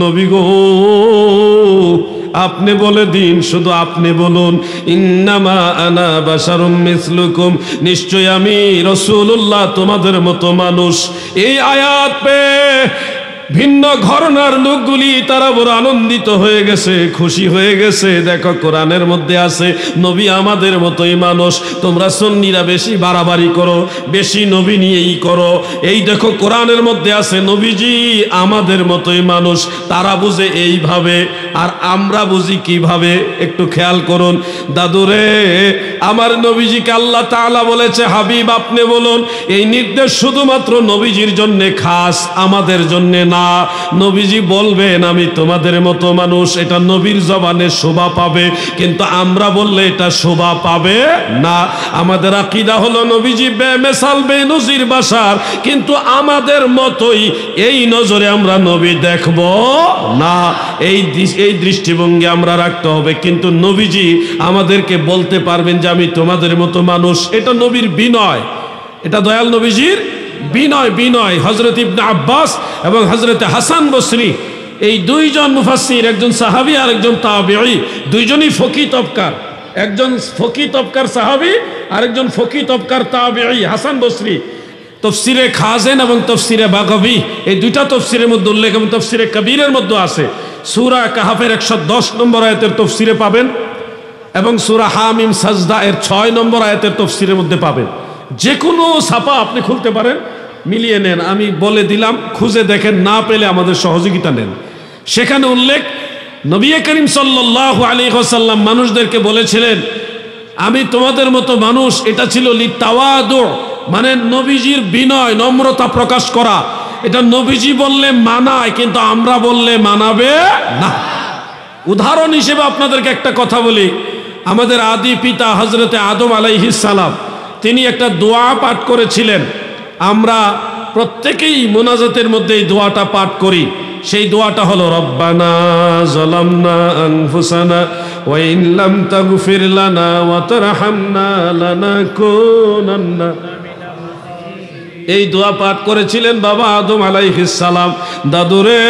নবী গো, আপনি বলে দিন, শুধু আপনি বলুন, ইন্নামা আনা বাশারুম মিসলুকুম, নিশ্চয় আমি রাসূলুল্লাহ তোমাদের মতো মানুষ। এই আয়াত পেয়ে ভিন্ন ঘরানার লোকগুলি তারা বড় আনন্দিত হয়ে গেছে, খুশি হয়ে গেছে। দেখো কোরআনের মধ্যে আছে নবী আমাদের মতোই মানুষ। তোমরা সুন্নিরা বেশি বাড়াবাড়ি করো, বেশি নবী নিয়েই করো। এই দেখো কোরআনের মধ্যে আছে নবীজি আমাদের মতোই মানুষ। তারা বুঝে এইভাবে, আর আমরা বুঝি কিভাবে? একটু খেয়াল করুন। দাদুরে, আমার নবীজিকে আল্লাহ তাআলা বলেছে হাবিব আপনি বলুন। এই নির্দেশ শুধুমাত্র নবীজির জন্যে খাস, আমাদের জন্যে না। নবীজি বলবেন আমি তোমাদের মতো মানুষ, এটা নবীর জবানে শোভা পাবে, কিন্তু আমরা বললে এটা শোভা পাবে না। আমাদের আকীদা হলো নবীজি বেমিসাল বেনজির বাশার, কিন্তু আমাদের মতোই, এই নজরে আমরা নবী দেখব না। এই দৃষ্টিভঙ্গি আমরা রাখতে হবে। কিন্তু নবীজি আমাদেরকে বলতে পারবেন যে আমি তোমাদের মতো মানুষ, এটা নবীর বিনয়, এটা দয়াল নবীজির বিনয়। হযরত ইবনে আব্বাস এবং হযরত হাসান বসরি, এই দুইজন মুফাসসির, একজন সাহাবী আর একজন তাবেঈ, দুইজনই ফকি তবকার। একজন ফকি তবকার সাহাবী আর একজন ফকি তবকার তাবেঈ হাসান বসরি। তফসিরে খাজেন এবং তফসিরে বাগাবী, এই দুইটা তফসিরের মধ্যে উল্লেখ, এবং তফসিরে কবীরের মধ্যে আছে। সূরা কাহাফের 110 নম্বর আয়াতের তফসিরে পাবেন, এবং সূরা হামিম সাজদা এর 6 নম্বর আয়াতের তফসিরের মধ্যে পাবেন। যে কোনো ছাপা আপনি খুলতে পারেন, মিলিয়ে নেন। আমি বলে দিলাম, খুঁজে দেখেন, না পেলে আমাদের সহযোগিতা নেন। সেখানে উল্লেখ, নবী করিম সাল্লাল্লাহু আলাইহি ওয়াসাল্লাম মানুষদেরকে বলেছিলেন আমি তোমাদের মতো মানুষ। এটা ছিল লিতাওয়াদু, মানে নবীজির বিনয়, নম্রতা প্রকাশ করা। এটা নবীজি বললে মানায়, কিন্তু আমরা বললে মানাবে না। উদাহরণ হিসেবে আপনাদেরকে একটা কথা বলি। আমাদের আদি পিতা হযরতে আদম আলাইহিস সালাম, তিনি একটা দোয়া পাঠ করেছিলেন। আমরা প্রত্যেকেই মুনাজাতের মধ্যে এই দোয়াটা পাঠ করি। সেই দোয়াটা হলো রব্বানা যালামনা আনফুসানা ওয়া ইন লাম তাগফির লানা ওয়া তারহামনা লানাকুনান্না। এই দোয়া পাঠ করেছিলেন বাবা আদম আলাইহিস সালাম। দাদুরে,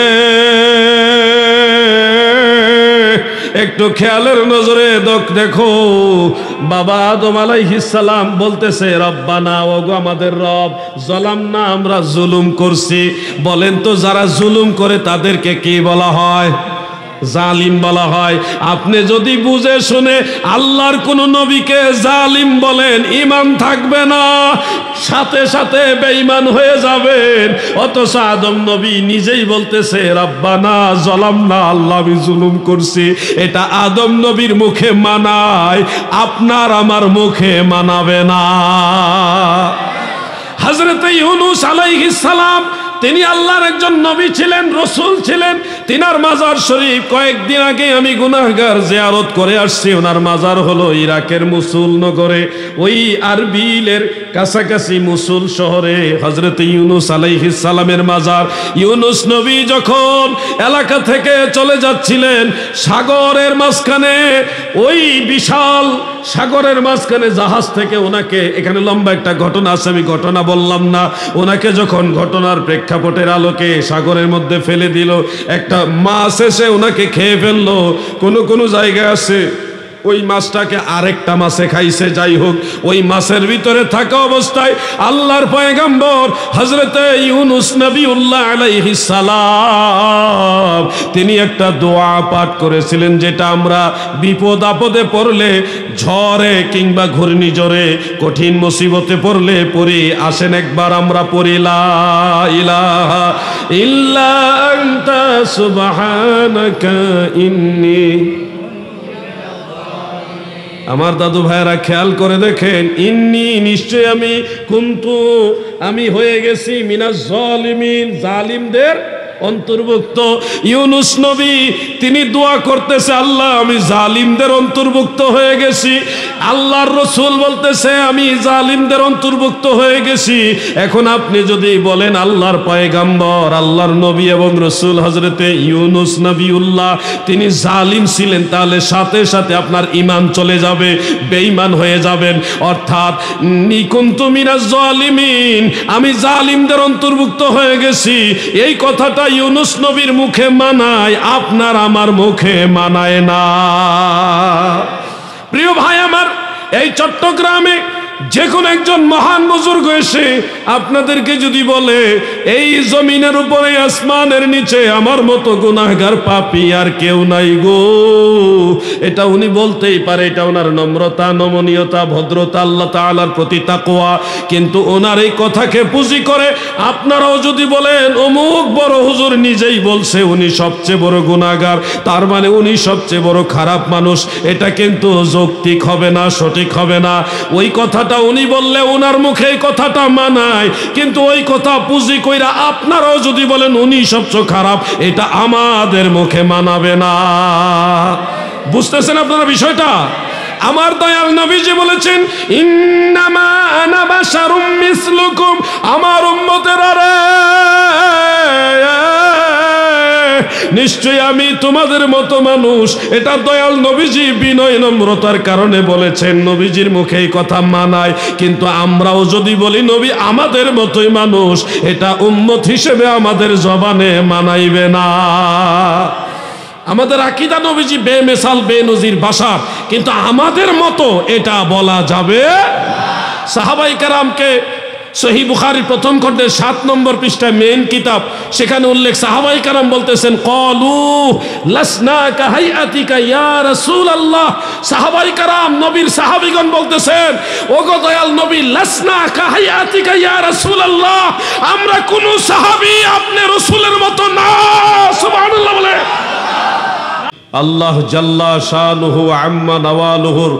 একটু খেয়ালের নজরে দেখো, বাবা আদম আলাইহিস সালাম বলতেছে রব্বানা, ওগো আমাদের রব, যালামনা, আমরা জুলুম করছি। বলেন তো, যারা জুলুম করে তাদেরকে কি বলা হয়? জালিম বলা হয়। আপনি যদি বুঝে শুনে আল্লাহর কোন নবীকে জালিম বলেন, ঈমান থাকবে না, সাথে সাথে বেঈমান হয়ে যাবেন। অথচ আদম নবী নিজেই বলতেছে রব্বানা যালামনা, আল্লাহ আমি জুলুম করছি। এটা আদম নবীর মুখে মানায়, আপনার আমার মুখে মানাবে না। হযরত ইউনূস আলাইহিস সালাম, তিনি আল্লাহর একজন নবী ছিলেন, রসুল ছিলেন। তিনার মাজার শরীফ কয়েকদিন আগে আমি গুনাহগার জিয়ারত করে আসছি। ওনার মাজার হলো ইরাকের মুসুল নগরে, ওই আরবিলের কাছাকাছি মুসুল শহরে হযরত ইউনূস আলাইহিস সালামের মাজার। ইউনূস নবী যখন এলাকা থেকে চলে যাচ্ছিলেন, সাগরের মাঝখানে, ওই বিশাল সাগরের মাঝখানে জাহাজ থেকে ওনাকে, এখানে লম্বা একটা ঘটনা আছে, আমি ঘটনা বললাম না। ওনাকে যখন ঘটনার প্রেক্ষাপটের আলোকে সাগরের মধ্যে ফেলে দিল, একটা মাছ এসে ওনাকে খেয়ে ফেললো। কোনো জায়গায় আছে ওই মাছটাকে আরেকটা মাছে খাইছে। যাই হোক, ওই মাছের ভিতরে থাকা অবস্থায় আল্লাহর পয়গম্বর হযরতে ইউনূস নবিউল্লাহ আলাইহিস সালাম, তিনি একটা দোয়া পাঠ করেছিলেন, যেটা আমরা বিপদ আপদে পড়লে, ঝড়ে কিংবা ঘূর্ণিঝড়ে, কঠিন মুসিবতে পড়লে পড়ি। আসেন একবার আমরা পড়ি, লা ইলাহা ইল্লা আনতা সুবহানাকা ইন্নী। আমার দাদু ভাইরা খেয়াল করে দেখেন, ইন্নী, নিশ্চয় আমি, কুনতু, আমি হয়ে গেছি, মিনাজ জালিমিন, জালিমদের অন্তর্ভুক্ত। ইউনূস নবী তিনি দোয়া করতেছে, আল্লাহ আমি জালিমদের অন্তর্ভুক্ত হয়ে গেছি। আল্লাহর রাসূল বলতেছে আমি জালিমদের অন্তর্ভুক্ত হয়ে গেছি। এখন আপনি যদি বলেন আল্লাহর পয়গম্বর, আল্লাহর নবী এবং রাসূল হযরতে ইউনূস নবিউল্লাহ তিনি জালিম ছিলেন, তাহলে সাথে সাথে আপনার ঈমান চলে যাবে, বেঈমান হয়ে যাবেন। অর্থাৎ নিকুনতু মিনাজ জালিমিন, আমি জালিমদের অন্তর্ভুক্ত হয়ে গেছি, এই কথাটা ইউনুস নবীর মুখে মানায়, আপনার আমার মুখে মানায় না। প্রিয় ভাই আমার, এই চট্টগ্রামে যে কোনো একজন মহান বুজুর্গ এসে আপনাদেরকে যদি বলে এই জমিনের উপরে আসমানের নিচে আমার মতো গুনাহগার পাপী আর কেউ নাই গো, এটা উনি বলতেই পারে, এটা ওনার নম্রতা, নমনীয়তা, ভদ্রতা, আল্লাহ তাআলার প্রতি তাকওয়া। কিন্তু ওনার এই কথাকে পুঁজি করে আপনারাও যদি বলেন অমুক বড় হুজুর নিজেই বলছে উনি সবচেয়ে বড় গুনাহগার, তার মানে উনি সবচেয়ে বড় খারাপ মানুষ, এটা কিন্তু যৌক্তিক হবে না, সঠিক হবে না। ওই কথাটা উনি বললে ওনার মুখে এই কথাটা মানায়, কিন্তু ওই কথা পুঁজি কইরা আপনারাও যদি বলেন উনি সবচেয়ে খারাপ, এটা আমাদের মুখে মানাবে না। বুঝতেছেন আপনারা বিষয়টা? আমার দয়াল নবীজি বলেছেন ইন্নামা আনা বাশারুম মিসলুকুম, আমার উম্মতেরা রে, নিশ্চয় আমি তোমাদের মতো মানুষ। এটা দয়াল নবীজি বিনয় নম্রতার কারণে বলেছেন, নবীজির মুখে এই কথা মানায়। কিন্তু আমরাও যদি বলি নবী আমাদের মতোই মানুষ, এটা উম্মত হিসেবে আমাদের জবানে মানাইবে না। আমাদের আকীদা নবীজি বেমিসাল বেনজির বাশার, কিন্তু আমাদের মতো এটা বলা যাবে। সাহাবায়ে কেরামকে সহিহ বুখারীর প্রথম খণ্ডের 7 নম্বর পৃষ্ঠায় মেন কিতাব, সেখানে উল্লেখ, সাহাবায়ে কেরাম বলতেছেন ক্বালু লাসনা কাহাইয়াতিকা ইয়া রাসূলুল্লাহ। সাহাবায়ে কেরাম নবীর সাহাবীগণ বলতেছেন ওগো দয়াল নবী, লাসনা কাহাইয়াতিকা ইয়া রাসূলুল্লাহ, আমরা কোন সাহাবী আপনি রাসূলের মতো না। সুবহানাল্লাহ বলে। আল্লাহ জাল্লা শানুহু আম্মা নওয়ালুহুর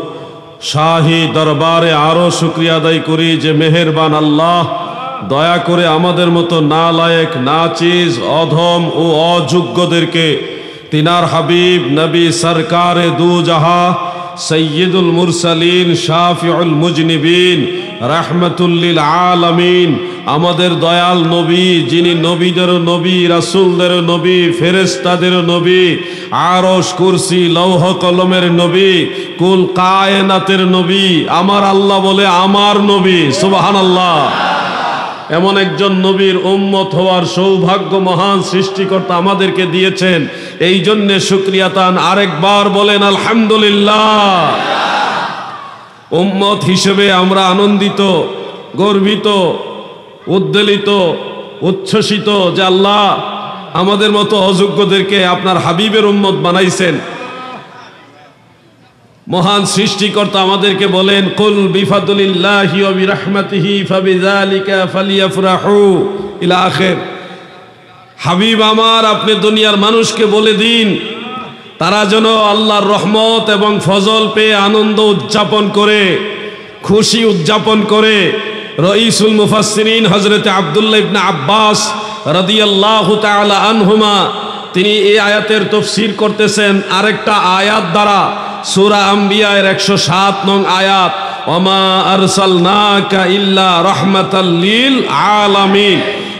শাহী দরবারে আরো শুকরিয়া আদায় করি যে মেহেরবান আল্লাহ দয়া করে আমাদের মতো নালায়েক, নাচিজ, অধম ও অযোগ্যদেরকে তিনার হাবিব নবী সরকারে দু জাহা সৈয়দুল মুরসালিন শাফিউল মুজনিবিন রাহমাতুল লিল আলামিন, আমাদের দয়াল নবী, যিনি নবীদের নবী, রাসূলদের নবী, ফেরেশতাদের নবী, আরশ কুরসি লৌহ কলমের নবী, কুল কায়নাতের নবী, আমার আল্লাহ বলে আমার নবী। সুবহানাল্লাহ। এমন একজন নবীর উম্মত হওয়ার সৌভাগ্য মহান সৃষ্টিকর্তা আমাদেরকে দিয়েছেন, এই জন্যে শুকরিয়া তান। আরেকবার বলেন আলহামদুলিল্লাহ। উম্মত হিসেবে আমরা আনন্দিত, গর্বিত, উদ্বেলিত, উচ্ছ্বসিত যে আল্লাহ আমাদের মতো অযোগ্যদেরকে আপনার হাবিবের উম্মত বানাইছেন। মহান সৃষ্টিকর্তা আমাদেরকে বলেন কুল বিফাদলিল্লাহি ওয়া বিরহমাতিহি ফাবিযালিকা ফালিয়াফরাহু ইলা আখির। হাবিব আমার, আপনি দুনিয়ার মানুষকে বলে দিন তারা যেন আল্লাহর রহমত এবং ফজল পেয়ে আনন্দ উদযাপন করে, খুশি উদযাপন করে। রঈসুল মুফাসসিরিন হযরত আব্দুল্লাহ ইবনে আব্বাস রাদিয়াল্লাহু তাআলা আনহুমা, তিনি এই আয়াতের তাফসীর করতেছেন আরেকটা আয়াত দ্বারা, সূরা আম্বিয়ার 107 নং আয়াত, ওমা আরসালনাকা ইল্লা রাহমাতাল লিল আলামিন।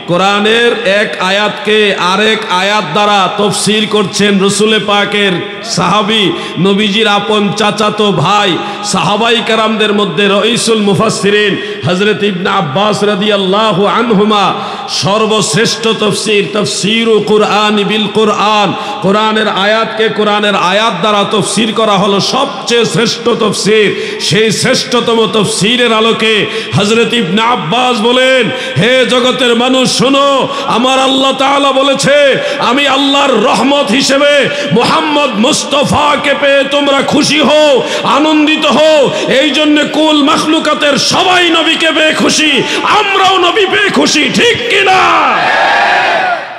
কোরআনের এক আয়াতকে আরেক আয়াত দ্বারা তাফসীর করছেন রসুল পাকের সাহাবী, নবীজির আপন চাচাতো ভাই, সাহাবায়ে কেরামদের মধ্যে রঈসুল মুফাসসিরিন হযরত ইবনে আব্বাস রাদিয়াল্লাহু আনহুমা। সর্বশ্রেষ্ঠ তাফসীর তাফসীরুল কুরআন বিল কুরআন, কোরআনের আয়াতকে কোরআনের আয়াত দ্বারা তাফসীর করা হলো সবচেয়ে শ্রেষ্ঠ তাফসীর। সেই শ্রেষ্ঠতম তাফসীরের আলোকে হযরত ইবনে আব্বাস বলেন, হে জগতের মানুষ শোনো, আমার আল্লাহ তাআলা বলেছে আমি আল্লাহর রহমত হিসেবে মুহাম্মদ মুস্তাফাকে পেয়ে তোমরা খুশি হও, আনন্দিত হও। এই জন্য কুল মাখলুকাতের সবাই নবীকে পেয়ে খুশি, আমরাও নবী পেয়ে খুশি, ঠিক কিনা?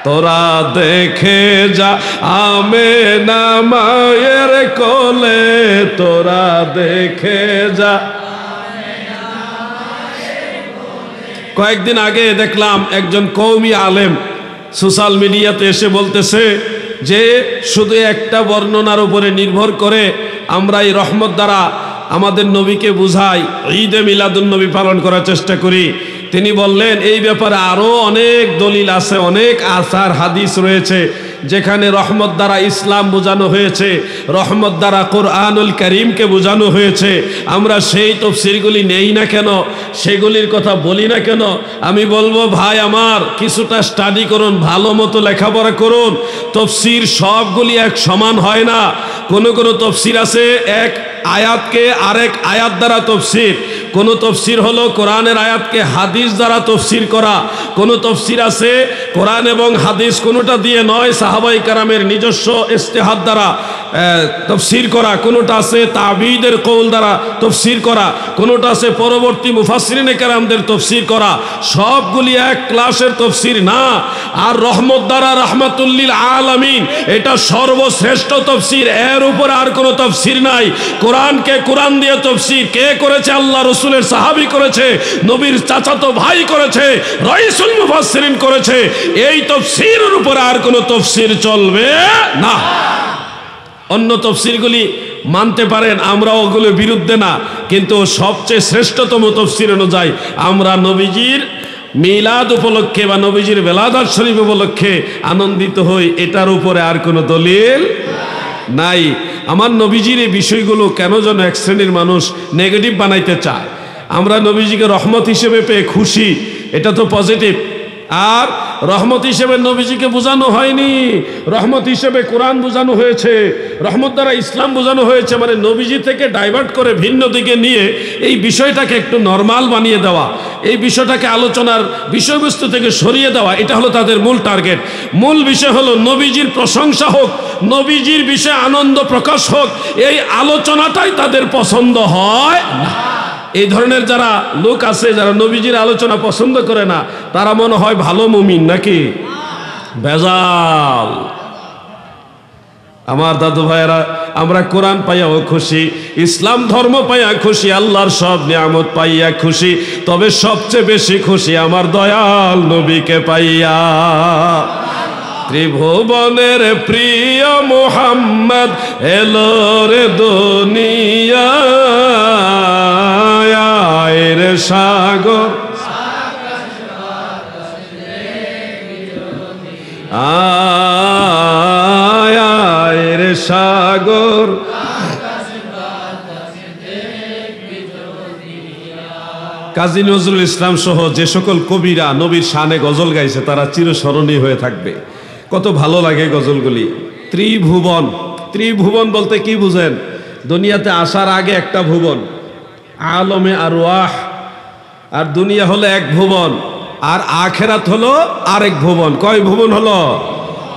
তোরা দেখে যা আমেনা মায়ের কোলে, তোরা দেখে যা। কয়েকদিন আগে দেখলাম একজন কওমি আলেম সোশ্যাল মিডিয়াতে এসে বলতেছে যে শুধু একটা বর্ণনার উপরে নির্ভর করে আমরা এই রহমত দ্বারা আমাদের নবীকে বুঝাই, ঈদে মিলাদুন নবী পালন করার চেষ্টা করি। তিনি বললেন এই ব্যাপারে আরো অনেক দলিল আছে, অনেক আসার হাদিস রয়েছে, যেখানে রহমত দ্বারা ইসলাম বোঝানো হয়েছে, রহমত দ্বারা কোরআনুল কারীমকে বোঝানো হয়েছে, আমরা সেই তাফসীরগুলি নেই না কেন, সেগুলির কথা বলি না কেন? আমি বলবো ভাই আমার, কিছুটা স্টাডি করুন, ভালো মতো লেখাপড়া করুন। তাফসীর সবগুলি এক সমান হয় না। কোন কোন তাফসীর আছে এক আয়াতকে আরেক আয়াত দ্বারা তাফসীর, কোন তাফসীর হলো কোরআনের আয়াতকে হাদিস দ্বারা তাফসীর করা, কোন তাফসীর আছে কোরআন এবং হাদিস কোনোটা দিয়ে নয়, সাহাবায়ে কেরামের নিজস্ব ইজতিহাদ দ্বারা তাফসীর করা, কোনোটা আছে তাবিঈদের কওল দ্বারা তাফসীর করা, কোনোটা আছে পরবর্তী মুফাসসিরিনে কেরামদের তাফসীর করা। সবগুলি এক ক্লাসের তাফসীর না। আর রহমত দ্বারা রাহমাতুল লিল আলামিন, এটা সর্বশ্রেষ্ঠ তাফসীর, এর উপর আর কোনো তাফসীর নাই। কোরআনকে কোরআন দিয়ে তাফসীর কে করেছে? আল্লাহ রাসূলের সাহাবী করেছে, নবীর চাচাতো ভাই করেছে, রাইসুল মুফাসসিরিন করেছে। এই তাফসীরের উপর আর কোনো তাফসীর চলবে না। অন্য তাফসীরগুলি মানতে পারেন, আমরা ওগুলোর বিরুদ্ধে না, কিন্তু সবচেয়ে শ্রেষ্ঠতম তাফসীর অনুযায়ী আমরা নবীজির মিলাদ উপলক্ষে বা নবীজির বেলাদাত শরীফ উপলক্ষে আনন্দিত হই, এটার উপরে আর কোনো দলিল নাই। আমার নবীজির এই বিষয়গুলো কেন যেন এক শ্রেণীর মানুষ নেগেটিভ বানাইতে চায়। আমরা নবীজিকে রহমত হিসেবে পেয়ে খুশি, এটা তো পজিটিভ। আর রহমত হিসেবে নবীজিকে বোঝানো হয়নি, রহমত হিসেবে কোরআন বোঝানো হয়েছে, রহমত দ্বারা ইসলাম বোঝানো হয়েছে। মানে নবীজি থেকে ডাইভার্ট করে ভিন্ন দিকে নিয়ে এই বিষয়টাকে একটু নরমাল বানিয়ে দেওয়া, এই বিষয়টাকে আলোচনার বিষয়বস্তু থেকে সরিয়ে দেওয়া, এটা হলো তাদের মূল টার্গেট। মূল বিষয় হলো নবীজির প্রশংসা হোক, নবীজির বিষয়ে আনন্দ প্রকাশ হোক, এই আলোচনাটাই তাদের পছন্দ হয় না। এই ধরনের যারা লোক আছে, যারা নবীজির আলোচনা পছন্দ করে না, তারা মনে হয় ভালো মুমিন নাকি? ভেজাল। আমার দাদু ভাইয়েরা, আমরা কোরআন পাইয়াও খুশি, ইসলাম ধর্ম পাইয়া খুশি, আল্লাহর সব নিয়ামত পাইয়া খুশি, তবে সবচেয়ে বেশি খুশি আমার দয়াল নবীকে পাইয়া। ত্রিভুবনের প্রিয় মুহাম্মদ এলো রে দুনিয়ায়, রে সাগর আয় রে সাগর। কাজী নজরুল ইসলাম সহ যে সকল কবিরা নবীর শানে গজল গাইছে তারা চিরস্মরণীয় হয়ে থাকবে। কত ভালো লাগে গজলগুলি। ত্রিভুবন, ত্রিভুবন বলতে কি বুঝেন? দুনিয়াতে আসার আগে একটা ভুবন, আলমে আরওয়াহ, আর দুনিয়া হলো এক ভুবন, আর আখেরাত হলো আরেক ভুবন। কয় ভুবন হলো?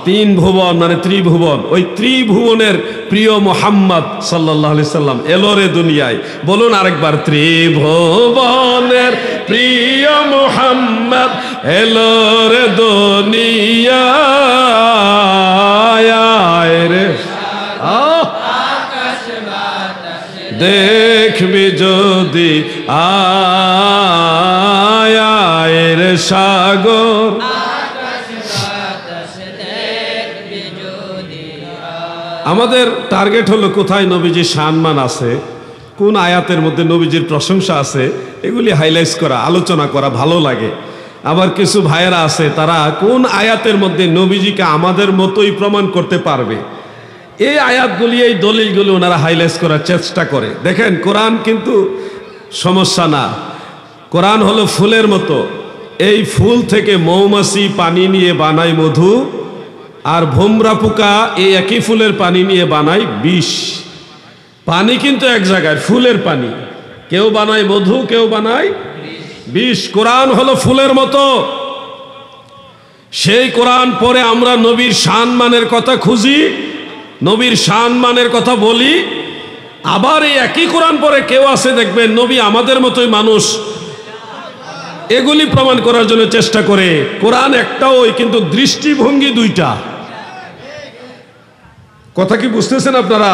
তিন ভুবন, মানে ত্রিভুবন। ওই ত্রিভুবনের প্রিয় মুহাম্মদ সাল্লাল্লাহু আলাইহি সাল্লাম এলো রে দুনিয়ায়। বলুন আরেকবার, ত্রিভুবনের প্রিয় মুহাম্মদ এলো রে দুনিয়ায়, রে দেখবি যদি আয় রে সাগর। আমাদের টার্গেট হলো কোথায় নবীজির সম্মান আছে, কোন আয়াতের মধ্যে নবীজির প্রশংসা আছে, এগুলি হাইলাইট করা, আলোচনা করা ভালো লাগে। আবার কিছু ভাইয়েরা আছে, তারা কোন আয়াতের মধ্যে নবীজিকে আমাদের মতোই প্রমাণ করতে পারবে, এই আয়াতগুলি, এই দলিলগুলো ওনারা হাইলাইট করার চেষ্টা করে। দেখেন, কোরআন কিন্তু সমস্যা না। কোরআন হলো ফুলের মতো, এই ফুল থেকে মৌমাছি পানি নিয়ে বানায় মধু, আর ভোমরা পোকা এই একই ফুলের পানি নিয়ে বানায় বিষ। পানি কিন্তু এক জায়গায়, ফুলের পানি। কেউ বানায় মধু, কেউ বানায় বিষ। কোরআন হলো ফুলের মতো। সেই কোরআন পরে আমরা নবীর সম্মানের কথা খুঁজি, নবীর সম্মানের কথা বলি। আবার এই একই কোরআন পরে কেউ আছে, দেখবেন নবী আমাদের মতোই মানুষ, এগুলি প্রমাণ করার জন্য চেষ্টা করে। কোরআন একটা, ওই কিন্তু দৃষ্টিভঙ্গি দুইটা। কথা কি বুঝতেছেন আপনারা?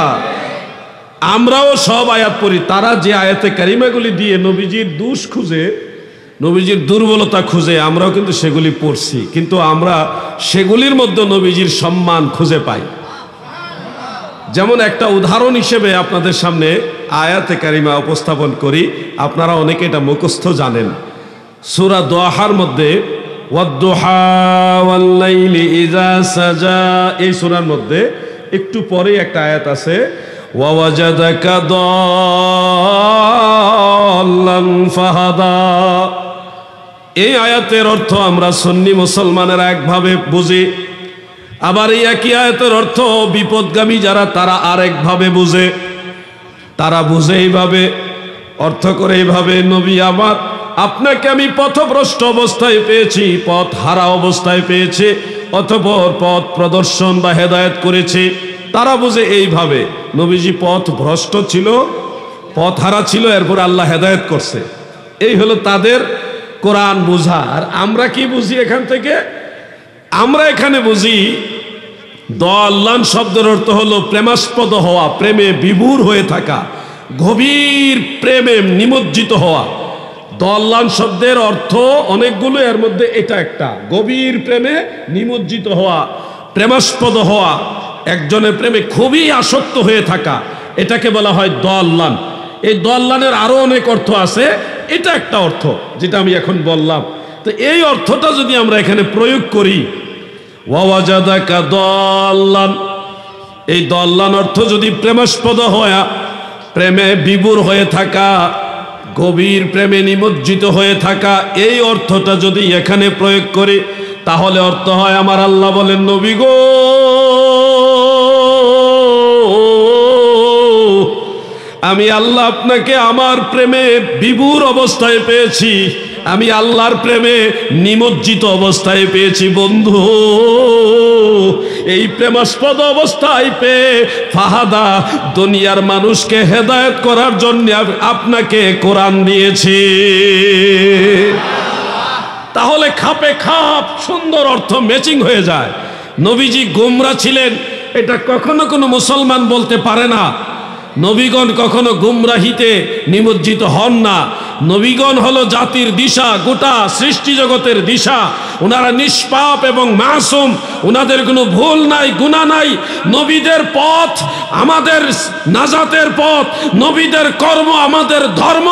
আমরাও সব আয়াত পড়ি, তারা যে আয়াতে কারিমাগুলি দিয়ে নবীজির দোষ খুঁজে, নবীজির দুর্বলতা খুঁজে, আমরাও কিন্তু সেগুলি পড়ছি, কিন্তু আমরা সেগুলির মধ্যে নবীজির সম্মান খুঁজে পাই। যেমন একটা উদাহরণ হিসেবে আপনাদের সামনে আয়াতে কারিমা উপস্থাপন করি, আপনারা অনেকে এটা মুখস্থ জানেন। সূরা দোহার মধ্যে ওয়াদ-দুহা ওয়াল-লাইলি ইযা সাজা। এই সূরার মধ্যে একটু পরে একটা আয়াত আছে, ওয়া ওয়াজাদাকা দাল্লান ফাহাদা। এই আয়াতের অর্থ আমরা সুন্নি মুসলমানেরা একভাবে বুঝি, আবার এই একই আয়াতের অর্থ বিপদগামী যারা তারা আরেকভাবে বুঝে। তারা বুঝে এইভাবে, অর্থ করে এইভাবে, নবী আমার আপনাকে আমি পথভ্রষ্ট অবস্থায় পেয়েছি, পথ হারা অবস্থায় পেয়েছি, অতঃপর পথ প্রদর্শন বা হেদায়েত করেছি। তারা বুঝে এইভাবে নবীজি পথ ভ্রষ্ট ছিল, পথ হারা ছিল, এরপর আল্লাহ হেদায়েত করছে। এই হলো তাদের কোরআন বুঝা। আর আমরা কি বুঝি এখান থেকে? আমরা এখানে বুঝি দল্লান শব্দের অর্থ হলো প্রেমাস্পদ হওয়া, প্রেমে বিভোর হয়ে থাকা, গভীর প্রেমে নিমজ্জিত হওয়া। দল্লান শব্দের অর্থ অনেকগুলো, এর মধ্যে এটা একটা, গভীর প্রেমে নিমজ্জিত হওয়া, প্রেমাস্পদ হওয়া, একজনের প্রেমে খুবই আসক্ত হয়ে থাকা, এটাকে বলা হয় দল্লান। এই দল্লানের আরো অনেক অর্থ আছে, এটা একটা অর্থ যেটা আমি এখন বললাম। তো এই অর্থটা যদি আমরা এখানে প্রয়োগ করি, ওয়া ওয়াজাদাকা দাল্লান, এই দল্লান অর্থ যদি প্রেমাস্পদ হওয়া, প্রেমে বিভোর হয়ে থাকা, গভীর প্রেমে নিমজ্জিত হয়ে থাকা, এই অর্থটা যদি এখানে প্রয়োগ করি, তাহলে অর্থ হয় আমার আল্লাহ বলেন, নবী গো আমি আল্লাহ আপনাকে আমার প্রেমে বিভোর অবস্থায় পেয়েছি, আমি আল্লাহর প্রেমে নিমজ্জিত অবস্থায় পেয়েছি বন্ধু। এই প্রেমাস্পদ অবস্থায় পেয়ে ফাহাদা, দুনিয়ার মানুষকে হেদায়েত করার জন্য আপনাকে কোরআন দিয়েছি। তাহলে খাপে খাপ সুন্দর অর্থ ম্যাচিং হয়ে যায়। নবীজি গোমরা ছিলেন, এটা কখনো কোনো মুসলমান বলতে পারে না। নবীগণ কখনো গুমরাহিতে নিমজ্জিত হন না। নবীগণ হলো জাতির দিশা, গোটা সৃষ্টি জগতের দিশা। ওনারা নিষ্পাপ এবং মাসুম, ওনাদের কোনো ভুল নাই, গুনাহ নাই। নবীদের পথ আমাদের নাজাতের পথ, নবীদের কর্ম আমাদের ধর্ম,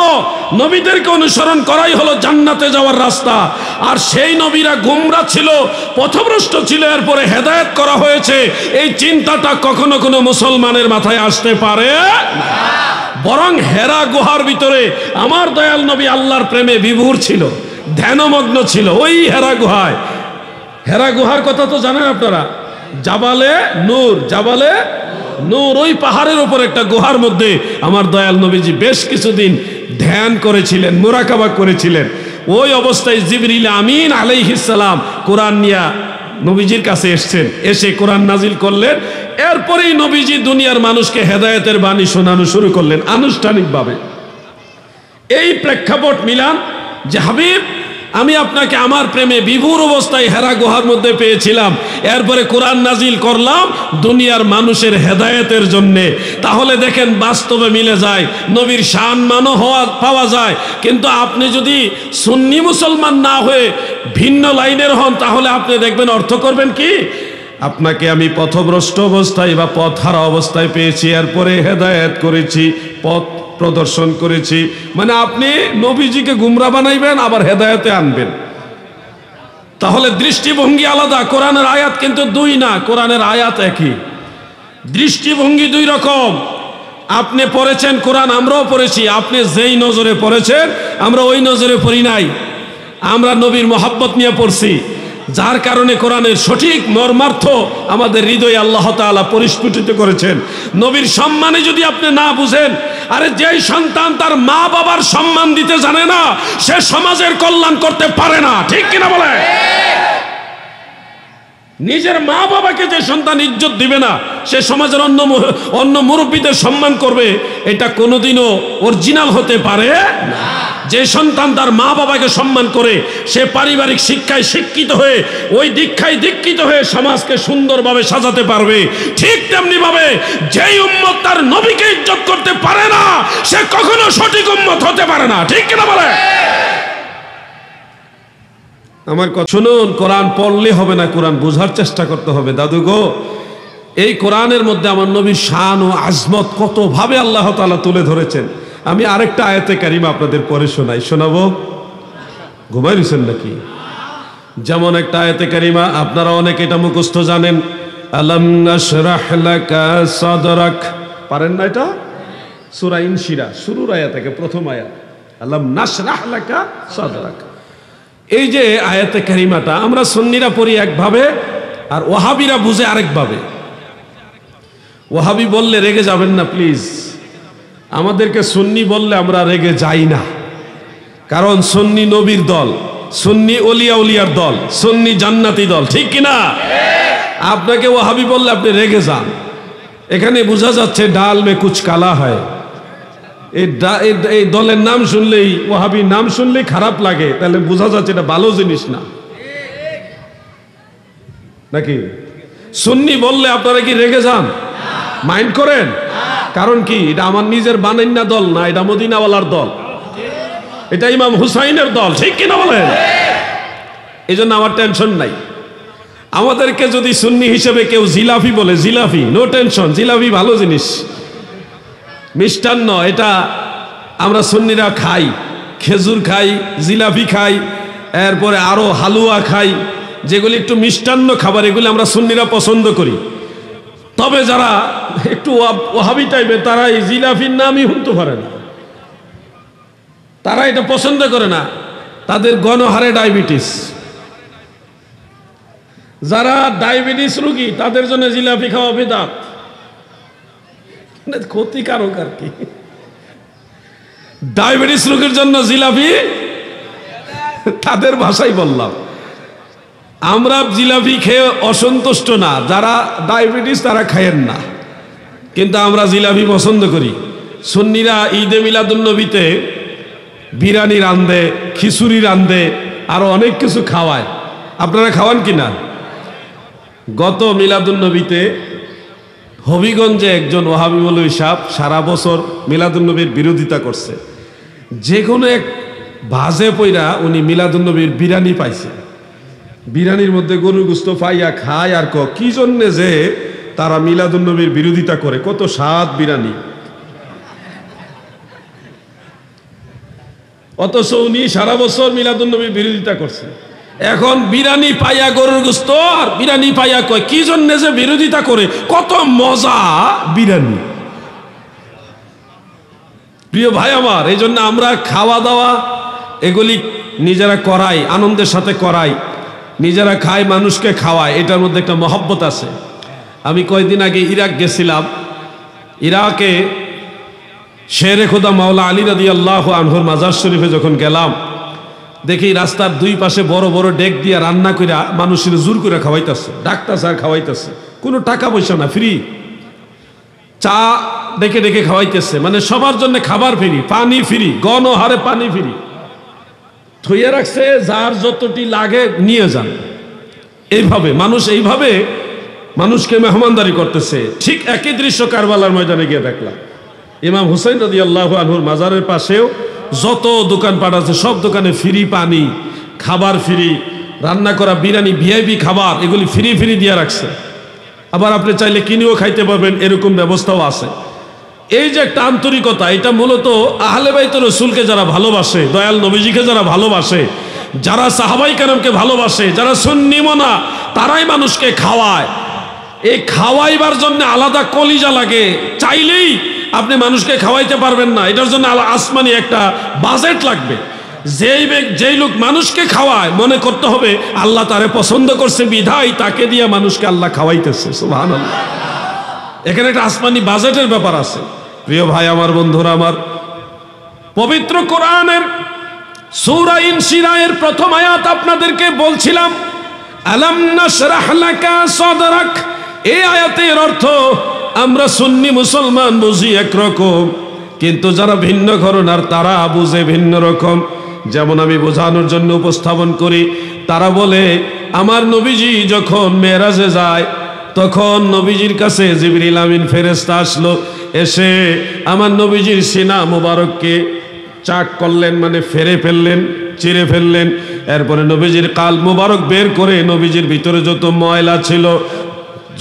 নবীদেরকে অনুসরণ করাই হলো জান্নাতে যাওয়ার রাস্তা। আর সেই নবীরা গুমরা ছিল, পথভ্রষ্ট ছিল, এরপরে হেদায়েত করা হয়েছে, এই চিন্তাটা কখনো কোনো মুসলমানের মাথায় আসতে পারে না। বরং হেরা গুহার ভিতরে আমার দয়াল নবী আল্লাহর প্রেমে বিভোর ছিল, ধ্যানমগ্ন ছিল। ওই হেরা গুহায়, হেরা গুহার কথা তো জানেন আপনারা, জাবালে নূর, জাবালে নূর, ওই পাহাড়ের উপর একটা গুহার মধ্যে আমার দয়াল নবীজি বেশ কিছুদিন ধ্যান করেছিলেন, মুরাকাবা করেছিলেন। ওই অবস্থায় জিবরিল আমিন আলাইহিস সালাম কোরআন নিয়ে নবীজির কাছে এসেছেন, এসে কোরআন নাজিল করলেন। এরপরেই নবীজি দুনিয়ার মানুষকে হেদায়েতের বাণী শোনানো শুরু করলেন আনুষ্ঠানিকভাবে। এই প্রেক্ষাপট মিলান যে হাবিব আমি আপনাকে আমার প্রেমে বিভোর অবস্থায় হেরা গুহার মধ্যে পেয়েছিলাম, এরপরে কোরআন নাজিল করলাম দুনিয়ার মানুষের হেদায়েতের জন্যে। তাহলে দেখেন বাস্তবে মিলে যায়, নবীর শান মানও পাওয়া যায়। কিন্তু আপনি যদি সুন্নি মুসলমান না হয়ে ভিন্ন লাইনের হন, তাহলে আপনি দেখবেন অর্থ করবেন কি, আপনাকে আমি পথভ্রষ্ট অবস্থায় বা পথ হারা অবস্থায় পেয়েছি, এরপরে হেদায়েত করেছি, পথ প্রদর্শন করেছি। মানে আপনি নবীজিকে গুমরা বানাইবেন, আবার হেদায়েতে আনবেন। তাহলে দৃষ্টিভঙ্গি আলাদা। কোরআনের আয়াত কিন্তু দুই না, কোরআনের আয়াত একই, দৃষ্টিভঙ্গি দুই রকম। আপনি পড়েছেন কোরআন, আমরাও পড়েছি। আপনি যেই নজরে পড়েছেন আমরা ওই নজরে পড়ি নাই, আমরা নবীর মহব্বত নিয়ে পড়ছি, যার কারণে কোরআনের সঠিক মর্মার্থ আমাদের হৃদয়ে আল্লাহ তাআলা পরিস্ফুটিত করেছেন। নবীর সম্মানে যদি আপনি না বুঝেন, আরে যেই সন্তান তার মা বাবার সম্মান দিতে জানে না, সে সমাজের কল্যাণ করতে পারে না, ঠিক কিনা বলে? নিজের মা বাবাকে যে সন্তান ইজ্জত দিবে না, সে সমাজের অন্য মুরব্বীদের সম্মান করবে, এটা কোনোদিনও অরিজিনাল হতে পারে না। যে সন্তান তার মা বাবাকে সম্মান করে, সে পারিবারিক শিক্ষায় শিক্ষিত হয়ে, ওই দীক্ষায় দীক্ষিত হয়ে সমাজকে সুন্দরভাবে সাজাতে পারবে। ঠিক তেমনি ভাবে যেই উম্মত তার নবীকে ইজ্জত করতে পারে না, সে কখনো সঠিক উম্মত হতে পারে না, ঠিক কিনা বলে? আমার কথা শুনুন, কোরআন পড়লে হবে না, কোরআন বোঝার চেষ্টা করতে হবে। দাদু গো, এই কোরআনের মধ্যে আমার নবীর শান ও আজমত কত ভাবে আল্লাহ তাআলা তুলে ধরেছেন। আমি আরেকটা আয়াতে কারিমা আপনাদের পরে শোনাই, শোনাবো? ঘুমাই রয়েছেন নাকি? যেমন একটা আয়াতে কারিমা, আপনারা অনেকে এটা মুখস্থ জানেন, আলাম নাশরাহ লাকা সাদরাক, পারেন না এটা? সূরা ইনশিরা শুরুর আয়াত থেকে প্রথম আয়াত, আলাম নাশরাহ লাকা সাদরাক। এই যে আয়াতে কারিমাটা আমরা সুন্নিরা পড়ি একভাবে, আর ওয়াহাবিরা বুঝে আরেকভাবে। ওয়াহাবি বললে রেগে যাবেন না প্লিজ, আমাদেরকে সুন্নি বললে আমরা রেগে যাই না, কারণ সুন্নি নবীর দল, সুন্নি ওলিয়া উলিয়ার দল, সুন্নি জান্নাতি দল, ঠিক কিনা? আপনাকে ওয়াহাবি বললে আপনি রেগে যান, এখানে বোঝা যাচ্ছে ডাল মে কুচ কালা হয়। এই দলের নাম শুনলেই, ওয়াহাবির নাম শুনলেই খারাপ লাগে, তাহলে বোঝা যাচ্ছে এটা ভালো জিনিস না, নাকি? সুন্নি বললে আপনারা কি রেগে যান, মাইন্ড করেন? কারণ কি, এটা আমার নিজের বানাইনা দল না, এটা মদিনাওয়ালার দল, এটা ইমাম হুসাইনের দল, ঠিক কিনা বলেন? এই জন্য আমার টেনশন নাই। আমাদেরকে যদি সুন্নি হিসেবে কেউ জিলাফি বলে, জিলাফি নো টেনশন, জিলাফি ভালো জিনিস, মিষ্টান্ন, এটা আমরা সুন্নিরা খাই, খেজুর খাই, জিলাফি খাই, এরপরে আরো হালুয়া খাই, যেগুলি একটু মিষ্টান্ন খাবার, এগুলি আমরা সুন্নিরা পছন্দ করি। তবে যারা একটু ওয়াহাবি টাইপের, তারা এই জিলাফির নামই শুনতে পারে না, তারা এটা পছন্দ করে না, তাদের গণহারে ডায়াবেটিস। যারা ডায়াবেটিস রোগী তাদের জন্য জিলাপি খাওয়া বিদআত, ক্ষতিকারক আর কি। ডায়াবেটিস রোগীর জন্য জিলাপি, তাদের ভাষাই বললাম। আমরা জিলাপি খেয়ে অসন্তুষ্ট না, যারা ডায়াবেটিস তারা খায়েন না, কিন্তু আমরা জিলাপি পছন্দ করি। সুন্নিরা ঈদে মিলাদুন্নবীতে বিরিয়ানি রান্ধে, খিচুড়ি রান্ধে, আরো অনেক কিছু খাওয়ায়। আপনারা খাওয়ান কিনা? গত মিলাদুন্নবীতে হবিগঞ্জে একজন ওয়াহাবি মৌলভী সাহেব সারা বছর মিলাদুন্নবীর বিরোধিতা করছে। যে কোনো এক ভাজে পইরা উনি মিলাদুন্নবীর বিরিয়ানি পাইছে, বিরিয়ানির মধ্যে গরুর গোশত পাইয়া খায়, আর কি জন্যে যে তারা মিলাদুন্নবীর বিরোধিতা করে, কত স্বাদ বিরিয়ানি, অথচ উনি সারা বছর মিলাদুন্নবীর বিরোধিতা করছে। এখন বিরিয়ানি পাইয়া গরুর গোশত, আর বিরিয়ানি পাইয়া কয় কি জন্যে যে বিরোধিতা করে, কত মজা বিরিয়ানি। প্রিয় ভাই আমার, এই জন্য আমরা খাওয়া দাওয়া এগুলি নিজেরা করাই, আনন্দের সাথে করাই, নিজেরা খাই, মানুষকে খাওয়ায়, এটার মধ্যে একটা মহব্বত আছে। আমি কয়েকদিন আগে ইরাক গেছিলাম। ইরাকে শেরে খোদা মাওলা আলী রাদিয়াল্লাহু আনহুর মাজার শরীফে যখন গেলাম, দেখি রাস্তার দুই পাশে বড় বড় ডেক দিয়া রান্না কইরা মানুষের জোর করে খাওয়াইতেছে, ডাকতেছে আর খাওয়াইতেছে, কোনো টাকা পয়সা না, ফ্রি। চা ডেকে ডেকে খাওয়াইতেছে, মানে সবার জন্য খাবার ফ্রি, পানি ফ্রি, গণহারে পানি ফ্রি, থইয়ে রাখছে, যার যতটি লাগে নিয়ে যান। এইভাবে মানুষ, এইভাবে মানুষকে মেহমানদারি করতেছে। ঠিক একই দৃশ্য কারবালার ময়দানে গিয়ে দেখলাম। ইমাম হুসাইন রাদিয়াল্লাহু আনহুর মাজারের পাশেও যত দোকানপাট আছে সব দোকানে ফ্রি পানি, খাবার ফ্রি, রান্না করা বিরিয়ানি, ভিআইপি খাবার, এগুলি ফ্রি ফ্রি দিয়ে রাখছে। আবার আপনি চাইলে কিনেও খাইতে পারবেন, এরকম ব্যবস্থাও আছে। এই যে একটা আন্তরিকতা, এটা মূলত আহলে বাইত রাসূলকে যারা ভালোবাসে, দয়াল নবীজিকে যারা ভালোবাসে, যারা সাহাবাই কেরামকে ভালোবাসে, যারা সুন্নি মোনা, তারাই মানুষকে খাওয়ায়। এই খাওয়াইবার জন্য আলাদা কলিজা লাগে, চাইলেই আপনি মানুষকে খাওয়াইতে পারবেন না, এটার জন্য আসমানি একটা বাজেট লাগবে। যেই লোক মানুষকে খাওয়ায়, মনে করতে হবে আল্লাহ তারে পছন্দ করছে বিধায় তাকে দিয়ে মানুষকে আল্লাহ খাওয়াইতেছে। সুবহানাল্লাহ, এখানে একটা আসমানি বাজেটের ব্যাপার আছে। প্রিয় ভাই আমার, বন্ধুরা আমার, পবিত্র কোরআনের সূরা ইনশিরায়ের প্রথম আয়াত আপনাদেরকে বলছিলাম, আলাম নাশরাহ লাকা সাদরাক। এই আয়াতের অর্থ আমরা সুন্নি মুসলমান বুঝি একরকম, কিন্তু যারা ভিন্ন ঘরনার তারা বুঝে ভিন্ন রকম। যেমন আমি বোঝানোর জন্য উপস্থাপন করি, তারা বলে আমার নবীজি যখন মেরাজে যায়, তখন নবীজির কাছে জিবরিল আমিন ফেরেশতা আসলো, এসে আমার নবীজির সিনা মুবারককে চাক করলেন, মানে ফেরে ফেললেন, চিরে ফেললেন। এরপরে নবীজির কাল মুবারক বের করে নবীজির ভিতরে যত ময়লা ছিল,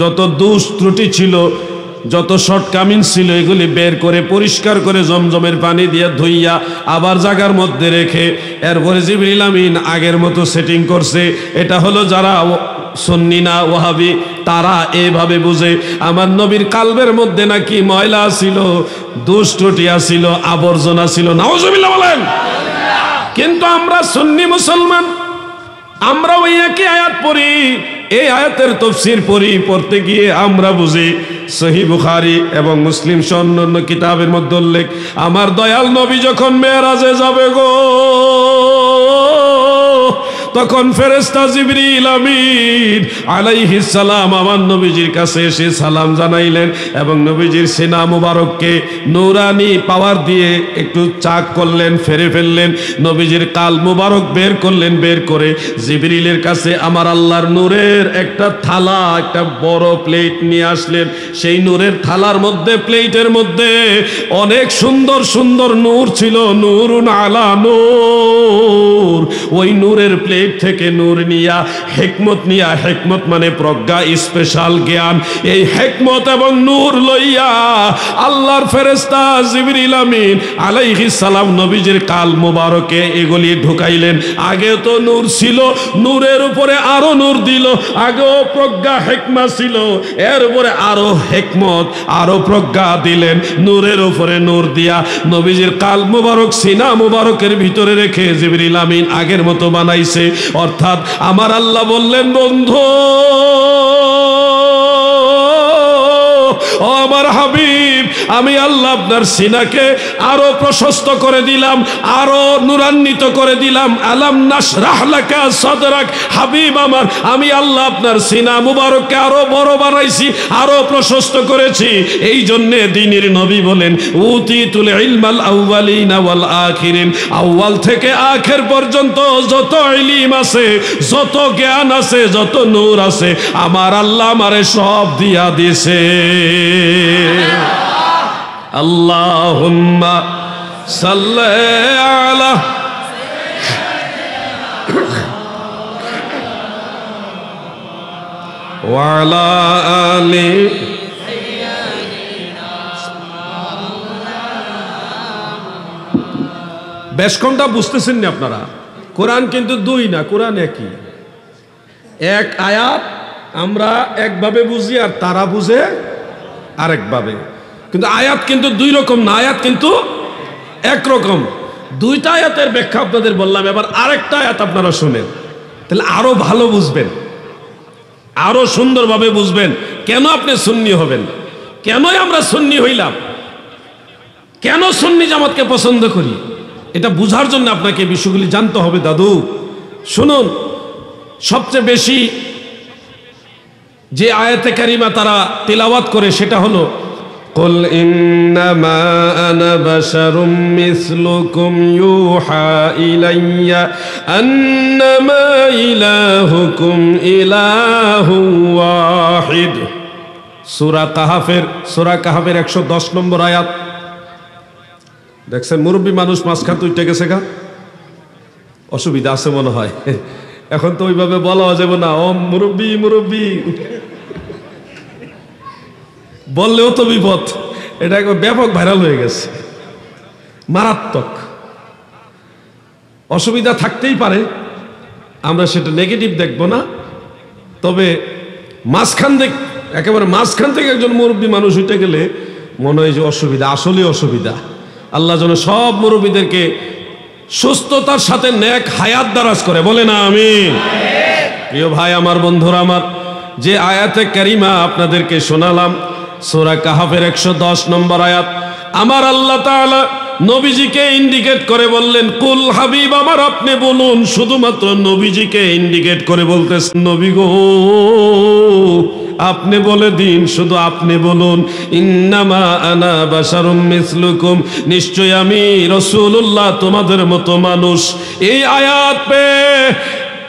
যত দোষ ত্রুটি ছিল, যত শর্টকামিং ছিল এগুলি বের করে পরিষ্কার করে জমজমের পানি দিয়ে ধুইয়া আবার জায়গার মধ্যে রেখে এরপরে জিবরিল আমিন আগের মতো সেটিং করছে। এটা হলো যারা সুন্নি না ওয়াহাবি তারা এইভাবে বুঝে আমার নবীর কালবের মধ্যে নাকি ময়লা ছিল, দুষ্টটি ছিল, আবর্জনা ছিল। নাউজুবিল্লাহ বলেন। কিন্তু আমরা সুন্নি মুসলমান, আমরা ওই একই আয়াত পড়ি, এই আয়াতের তাফসীর পড়ি, পড়তে গিয়ে আমরা বুঝি সহিহ বুখারী এবং মুসলিম সহ অন্যান্য কিতাবের মধ্যে উল্লেখ, আমার দয়াল নবী যখন মেরাজে যাবে গো, তখন ফেরেশতা জিবরিল আমিন আলাইহিস সালাম আমার নবীজির কাছে এসে সালাম জানাইলেন এবং নবীজির সিনা মুবারককে নূরানি পাওয়ার দিয়ে একটু চাক করলেন, ফেরে ফেললেন, নবীজির কাল মুবারক বের করলেন। বের করে জিবরিলের কাছে আমার আল্লাহর নূরের একটা থালা, একটা বড় প্লেট নিয়ে আসলেন। সেই নূরের থালার মধ্যে, প্লেটের মধ্যে অনেক সুন্দর সুন্দর নূর ছিল, নূরুন আলা নূর। ওই নূরের প্লেট থেকে নূর নিয়া, হিকমত নিয়া, হিকমত মানে প্রজ্ঞা, স্পেশাল জ্ঞান, এই হিকমত এবং নূর লইয়া আল্লাহর ফেরেশতা জিবরিল আমিন আলাইহিস সালাম নবীজির কাল মুবারকে এগুলি ঢুকাইলেন। আগে তো নূর ছিল, নূরের উপরে আরো নূর দিল। আগেও প্রজ্ঞা হিকমত ছিল, এর উপরে আরো হিকমত, আরো প্রজ্ঞা দিলেন। নূরের উপরে নূর দিয়া নবীজির কাল মুবারক সিনা মুবারকের ভিতরে রেখে জিবরিল আমিন আগের মতো বানাইছে। অর্থাৎ আমার আল্লাহ বললেন, বন্ধু ও আমার হাবিব, আমি আল্লাহ আপনার সিনাকে আরো প্রশস্ত করে দিলাম, আরো নূরান্বিত করে দিলাম। আলাম নাশরাহ লাকা সাদরাক, হাবিব আমার, আমি আল্লাহ আপনার সিনা মুবারককে আরো বড় বানাইছি, আরো প্রশস্ত করেছি। এই জন্য দ্বীনের নবী বলেন, উতিতুল ইলমাল আউয়ালিনা ওয়াল আখিরিন, আউয়াল থেকে আখির পর্যন্ত যত ইলম আছে, যত জ্ঞান আছে, যত নূর আছে, আমার আল্লাহ আমারে সব দিয়া দিয়েছে। আল্লাহুম্মা সাল্লি আলা ওয়া আলা আলি। বেশ কোনটা বুঝতেছেন না আপনারা? কোরআন কিন্তু দুই না, কোরআন একই। এক আয়াত আমরা একভাবে বুঝি আর তারা বুঝে আরেকভাবে, কিন্তু আয়াত কিন্তু দুই রকম না, আয়াত কিন্তু একরকম। দুইটা আয়াতের ব্যাখ্যা আপনাদের বললাম, এবার আরেকটা আয়াত আপনারা শুনেন, তাহলে আরো ভালো বুঝবেন, আরো সুন্দরভাবে বুঝবেন কেন আপনি সুন্নি হবেন, কেনই আমরা সুন্নি হইলাম, কেন সুন্নি জামাতকে পছন্দ করি। এটা বুঝার জন্য আপনাকে বিষয়গুলি জানতে হবে। দাদু শুনুন, সবচেয়ে বেশি যে আয়াতে কারিমা তারা তিলাওয়াত করে সেটা হলো, কুল ইন্নামা আনা বাশারুম মিসলুকুম ইউহা ইলাইয়া আন্নামা ইলাহুকুম ইলাহুন ওয়াহিদ। সূরা কাহাফের 110 নম্বর আয়াত। দেখছেন মুরব্বী মানুষ মাঝখান তুইটা গেছে গা, অসুবিধা আছে মনে হয়। এখন তো ওইভাবে বলা যাবে না, ও মুরব্বী মুরব্বী বললেও তো বিপদ। এটা একবার ব্যাপক ভাইরাল হয়ে গেছে, মারাত্মক। অসুবিধা থাকতেই পারে, আমরা সেটা নেগেটিভ দেখব না, তবে মাঝখান থেকে, একেবারে মাঝখান থেকে একজন মুরব্বী মানুষ উঠে গেলে মনে হয় যে অসুবিধা, আসলে অসুবিধা। আল্লাহ যেন সব মুরব্বীদেরকে সুস্থতার সাথে নেক হায়াত দারাজ করে, বলে না আমিন। প্রিয় ভাই আমার, বন্ধুরা আমার, যে আয়াতে কারিমা আপনাদেরকে শোনালাম সূরা কাহাফের 110 নম্বর আয়াত, আমার আল্লাহ তাআলা নবীজিকে ইন্ডিকেট করে বললেন, কুল হাবিব আমার, আপনি বলুন। শুধুমাত্র নবীজিকে ইন্ডিকেট করে বলতেছেন, নবী গো আপনি বলে দিন, শুধু আপনি বলুন, ইন্নামা আনা বাশারুম মিসলুকুম, নিশ্চয় আমি রাসূলুল্লাহ তোমাদের মতো মানুষ। এই আয়াত পেয়ে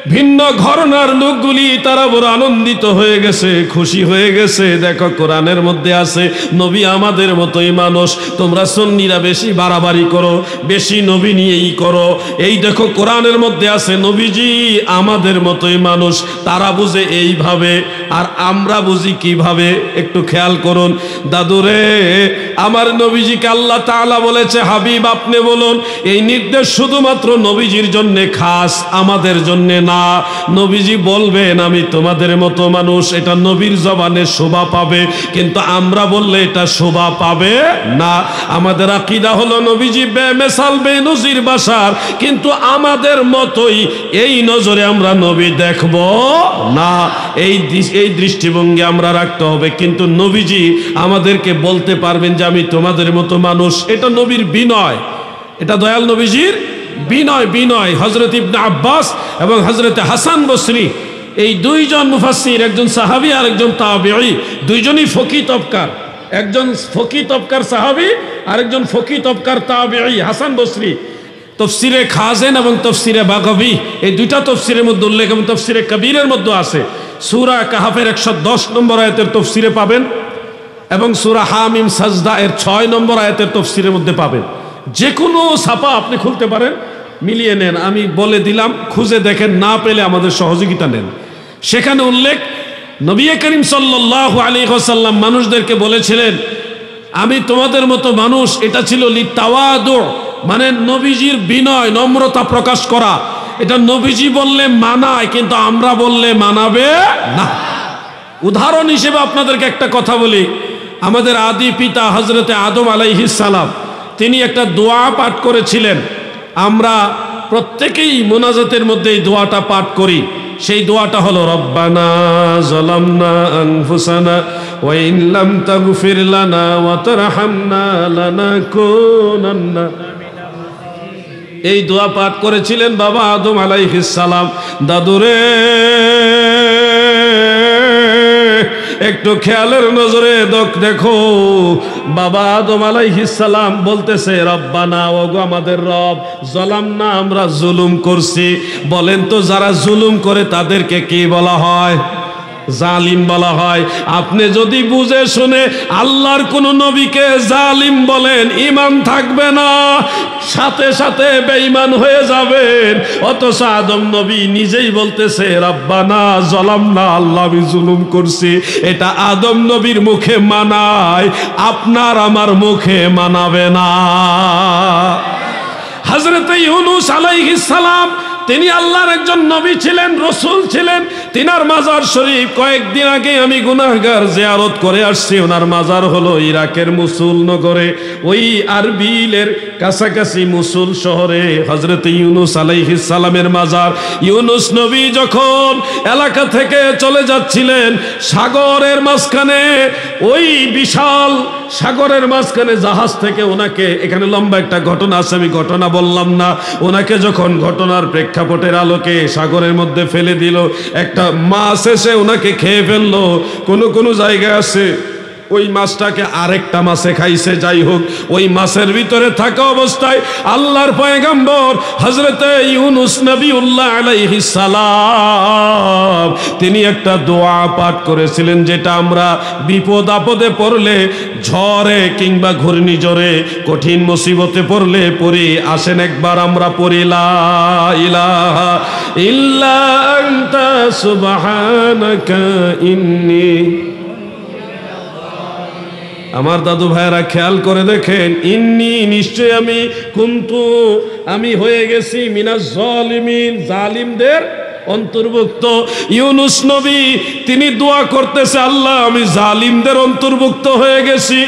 ভিন্ন ঘরানার লোকগুলি তারা বড় আনন্দিত হয়ে গেছে, খুশি হয়ে গেছে। দেখো কোরআনের মধ্যে আছে নবী আমাদের মতোই মানুষ, তোমরা সুন্নিরা বেশি বাড়াবাড়ি করো, বেশি নবী নিয়েই করো। এই দেখো কোরআনের মধ্যে আছে নবীজি আমাদের মতোই মানুষ, তারা বুঝে এইভাবে আর আমরা বুঝি কিভাবে। একটু খেয়াল করুন দাদুরে, আমার নবীজিকে আল্লাহ তাআলা বলেছে হাবিব আপনি বলুন, এই নির্দেশ শুধুমাত্র নবীজির জন্য খাস, আমাদের জন্য না। নবীজি বলবেন আমি তোমাদের মতো মানুষ, এটা নবীর জবানে শোভা পাবে, কিন্তু আমরা বললে এটা শোভা পাবে না। আমাদের আকীদা হলো নবীজি বেমিসাল বেনজির বাশার, কিন্তু আমাদের মতোই এই নজরে আমরা নবী দেখব না। এই দৃষ্টিভঙ্গি আমরা রাখতে হবে। কিন্তু নবীজি আমাদেরকে বলতে পারবেন যে আমি তোমাদের মতো মানুষ, এটা নবীর বিনয়, এটা দয়াল নবীজির বিনয়। বিনয় হযরত ইবনে আব্বাস এবং হযরত হাসান বসরি, এই দুইজন মুফাসসির, একজন সাহাবী আর একজন তাবেঈ, দুইজনই ফকিহ তবকার। একজন ফকিহ তবকার সাহাবী আর একজন ফকিহ তবকার তাবেঈ হাসান বসরি। তফসিরে খাজেন এবং তফসিরে বাগাবী, এই দুইটা তফসিরের মধ্যে উল্লেখ, এবং তফসিরে কবীরের মধ্যে আছে। সূরা কাহাফের 110 নম্বর আয়াতের তফসিরে পাবেন, এবং সূরা হামিম সাজদা এর 6 নম্বর আয়াতের তফসিরের মধ্যে পাবেন। যে কোনো ছাপা আপনি খুলতে পারেন, মিলিয়ে নেন। আমি বলে দিলাম, খুঁজে দেখেন, না পেলে আমাদের সহযোগিতা নেন। সেখানে উল্লেখ, নবী করিম সাল্লাল্লাহু আলাইহি ওয়াসাল্লাম মানুষদেরকে বলেছিলেন আমি তোমাদের মতো মানুষ। এটা ছিল লিতাওয়াদু, মানে নবীজির বিনয়, নম্রতা প্রকাশ করা। এটা নবীজি বললে মানায়, কিন্তু আমরা বললে মানাবে না। উদাহরণ হিসেবে আপনাদেরকে একটা কথা বলি। আমাদের আদি পিতা হযরতে আদম আলাইহিস সালাম, তিনি একটা দোয়া পাঠ করেছিলেন। আমরা প্রত্যেকেই মোনাজাতের মধ্যে এই দোয়াটা পাঠ করি। সেই দোয়াটা হলো রব্বানা যালামনা আনফুসানা ওয়া ইন লাম তাগফির লানা ওয়া তারহামনা লানাকুনান্না। এই দোয়া পাঠ করেছিলেন বাবা আদম আলাইহিস সালাম। দাদুরে একটু খেয়ালের নজরে দেখো, বাবা আদম আলাইহিস সালাম বলতেছে রব্বানা, ওগো আমাদের রব, যালামনা, আমরা জুলুম করছি। বলেন তো যারা জুলুম করে তাদেরকে কি বলা হয়? জালিম বলা হয়। আপনি যদি বুঝে শুনে আল্লাহর কোন নবীকে জালিম বলেন, ঈমান থাকবে না, সাথে সাথে বেঈমান হয়ে যাবেন। অথচ আদম নবী নিজেই বলতেছে রব্বানা যালামনা, আল্লাহ আমি জুলুম করছি। এটা আদম নবীর মুখে মানায়, আপনার আমার মুখে মানাবে না। হযরত ইউনূস আলাইহিস সালাম, তিনি আল্লাহর একজন নবী ছিলেন, রসুল ছিলেন। তিনার মাজার শরীফ কয়েকদিন আগে আমি গুনাহগার জিয়ারত করে আসছি। ওনার মাজার হলো ইরাকের মুসুল নগরে, ওই আরবিলের কাছাকাছি মুসুল শহরে হযরত ইউনূস আলাইহিস সালামের মাজার। ইউনূস নবী যখন এলাকা থেকে চলে যাচ্ছিলেন, সাগরের মাঝখানে, ওই বিশাল সাগরের মাঝখানে জাহাজ থেকে ওনাকে, এখানে লম্বা একটা ঘটনা আছে, আমি ঘটনা বললাম না, ওনাকে যখন ঘটনার প্রেক্ষাপটের আলোকে সাগরের মধ্যে ফেলে দিল, একটা মাছ এসে ওনাকে খেয়ে ফেললো। কোন জায়গায় আছে ওই মাছটাকে আরেকটা মাছে খাইছে। যাই হোক, ওই মাছের ভিতরে থাকা অবস্থায় আল্লাহর পয়গম্বর হযরতে ইউনূস নবিউল্লাহ আলাইহিস সালাম, তিনি একটা দোয়া পাঠ করেছিলেন, যেটা আমরা বিপদ আপদে পড়লে, ঝড়ে কিংবা ঘূর্ণিঝড়ে, কঠিন মুসিবতে পড়লে পড়ি। আসেন একবার আমরা পড়ি, লা ইলাহা ইল্লা আনতা সুবহানাকা ইন্নী। আমার দাদু ভাইরা খেয়াল করে দেখেন, ইন্নী, নিশ্চয় আমি, কুনতু, আমি হয়ে গেছি, মিনাজ জালিমিন, জালিমদের অন্তর্ভুক্ত। ইউনূস নবী তিনি দোয়া করতেছে, আল্লাহ আমি জালিমদের অন্তর্ভুক্ত হয়ে গেছি।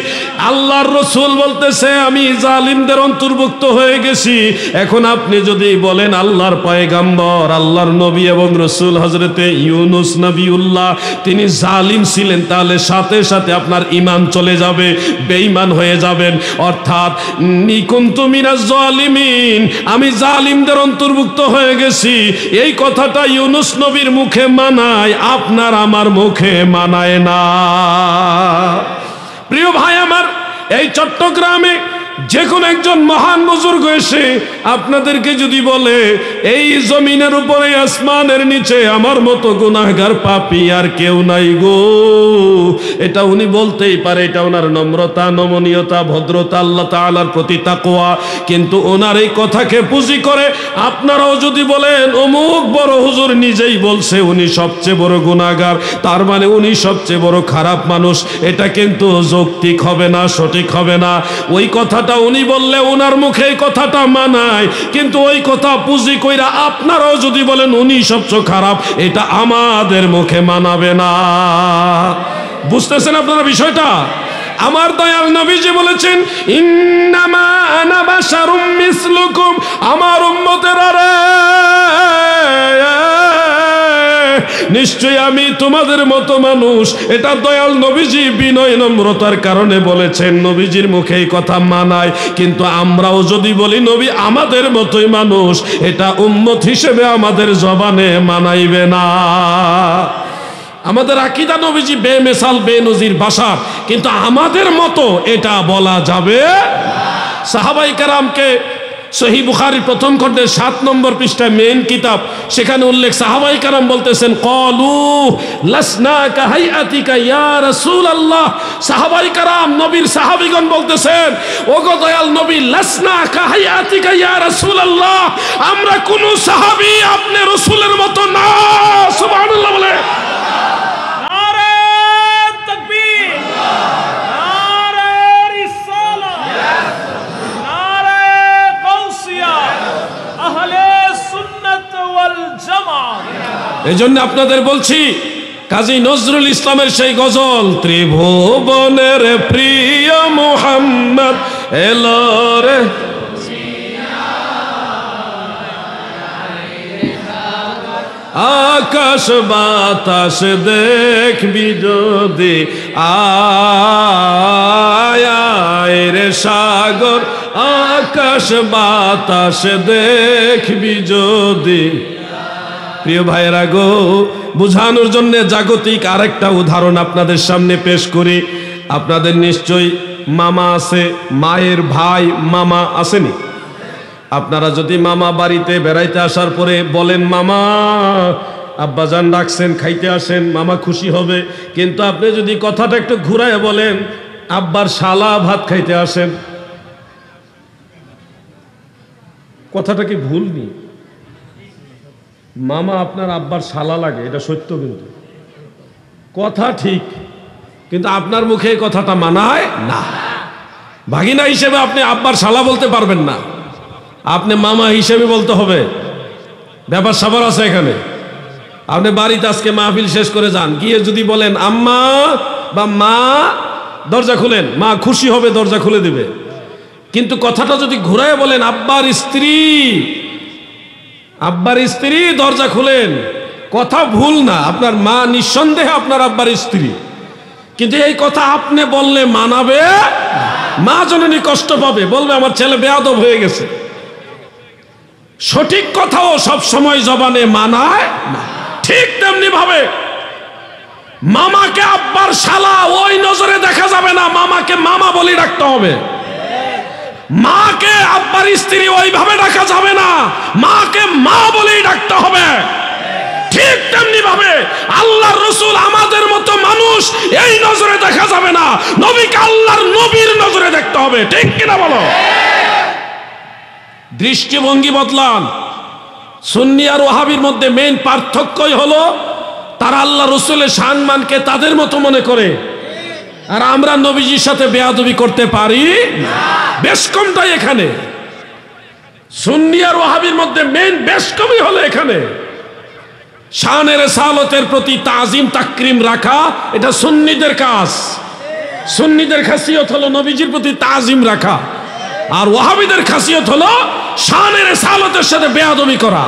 আল্লাহর রাসূল বলতেছে আমি জালিমদের অন্তর্ভুক্ত হয়ে গেছি। এখন আপনি যদি বলেন আল্লাহর পয়গম্বর, আল্লাহর নবী এবং রাসূল হযরতে ইউনূস নবিউল্লাহ তিনি জালিম ছিলেন, তাহলে সাথে সাথে আপনার ঈমান চলে যাবে, বেঈমান হয়ে যাবেন। অর্থাৎ নিকুনতু মিনাজ জালিমিন, আমি জালিমদের অন্তর্ভুক্ত হয়ে গেছি, এই কথাটা ইউনূস নবীর মুখে মানায়, আপনার আমার মুখে মানায় না। প্রিয় ভাই আমার, এই চট্টগ্রামে যে কোনো একজন মহান বুজুর্গ এসে আপনাদেরকে যদি বলে এই জমিনের উপরে আসমানের নিচে আমার মতো গুনাহগার পাপী আর কেউ নাই গো, এটা উনি বলতেই পারে, এটা ওনার নম্রতা, নমনীয়তা, ভদ্রতা, আল্লাহ তাআলার প্রতি তাকওয়া। কিন্তু ওনার এই কথাকে পুঁজি করে আপনারাও যদি বলেন অমুক বড় হুজুর নিজেই বলছে উনি সবচেয়ে বড় গুনাহগার, তার মানে উনি সবচেয়ে বড় খারাপ মানুষ, এটা কিন্তু যৌক্তিক হবে না, সঠিক হবে না। ওই কথাটা উনি বললে ওনার মুখে এই কথাটা মানায়, কিন্তু ওই কথা পুঁজি কইরা আপনারাও যদি বলেন উনি সবচেয়ে খারাপ, এটা আমাদের মুখে মানাবে না। বুঝতেছেন আপনারা বিষয়টা? আমার দয়াল নবীজি বলেছেন ইন্নামা আনা বাশারুম মিসলুকুম, আমার উম্মতেরা রে, নিশ্চয় আমি তোমাদের মতো মানুষ। এটা দয়াল নবীজি বিনয় নম্রতার কারণে বলেছেন, নবীজির মুখে এই কথা মানায়। কিন্তু আমরাও যদি বলি নবী আমাদের মতোই মানুষ, এটা উম্মত হিসেবে আমাদের জবানে মানাইবে না। আমাদের আকীদা নবীজি বেমিসাল বেনজির বাশার, কিন্তু আমাদের মতো এটা বলা যাবে। সাহাবায়ে কেরামকে সহিহ বুখারীর প্রথম খণ্ডের 7 নম্বর পৃষ্ঠায় মেইন কিতাব, সেখানে উল্লেখ, সাহাবায়ে কেরাম বলতেছেন ক্বালু লাসনা কাহাইয়াতিকা ইয়া রাসূলুল্লাহ। সাহাবায়ে কেরাম নবীর সাহাবীগণ বলতেছেন ওগো দয়াল নবী, লাসনা কাহাইয়াতিকা ইয়া রাসূলুল্লাহ, আমরা কোন সাহাবী আপনি রাসূলের মতো না। সুবহানাল্লাহ বলে। এই জন্য আপনাদের বলছি কাজী নজরুল ইসলামের সেই গজল, ত্রিভুবনের প্রিয় মুহাম্মদ এলো রে, আকাশ বাতাস দেখবি যদি, আয় রে সাগর, আকাশ বাতাস দেখবি যদি। প্রিয় ভাইয়েরা গো, বুঝানোর জন্য জাগতিক আরেকটা উদাহরণ আপনাদের সামনে পেশ করি। আপনাদের নিশ্চয়ই মামা আছে, মায়ের ভাই মামা আসেনি? আপনারা যদি মামা বাড়িতে বেড়াইতে আসার পরে বলেন মামা আব্বাজান ডাকছেন খাইতে আসেন, মামা খুশি হবে। কিন্তু আপনি যদি কথাটা একটু ঘুরায় বলেন আব্বার শালা ভাত খাইতে আসেন, কথাটা কি ভুল নি? মামা আপনার আব্বার শালা লাগে, এটা সত্য, কিন্তু কথা ঠিক, কিন্তু আপনার মুখে এই কথাটা মানায় না। ভাগিনা হিসেবে আপনি আব্বার শালা বলতে পারবেন না, আপনি মামা হিসেবে বলতে হবে। ব্যাপার স্যাপার আছে এখানে। আপনি বাড়িতে আজকে মাহফিল শেষ করে যান, গিয়ে যদি বলেন আম্মা বা মা দরজা খুলেন, মা খুশি হবে, দরজা খুলে দিবে। কিন্তু কথাটা যদি ঘুরায় বলেন আব্বার স্ত্রী, আব্বার স্ত্রী দরজা খুলেন, কথা ভুল না, আপনার মা নিঃসন্দেহে আপনার আব্বার স্ত্রী, কিন্তু এই কথা আপনি বললে মানাবে? মা জননী কষ্ট পাবে, বলবে আমার ছেলে বেয়াদব হয়ে গেছে। সঠিক কথাও সব সময় জবানে মানায় না। ঠিক তেমনি ভাবে মামাকে আব্বার শালা ওই নজরে দেখা যাবে না, মামাকে মামা বলি ডাকতে হবে। মাকে আব্বার স্ত্রী ওইভাবে ডাকা যাবে না, মাকে মা বলেই ডাকতে হবে। ঠিক তেমনি ভাবে আল্লাহর রাসূল আমাদের মতো মানুষ এই নজরে দেখা যাবে না, নবীকে আল্লাহর নবীর নজরে দেখতে হবে। ঠিক কিনা বলো? দৃষ্টিভঙ্গি বদলান। সুন্নি আর ওয়াহাবির মধ্যে মেইন পার্থক্যই হলো তারা আল্লাহ রাসূলের সম্মানকে তাদের মতো মনে করে, আর আমরা নবীজির সাথে বেয়াদবি করতে পারি না। বেশ কমটাই এখানে। সুন্নি আর ওয়াহাবির মধ্যে মেইন বেশ কমই হলো এখানে। শানের রিসালাতের প্রতি তাজিম তাকরিম রাখা, এটা সুন্নিদের কাজ। সুন্নিদের খাসিয়ত হলো নবীজির প্রতি তাজিম রাখা, আর ওয়াহাবিদের খাসিয়ত হলো শানের রিসালাতের সাথে বেয়াদবি করা।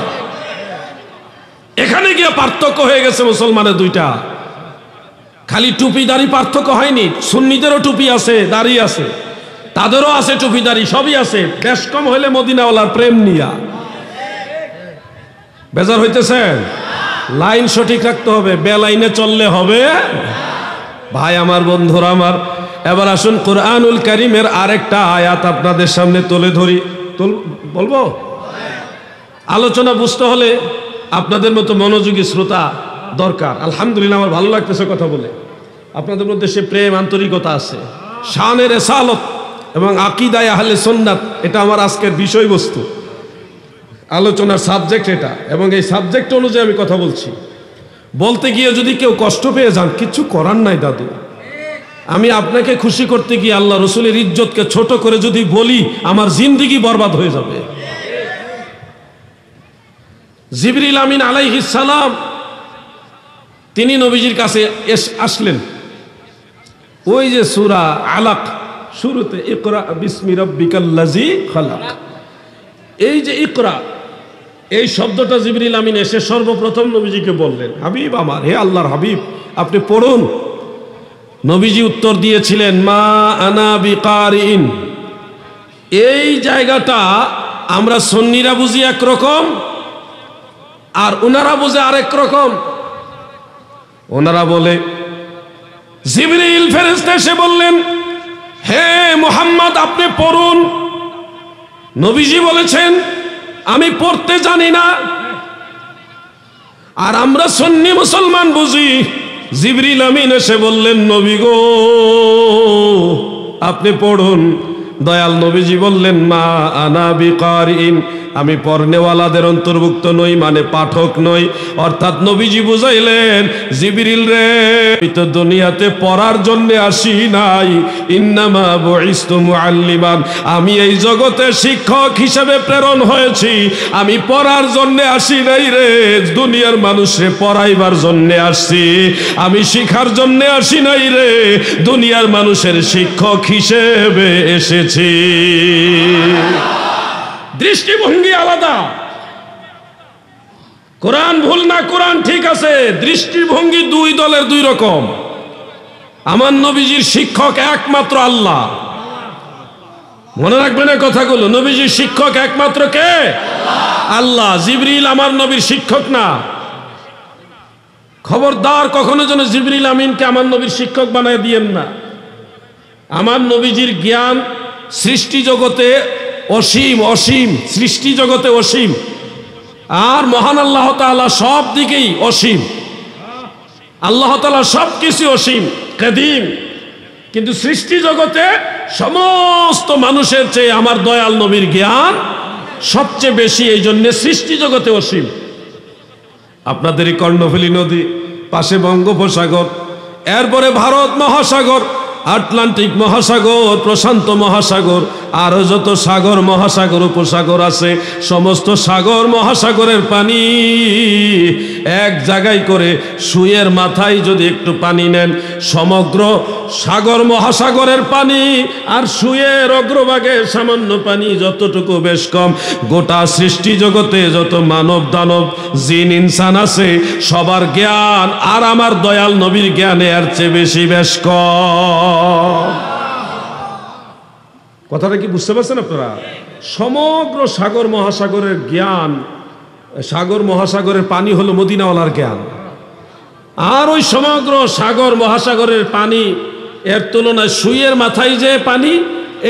এখানে গিয়ে পার্থক্য হয়ে গেছে মুসলমানের দুইটা। খালি টুপি দাড়ি পার্থক্য হয়নি, সুন্নিদেরও টুপি আছে, দাড়ি আছে, তাদেরও আছে টুপি দাড়ি, সবই আছে। বেশ কম হইলে মদিনাওয়ালার প্রেম নিয়া। বেজার হইতেছেন? লাইন সঠিক রাখতে হবে, বেলাইনে চললে হবে। ভাই আমার, বন্ধুরা আমার, এবার আসুন কোরআনুল কারীমের আরেকটা আয়াত আপনাদের সামনে তুলে ধরি। বলবো? আলোচনা বুঝতে হলে আপনাদের মতো মনোযোগী শ্রোতা দরকার। আলহামদুলিল্লাহ, আমার ভালো লাগতেছে কথা বলে। আপনাদের মধ্যে সে প্রেম, আন্তরিকতা আছে। শানের রিসালাত এবং আকীদায়ে আহলে সুন্নাত, এটা আমার আজকের বিষয়বস্তু, আলোচনার সাবজেক্ট এটা, এবং এই সাবজেক্ট অনুযায়ী আমি কথা বলছি। বলতে গিয়ে যদি কেউ কষ্ট পেয়ে যান, কিচ্ছু করার নাই দাদু। আমি আপনাকে খুশি করতে গিয়ে আল্লাহ রসুলের ইজ্জতকে ছোট করে যদি বলি, আমার জিন্দেগি বরবাদ হয়ে যাবে। জিবরিল আমিন আলাইহিস সালাম তিনি নবীজির কাছে আসলেন। ওই যে সূরা আলাক শুরুতে ইকরা বিসমি রাব্বিকাল্লাযী খালাক, এই যে ইকরা, এই শব্দটা জিবরিল আমিন এসে সর্বপ্রথম নবীজিকে বললেন, হাবিব আমার, হে আল্লাহর হাবিব, আপনি পড়ুন। নবীজি উত্তর দিয়েছিলেন, মা আনা বিকারিন। এই জায়গাটা আমরা সুন্নিরা বুঝি একরকম, আর ওনারা বুঝে আরেক রকম। ওনারা বলে, জিবরিল ফেরেশতা এসে বললেন, হে মুহাম্মদ আপনি পড়ুন। নবীজি বলেছেন, আমি পড়তে জানি না। আর আমরা সুন্নি মুসলমান বুঝি, জিবরিল আমিন এসে বললেন, নবী গো আপনি পড়ুন। দয়াল নবীজি বললেন, মা আনা বিকারিন, আমি পড়নেওয়ালাদের অন্তর্ভুক্ত নই, মানে পাঠক নই। অর্থাৎ নবীজি বুঝাইলেন, জিবরিল রে, আমি তো দুনিয়াতে পড়ার জন্য আসি নাই, ইন্নামা বুইস্তু মুআল্লিমান, আমি এই জগতে শিক্ষক হিসেবে প্রেরণ হয়েছি। আমি পড়ার জন্য আসি নাই রে, দুনিয়ার মানুষে পড়াইবার জন্য আসছি। আমি শিখার জন্য আসি নাই রে, দুনিয়ার মানুষের শিক্ষক হিসেবে এসেছি। দৃষ্টিভঙ্গি আলাদা। কোরআন ভুল না, কোরআন ঠিক আছে, দৃষ্টিভঙ্গি দুই দলের দুই রকম। আমার নবীজির শিক্ষক একমাত্র আল্লাহ। মনে রাখবেন এই কথাগুলো। নবীজির শিক্ষক একমাত্র কে? আল্লাহ। জিবরিল আমার নবীর শিক্ষক না। খবরদার কখনো যেন জিবরিল আমিনকে আমার নবীর শিক্ষক বানায় দিয়েন না। আমার নবীজির জ্ঞান সৃষ্টি জগতে অসীম, অসীম, সৃষ্টি জগতে অসীম, আর মহান আল্লাহ তাআলা সব দিকেই অসীম। আল্লাহ তাআলা সব কিছু অসীম, কাদিম, কিন্তু সৃষ্টি জগতে সমস্ত মানুষের চেয়ে আমার দয়াল নবীর জ্ঞান সবচেয়ে বেশি, এই জন্য সৃষ্টি জগতে অসীম। আপনাদের এই কর্ণফুলী নদী, পাশে বঙ্গোপসাগর, এরপরে ভারত মহাসাগর, আটলান্টিক মহাসাগর, প্রশান্ত মহাসাগর, আরো যত সাগর মহাসাগর উপসাগর আছে, সমস্ত সাগর মহাসাগরের পানি এক জায়গায় করে সুয়ের মাথায় যদি একটু পানি নেন, সমগ্র সাগর মহাসাগরের পানি আর সুয়ের অগ্রভাগে সামান্য পানি যতটুকু বেশ কম। গোটা সৃষ্টি জগতে যত মানব দানব জিন ইনসান আছে, সবার জ্ঞান আর আমার দয়াল নবীর জ্ঞানে এর চেয়ে বেশি বেশ কম। কথাটা কি বুঝতে পারছেন আপনারা? সমগ্র সাগর মহাসাগরের জ্ঞান, সাগর মহাসাগরের পানি হলো মদিনাওয়ালার জ্ঞান, আর ওই সমগ্র সাগর মহাসাগরের পানি এর তুলনায় সুইয়ের মাথায় যে পানি,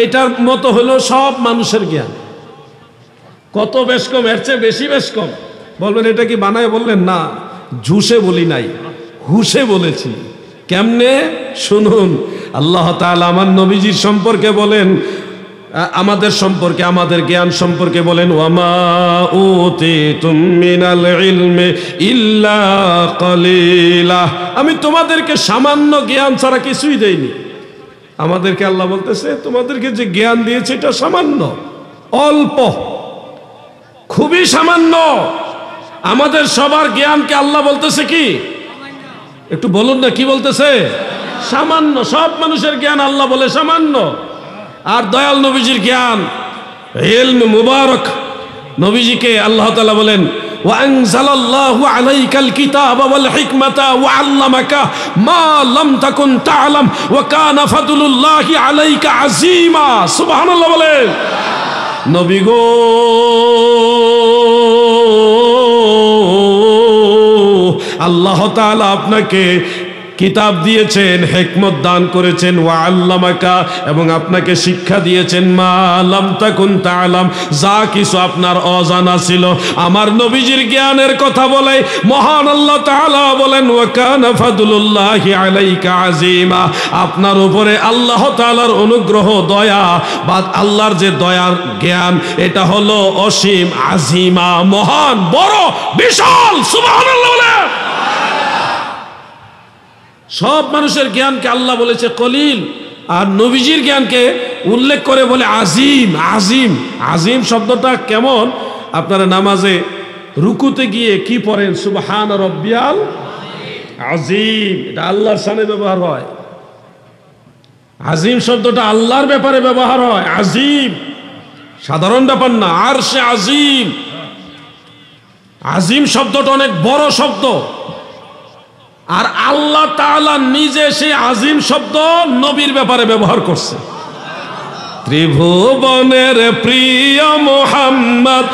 এইটার মতো হলো সব মানুষের জ্ঞান। কত বেশ কম? এর চেয়ে বেশি বেশ কম। বলবেন এটা কি বানায় বললেন? না, ঝুসে বলি নাই, হুসে বলেছি। কেমনে? শুনুন। আল্লাহ তাআলা আমার নবীজির সম্পর্কে বলেন, আমাদের সম্পর্কে, আমাদের জ্ঞান সম্পর্কে বলেন, ওয়ামা উতিতুম মিনাল ইলমি ইল্লা কালিলা, আমি তোমাদেরকে সামান্য জ্ঞান ছাড়া কিছুই দেইনি। আমাদেরকে আল্লাহ বলতেছে, তোমাদেরকে যে জ্ঞান দিয়েছে এটা সামান্য, অল্প, খুবই সামান্য। আমাদের সবার জ্ঞানকে আল্লাহ বলতেছে কি? একটু বলুন না, কি বলতেছে? সামান্য। সব মানুষের জ্ঞান আল্লাহ বলে সামান্য। আর দয়াল নবীজির জ্ঞান ইলম মুবারক, নবীজিকে আল্লাহ তাআলা বলেন, ওয়া আনজালাল্লাহু আলাইকাল কিতাবা ওয়াল হিকমাতা ওয়া আল্লামাকা মা লাম তাকুন তা'লাম ওয়া কানা ফাদলুল্লাহি আলাইকা আযীমা। সুবহানাল্লাহ বলেন। নবী গো, আল্লাহ তাআলা আপনাকে কিতাব দিয়েছেন, হিকমত দান করেছেন, ওয়া আল্লামাকা, এবং আপনাকে শিক্ষা দিয়েছেন মা লাম তাকুন তাআলাম, যা কিছু আপনার অজানা ছিল। আমার নবীজির জ্ঞানের কথা বলে মহান আল্লাহ তাআলা বলেন ওয়া কানা ফাদলুল্লাহি আলাইকা আযীমা, আপনার উপরে আল্লাহ তাআলার অনুগ্রহ, দয়া বা আল্লাহর যে দয়ার জ্ঞান, এটা হলো অসীম, আযীমা, মহান, বড়, বিশাল। সুবহানাল্লাহ বলেন। সব মানুষের জ্ঞানকে আল্লাহ বলেছে কলিল, আর নবীজির জ্ঞানকে উল্লেখ করে বলে আজিম। আজিম, আজিম শব্দটা কেমন? আপনারা নামাজে রুকুতে গিয়ে কি পড়েন? সুবহান রব্বিয়াল আজিম, এটা আল্লাহর শানে ব্যবহার হয়। আজিম শব্দটা আল্লাহর ব্যাপারে ব্যবহার হয়। আজিম সাধারণ ব্যাপার না, আরশে আজিম। আজিম শব্দটা অনেক বড় শব্দ, আর আল্লাহ তাআলা নিজে সেই আজিম শব্দ নবীর ব্যাপারে ব্যবহার করছে। ত্রিভুবনের প্রিয় মুহাম্মদ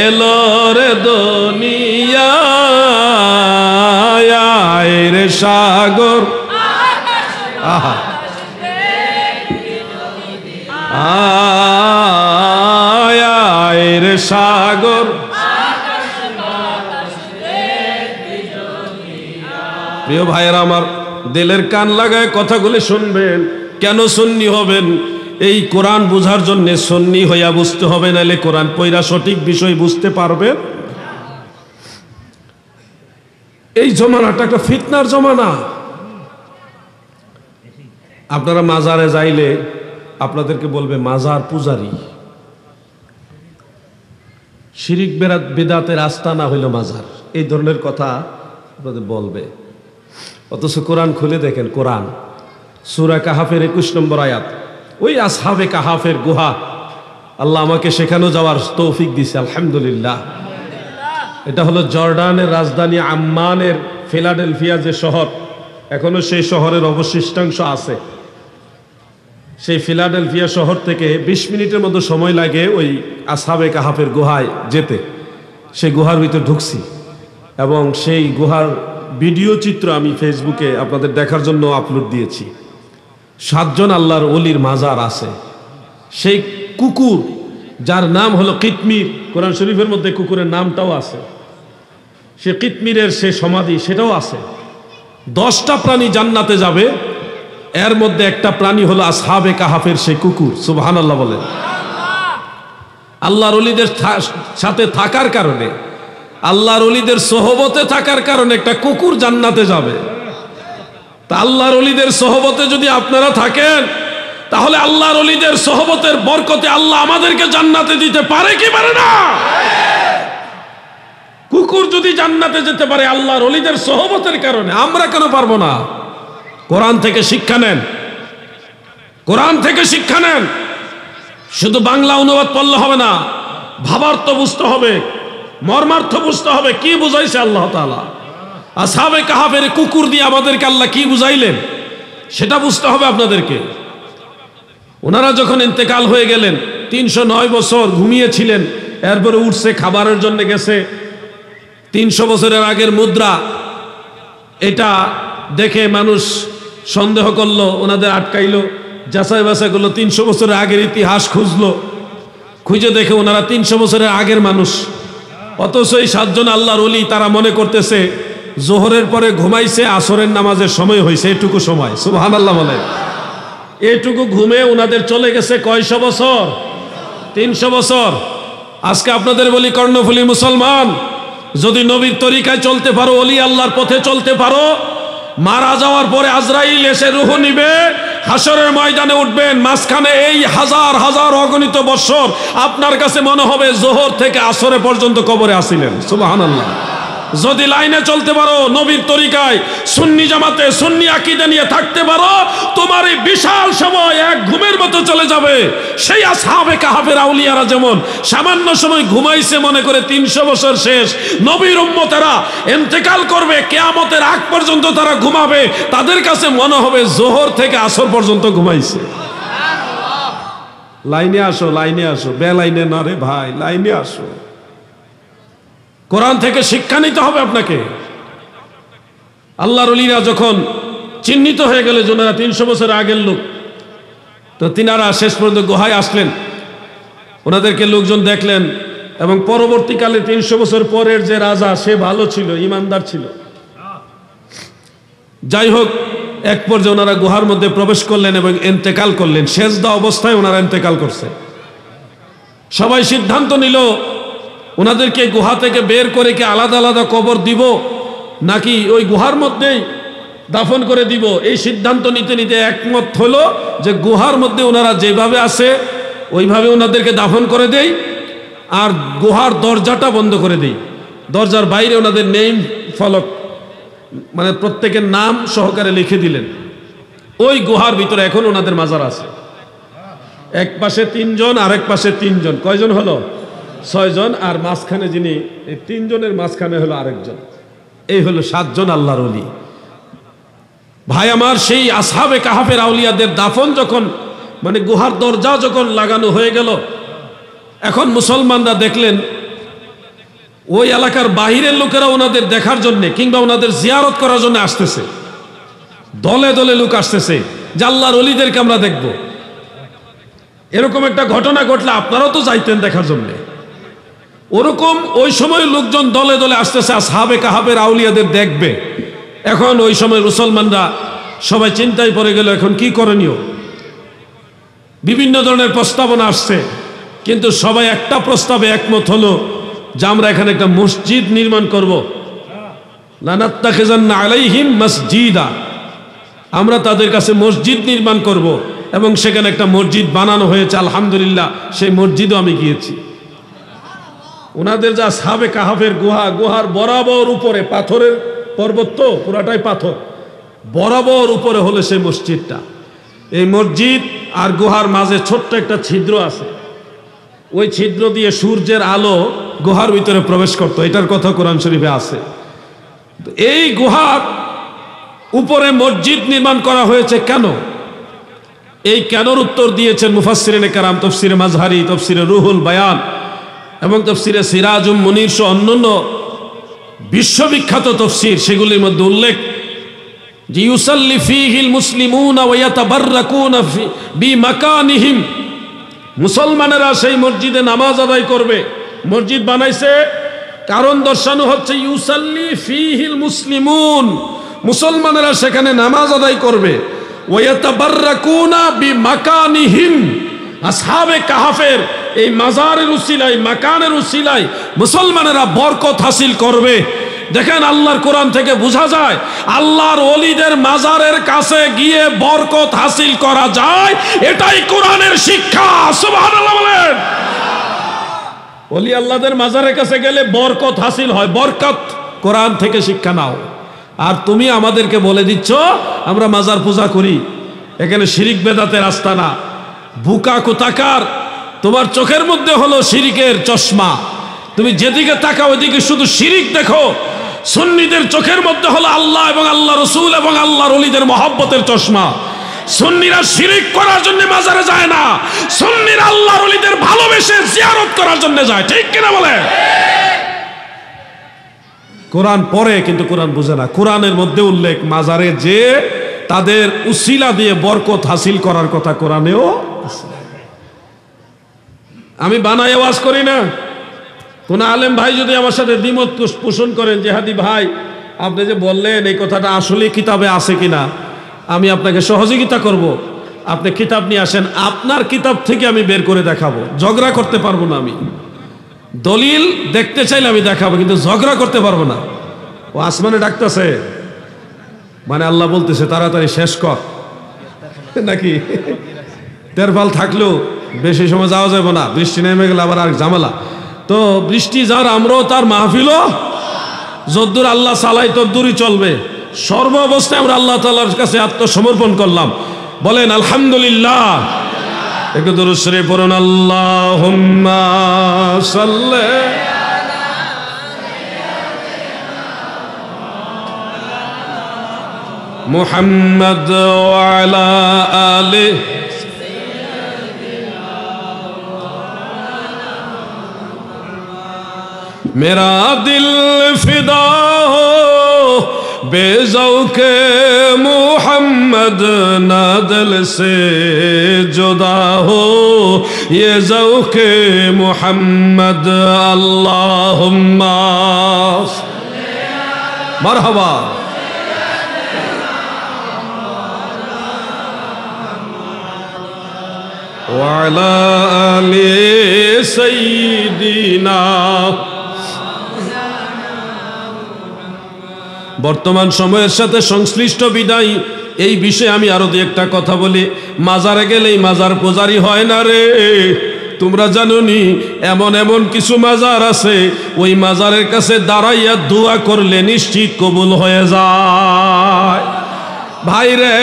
এলো রে দুনিয়ায়, রে সাগর আহা আয় রে সাগর। প্রিয় ভাইয়েরা আমার, দিলের কান লাগায় কথাগুলি শুনবেন। কেন সুন্নি হবেন? এই কোরআন বুঝার জন্য সুন্নি হইয়া বুঝতে হবে, নাহলে কোরআন পয়রা সঠিক বিষয় বুঝতে পারবেন। এই জমানাটা একটা ফিতনার জমানা। আপনারা মাজারে যাইলে আপনাদেরকে বলবে মাজার পূজারী, শিরিক বিদআতের আস্তানা হইল মাজার, এই ধরনের কথা আপনাদের বলবে। অথচ কোরআন খুলে দেখেন, কোরআন সূরা কাহাফের 21 নম্বর আয়াত, ওই আসহাবে কাহাফের গুহা আল্লাহ আমাকে সেখানেও যাওয়ার তৌফিক দিছে, আলহামদুলিল্লাহ। এটা হলো জর্ডানের রাজধানী আম্মানের ফিলাডেলফিয়া যে শহর, এখনো সেই শহরের অবশিষ্টাংশ আছে। সেই ফিলাডেলফিয়া শহর থেকে 20 মিনিটের মতো সময় লাগে ওই আসহাবে কাহাফের গুহায় যেতে। সেই গুহার ভিতর ঢুকছি, এবং সেই গুহার ভিডিও চিত্র আমি ফেসবুকে আপনাদের দেখার জন্য আপলোড দিয়েছি। 7 জন আল্লাহর ওলির মাজার আছে। সেই কুকুর যার নাম হলো কিতমির, কোরআন শরীফের মধ্যে কুকুরের নামটাও আছে। সে কিতমিরের সে সমাধি, সেটাও আছে। 10টা প্রাণী জান্নাতে যাবে, এর মধ্যে একটা প্রাণী হলো আসহাবে কাহাফের সেই কুকুর। সুবহানাল্লাহ বলেন। আল্লাহর ওলিদের সাথে থাকার কারণে, আল্লাহর ওলিদের সোহবতে থাকার কারণে একটা কুকুর জান্নাতে যাবে। তা আল্লাহর ওলিদের সোহবতে যদি আপনারা থাকেন, তাহলে আল্লাহর ওলিদের সোহবতের বরকতে আল্লাহ আমাদেরকে জান্নাতে দিতে পারে কি পারে না? কুকুর যদি জান্নাতে যেতে পারে আল্লাহর ওলিদের সোহবতের কারণে, আমরা কেন পারবো না? কোরআন থেকে শিক্ষা নেন, কোরআন থেকে শিক্ষা নেন। শুধু বাংলা অনুবাদ পড়লে হবে না, ভাবার্থ বুঝতে হবে, মর্মার্থ বুঝতে হবে। কি বুঝাইছে আল্লাহ তাআলা? আসহাবে কাহাফের কুকুর দিয়ে আমাদেরকে আল্লাহ কি বুঝাইলেন সেটা বুঝতে হবে আপনাদেরকে। ওনারা যখন ইন্তেকাল হয়ে গেলেন, 309 বছর ঘুমিয়েছিলেন, এরপরে উঠছে, খাবারের জন্য গেছে। 300 বছরের আগের মুদ্রা, এটা দেখে মানুষ সন্দেহ করলো, ওনাদের আটকাইলো, যাচাই বাছাই করলো, 300 বছরের আগের ইতিহাস খুঁজলো, খুঁজে দেখে ওনারা 300 বছরের আগের মানুষ। অথচ এই 7 জন আল্লাহর ওলি, তারা মনে করতেছে জোহরের পরে ঘুমাইছে, আসরের নামাজের সময় হয়েছে, এটুকু সময়। সুবহানাল্লাহ বলেন। এটুকু ঘুমে ওনাদের চলে গেছে কয়শো বছর? 300 বছর। আজকে আপনাদের বলি, কর্ণফুলী মুসলমান, যদি নবীর তরিকায় চলতে পারো, ওলি আল্লাহর পথে চলতে পারো, মারা যাওয়ার পরে আজরাইল এসে রূহ নিবে, হাসরের ময়দানে উঠবেন, মাঝখানে এই হাজার হাজার অগণিত বছর আপনার কাছে মনে হবে জোহর থেকে আসরে পর্যন্ত কবরে আসিলেন। সুবহানাল্লাহ। যদি লাইনে চলতে পারো, নবীর তরিকায়, সুন্নি জামাতে, সুন্নি আকীদা নিয়ে থাকতে পারো, তোমার এই বিশাল সময় এক ঘুমের মতো চলে যাবে। সেই আসহাবে কাহাফের আউলিয়ারা যেমন সামান্য সময় ঘুমাইছে মনে করে 300 বছর শেষ, নবীর উম্মতেরা ইন্তেকাল করবে, কিয়ামতের আগ পর্যন্ত তারা ঘুমাবে, তাদের কাছে মনে হবে জোহর থেকে আসর পর্যন্ত ঘুমাইছে। লাইনে আসো, লাইনে আসো, বেলাইনে না রে ভাই, লাইনে আসো। কোরআন থেকে শিক্ষা নিতে হবে আপনাকে। আল্লাহর ওলিরা যখন চিহ্নিত হয়ে গেল যে ওনারা 300 বছর আগের লোক। তো তিনারা শেষ পর্যন্ত গুহায় আসলেন, ওনাদেরকে লোকজন দেখলেন, এবং পরবর্তীকালে 300 বছর পরের যে রাজা সে ভালো ছিল, ইমানদার ছিল। যাই হোক, এক পর্যায়ে ওনারা গুহার মধ্যে প্রবেশ করলেন এবং ইন্তেকাল করলেন। সেজদা অবস্থায় ওনারা ইন্তেকাল করছে। সবাই সিদ্ধান্ত নিল ওনাদেরকে গুহা থেকে বের করে কি আলাদা আলাদা কবর দিব নাকি ওই গুহার মধ্যেই দাফন করে দিব। এই সিদ্ধান্ত নিতে নিতে একমত হলো যে গুহার মধ্যে ওনারা যেভাবে আছে ওইভাবে ওনাদেরকে দাফন করে দেই, আর গুহার দরজাটা বন্ধ করে দেই। দরজার বাইরে ওনাদের নেম ফলক, মানে প্রত্যেকের নাম সহকারে লিখে দিলেন। ওই গুহার ভিতরে এখন ওনাদের মাজার আছে। এক পাশে 3 জন, আরেক পাশে 3 জন, কয়জন হলো? 6 জন। আর মাঝখানে যিনি, এই 3 জনের মাঝখানে হলো আরেকজন। এই হলো 7 জন আল্লাহর ওলি। ভাই আমার, সেই আসহাবে কাহাফের আউলিয়াদের দাফন যখন, মানে গুহার দরজা যখন লাগানো হয়ে গেল, এখন মুসলমানরা দেখলেন ওই এলাকার বাহিরের লোকেরা ওনাদের দেখার জন্য কিংবা ওনাদের জিয়ারত করার জন্য আসতেছে। দলে দলে লোক আসতেছে যে আল্লাহর ওলিদেরকে আমরা দেখব। এরকম একটা ঘটনা ঘটলে আপনারাও তো যাইতেন দেখার জন্য। ওরকম ওই সময় লোকজন দলে দলে আসতেছে আসহাবে কাহাফের আউলিয়াদের দেখবে। এখন ওই সময় মুসলমানরা সবাই চিন্তায় পড়ে গেল এখন কি করণীয়। বিভিন্ন ধরনের প্রস্তাবনা আসছে, কিন্তু সবাই একটা প্রস্তাবে একমত হলো যে আমরা এখানে একটা মসজিদ নির্মাণ করব। লানাত্তাখিযান্না আলাইহিম মাসজিদা, আমরা তাদের কাছে মসজিদ নির্মাণ করব, এবং সেখানে একটা মসজিদ বানানো হয়েছে। আলহামদুলিল্লাহ, সেই মসজিদও আমি গিয়েছি। ওনাদের যা আসহাবে কাহাফের গুহা, গুহার বরাবর উপরে পাথরের পর্বত, তো পুরাটাই পাথর, বরাবর উপরে হলো সেই মসজিদটা। এই মসজিদ আর গুহার মাঝে ছোট্ট একটা ছিদ্র আছে, ওই ছিদ্র দিয়ে সূর্যের আলো গুহার ভিতরে প্রবেশ করতো। এটার কথা কোরআন শরীফে আছে। এই গুহার উপরে মসজিদ নির্মাণ করা হয়েছে কেন? এই কেনর উত্তর দিয়েছেন মুফাসসিরিনে কেরাম, তাফসিরে মাজহারি, তাফসিরে রুহুল বায়ান এবং তাফসিরে সিরাজুম মুনির সহ অন্যান্য বিশ্ববিখ্যাত তাফসির। সেগুলির মধ্যে উল্লেখ যে ইউসাল্লি ফীহিল মুসলিমুনা ওয়া ইয়াতাবাররাকুনা বিমাকানিহিম, মুসলমানেরা সেই মসজিদে নামাজ আদায় করবে। মসজিদ বানাইছে কারণ দর্শানো হচ্ছে ইউসাল্লি ফীহিল মুসলিমুন, মুসলমানেরা সেখানে নামাজ আদায় করবে। ওয়া ইয়াতাবাররাকুনা বিমাকানিহিম, আসহাবে কাহাফের এই মাজারের উসিলায়, মাকানের উসিলায় মুসলমানেরা বরকত হাসিল করবে। দেখেন, আল্লাহর কোরআন থেকে বোঝা যায় আল্লাহর ওলিদের মাজারের কাছে গিয়ে বরকত হাসিল করা যায়। এটাই কোরআনের শিক্ষা। সুবহানাল্লাহ বলেন। ওলি আল্লাহদের মাজারের কাছে গেলে বরকত হাসিল হয়। বরকত কোরআন থেকে শিক্ষা নাও। আর তুমি আমাদেরকে বলে দিচ্ছ আমরা মাজার পূজা করি, এখানে শিরিক বেদাতের আস্তানা। বুকা কোথাকার, তোমার চোখের মধ্যে হলো শিরিকের চশমা, তুমি যেদিকে তাকাও ওইদিকে শুধু শিরিক দেখো। সুন্নিদের চোখের মধ্যে হলো আল্লাহ এবং আল্লাহ রসুল এবং আল্লাহর ওলিদের মহব্বতের চশমা। সুন্নিরা শিরিক করার জন্য মাজারে যায় না, সুন্নিরা আল্লাহর ওলিদের ভালোবেসে জিয়ারত করার জন্য যায়। ঠিক কিনা বলে? কোরআন পড়ে কিন্তু কোরআন বুঝে না। কোরআনের মধ্যে উল্লেখ মাজারে যে তাদের উসিলা দিয়ে বরকত হাসিল করার কথা কোরআনেও আছে। আমি বানাই আওয়াজ করি না। কোন আলেম ভাই যদি আমার সাথে দ্বিমত পোষণ করেন যে হাদি ভাই আপনি যে বললেন এই কথাটা আসলে কিতাবে আছে কিনা, আমি আপনাকে সহযোগিতা করব। আপনি কিতাব নিয়ে আসেন, আপনার কিতাব থেকে আমি বের করে দেখাবো। ঝগড়া করতে পারবো না আমি। দলিল দেখতে চাইলে আমি দেখাবো, কিন্তু ঝগড়া করতে পারবো না। ও আসমানে ডাকতেছে, মানে আল্লাহ বলতেছে তাড়াতাড়ি শেষ কর, নাকি তেরফাল থাকলেও বেশি সময় যাওয়া যাবে না, বৃষ্টি নেমে গেলে আবার আর ঝামেলা। তো বৃষ্টি যার আমরাও তার মাহফিলও, যদ্দূর আল্লাহ চালাই তদ্দূরই চলবে। সর্ব অবস্থায় আমরা আল্লাহ তাআলার কাছে আত্মসমর্পণ করলাম। বলেন আলহামদুলিল্লাহ। একটু দুরূদ শরীফ পড়ুন। আল্লাহুম্মা সাল্লি মুহাম্মদ ওয়া আলা আলিহি मेरा दिल फिदा हो बेज़ौक़े मोहम्मद ना दिल से जुदा हो ये ज़ौक़े मोहम्मद अल्लाहुम्मा मरहबा वाला आले सय्यिदिना। বর্তমান সময়ের সাথে সংশ্লিষ্ট বিদায় এই বিষয়ে আমি আরো দুই একটা কথা বলি। মাজারে গেলেই মাজার পূজারি হয় না রে। তোমরা জানো নি এমন এমন কিছু মাজার আছে ওই মাজারের কাছে দাঁড়াইয়া দোয়া করলে নিশ্চিত কবুল হয়ে যায়। ভাই রে,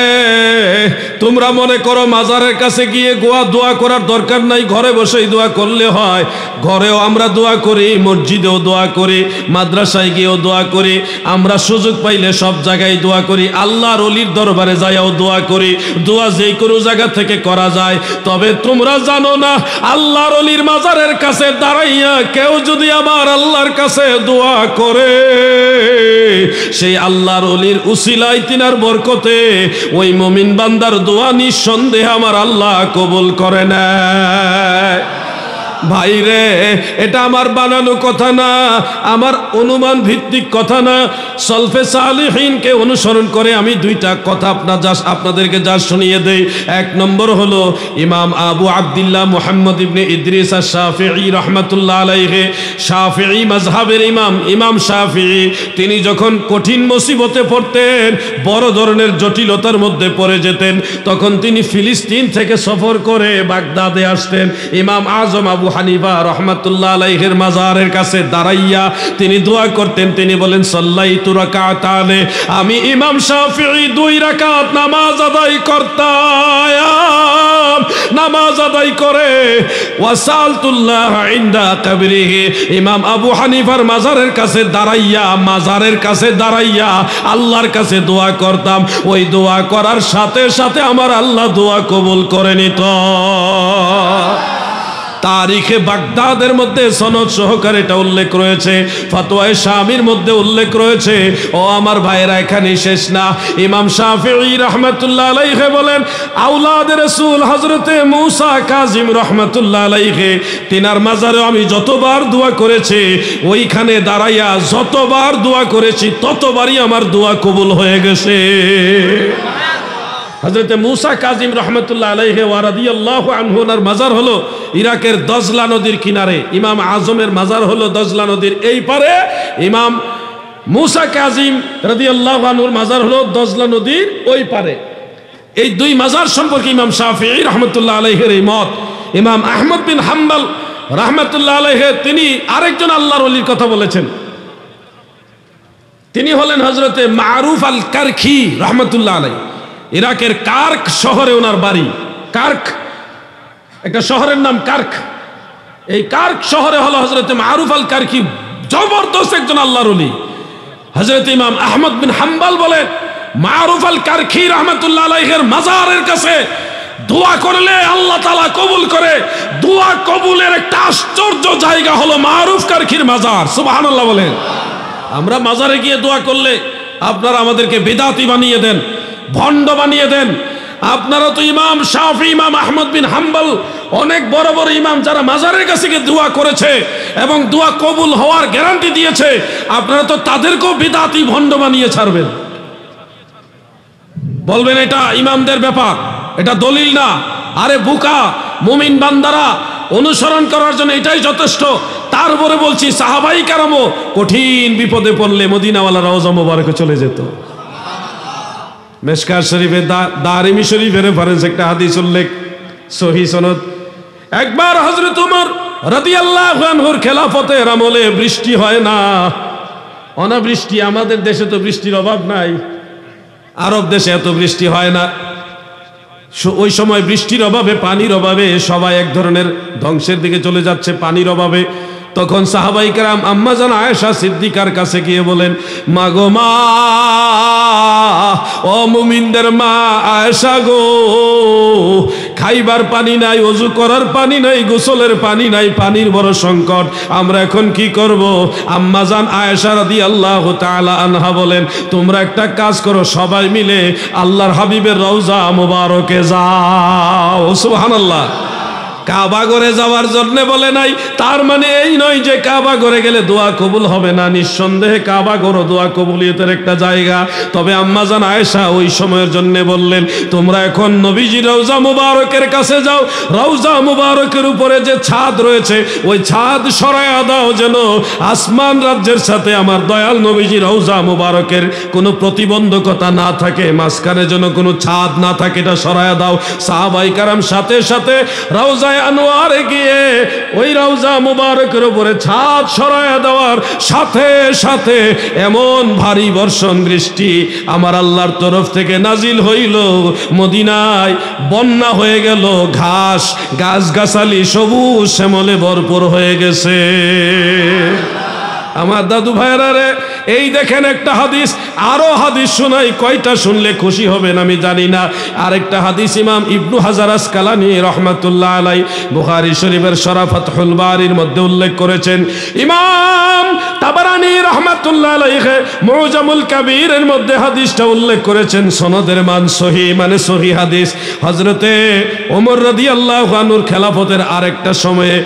তোমরা মনে করো মাজারের কাছে গিয়ে দোয়া করার দরকার নাই, ঘরে বসেই দোয়া করলে হয়। ঘরেও আমরা দোয়া করি, মসজিদেও দোয়া করি, মাদ্রাসায় গিয়েও দোয়া করি, আমরা সুযোগ পাইলে সব জায়গায় দোয়া করি, আল্লাহর ওলির দরবারে যাইয়াও দোয়া করি। দোয়া যেই কোনো জায়গা থেকে করা যায়। তবে তোমরা জানো না আল্লাহর ওলির মাজারের কাছে দাঁড়াইয়া কেউ যদি আমার আল্লাহর কাছে দোয়া করে, সেই আল্লাহর ওলির উসিলায় তিনার বরকতে ওই মুমিন বান্দার দোয়া নিঃসন্দেহে আমার আল্লাহ কবুল করে নেয়। ভাই রে, এটা আমার বানানো কথা না, আমার অনুমান ভিত্তিক কথা না। সলফে সালেহিনকে অনুসরণ করে আমি দুইটা কথা আপনাদেরকে যা শুনিয়ে দেই। এক নম্বর হলো ইমাম আবু আব্দুল্লাহ মুহাম্মদ ইবনে ইদ্রিস আশ-শাফিঈ রাহমাতুল্লাহ আলাইহি, শাফিঈ মাযহাবের ইমাম শাফিঈ, তিনি যখন কঠিন মুসিবতে পড়তেন, বড় ধরনের জটিলতার মধ্যে পড়ে যেতেন, তখন তিনি ফিলিস্তিন থেকে সফর করে বাগদাদে আসতেন। ইমাম আজম আবু হানিফা রহমাতুল্লাহ আলাইহির মাজারের কাছে দাঁড়াইয়া তিনি দোয়া করতেন। তিনি বলেন সাল্লাইতু রাকাতানে, আমি ইমাম শাফিঈ 2 রাকাত নামাজ আদায় করতাম। নামাজ আদায় করে ওয়াসালতুল্লাহ ইনদা কবরিহি, ইমাম আবু হানিফার মাজারের কাছে দাঁড়াইয়া আল্লাহর কাছে দোয়া করতাম। ওই দোয়া করার সাথে সাথে আমার আল্লাহ দোয়া কবুল করে নিত। তারিখে বাগদাদের মধ্যে সনদ সহকারে এটা উল্লেখ রয়েছে, ফতোয়ায়ে শামির মধ্যে উল্লেখ রয়েছে। ও আমার ভাইরা, এখানে শেষ না। ইমাম শাফিঈ রাহমাতুল্লাহ আলাইহি বলেন, আওলাদের রাসূল হযরতে মূসা কাযিম রাহমাতুল্লাহ আলাইহি, তিনার মাজারে আমি যতবার দোয়া করেছি, ওইখানে দাঁড়াইয়া যতবার দোয়া করেছি ততবারই আমার দোয়া কবুল হয়ে গেছে। হযরতে মূসা কাযিম রাহমাতুল্লাহ আলাইহি ওয়া রাদিয়াল্লাহু আনহু এর মাজার হলো ইরাকের দজলা নদীর কিনারে। ইমাম আজমের মাজার হলো দজলা নদীর এই পারে, ইমাম মূসা কাযিম রাদিয়াল্লাহু আনহুর মাজার হলো দজলা নদীর ওই পারে। এই দুই মাজার সম্পর্কে ইমাম শাফিঈ রাহমাতুল্লাহ আলাইহির এই মত। ইমাম আহমদ বিন হাম্বল রাহমাতুল্লাহ আলাইহি তিনি আরেকজন আল্লাহর ওলির কথা বলেছেন। তিনি হলেন হযরতে মারুফ আল কারখি রাহমাতুল্লাহ আলাইহি। ইরাকের কার্ক শহরে ওনার বাড়ি। কার্ক একটা শহরের নাম কার্ক। এই কার্ক শহরে হলো হযরতে মারুফ আল কারখি, জবরদস্ত একজন আল্লাহর ওলি। হযরত ইমাম আহমদ বিন হাম্বল বলেন, মারুফ আল কারখি রাহমাতুল্লাহ আলাইহির মাজারের কাছে দোয়া করলে আল্লাহ তাআলা কবুল করে। দোয়া কবুলের একটা আশ্চর্য জায়গা হলো মারুফ কারখির মাজার। সুবহানাল্লাহ বলেন। আমরা মাজারে গিয়ে দোয়া করলে আপনারা আমাদেরকে বিদআতি বানিয়ে দেন, ভণ্ড বানিয়ে দেন। আপনারা তো ইমাম শাফি, ইমাম আহমদ বিন হাম্বল, অনেক বড় বড় ইমাম যারা মাজারের কাছে গিয়ে দোয়া করেছে এবং দোয়া কবুল হওয়ার গ্যারান্টি দিয়েছে, আপনারা তো তাদেরকেও বিদআতি ভণ্ড বানিয়ে ছাড়বেন। বলবেন এটা ইমামদের ব্যাপার, এটা দলিল না। আরে বোকা মুমিন বান্দারা, অনুসরণ করার জন্য এটাই যথেষ্ট। তারপরে বলছি, সাহাবাই কেরামও কঠিন বিপদে পড়লে মদিনাওয়ালা রওজা মোবারকে চলে যেত। মেশকাত শরীফে দারিমি শরীফের রেফারেন্স একটা হাদিস উল্লেখ, সহিহ সনদ। একবার হযরত ওমর রাদিয়াল্লাহু আনহুর খেলাফতের আমলে বৃষ্টি হয় না, অনাবৃষ্টি। আমাদের দেশে তো বৃষ্টির অভাব নাই, আরব দেশে এত বৃষ্টি হয় না। ওই সময় বৃষ্টির অভাবে, পানির অভাবে সবাই এক ধরনের ধ্বংসের দিকে চলে যাচ্ছে, পানির অভাবে। তখন সাহাবাই কেরাম আম্মা জান আয়েশা সিদ্দিকার কাছে গিয়ে বলেন, মা গো মা, ও মুমিনদের মা আয়েশা গো, খাইবার পানি নাই, ওযু করার পানি নাই, গোসলের পানি নাই, পানির বড় সংকট। আমরা এখন কি করব? আম্মা জান আয়েশা রাদিয়াল্লাহু তাআলা আনহা বলেন, তোমরা একটা কাজ করো, সবাই মিলে আল্লাহর হাবিবের রওজা মুবারকে যাও। সুবহানাল্লাহ। কাবা ঘরে যাওয়ার জন্য বলে নাই, তার মানে এই নয় যে কাবা ঘরে গেলে দোয়া কবুল হবে না। নিঃসন্দেহে কাবা ঘর দোয়া কবুলিয়তের একটা জায়গা। তবে আম্মা জান আয়েশা ওই সময়ের জন্য বললেন, তোমরা এখন নবীজি রওজা মুবারকের কাছে যাও, রওজা মুবারকের উপরে যে ছাদ রয়েছে ওই ছাদ সরায়া দাও, যেন আসমান রাজ্যের সাথে আমার দয়াল নবীজি রওজা মুবারকের কোনো প্রতিবন্ধকতা না থাকে, মাঝখানে যেন কোনো ছাদ না থাকে, এটা সরায়া দাও। সাহাবায়ে কেরাম সাথে সাথে রওজা আনোয়ারে গিয়ে ওই রওজা মুবারকের উপরে ছাদ সরায়া দেওয়ার সাথে সাথে এমন ভারী বর্ষণ বৃষ্টি আমার আল্লাহর তরফ থেকে নাজিল হইল, মদিনায় বন্যা হয়ে গেল, ঘাস গাছগাছালি সবুজ শ্যামলে ভরপুর হয়ে গেছে। আমার দাদু ভাইরা রে, এই দেখেন একটা হাদিস, আরো হাদিস শোনাই, কয়টা শুনলে খুশি হবেন আমি জানি না। আরেকটা হাদিস ইমাম ইবনু হাজার আসকালানী রাহমাতুল্লাহ আলাই বুখারী শরীফের শরহ ফাতহুল বারীর মধ্যে উল্লেখ করেছেন। ইমাম তাবারানী রাহমাতুল্লাহ আলাইহি মুজামুল কাবীরের মধ্যে হাদিসটা উল্লেখ করেছেন, সনদের মান সহিহ, মানে সহিহ হাদিস। হযরতে ওমর রাদিয়াল্লাহু আনহুর খেলাফতের আরেকটা সময়ে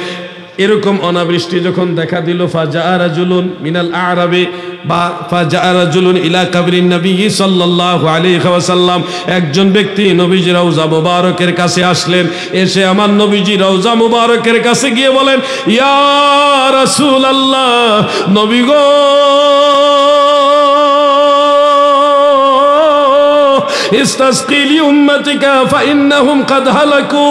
এরকম অনাবৃষ্টি যখন দেখা দিল, ফাজা রাজুলুন মিনাল আরাবি বা ফাজা রাজুলুন ইলা কাবরিন নবী সাল্লাল্লাহু আলাইহি ওয়াসাল্লাম, একজন ব্যক্তি নবীজি রওজা মুবারকের কাছে আসলেন। এসে আমার নবীজি রওজা মুবারকের কাছে গিয়ে বলেন, ইয়া রাসূলুল্লাহ, নবী গো, ইস্তাসকিলি উম্মতিকা ফাইন্নাহুম কাদ হালাকু,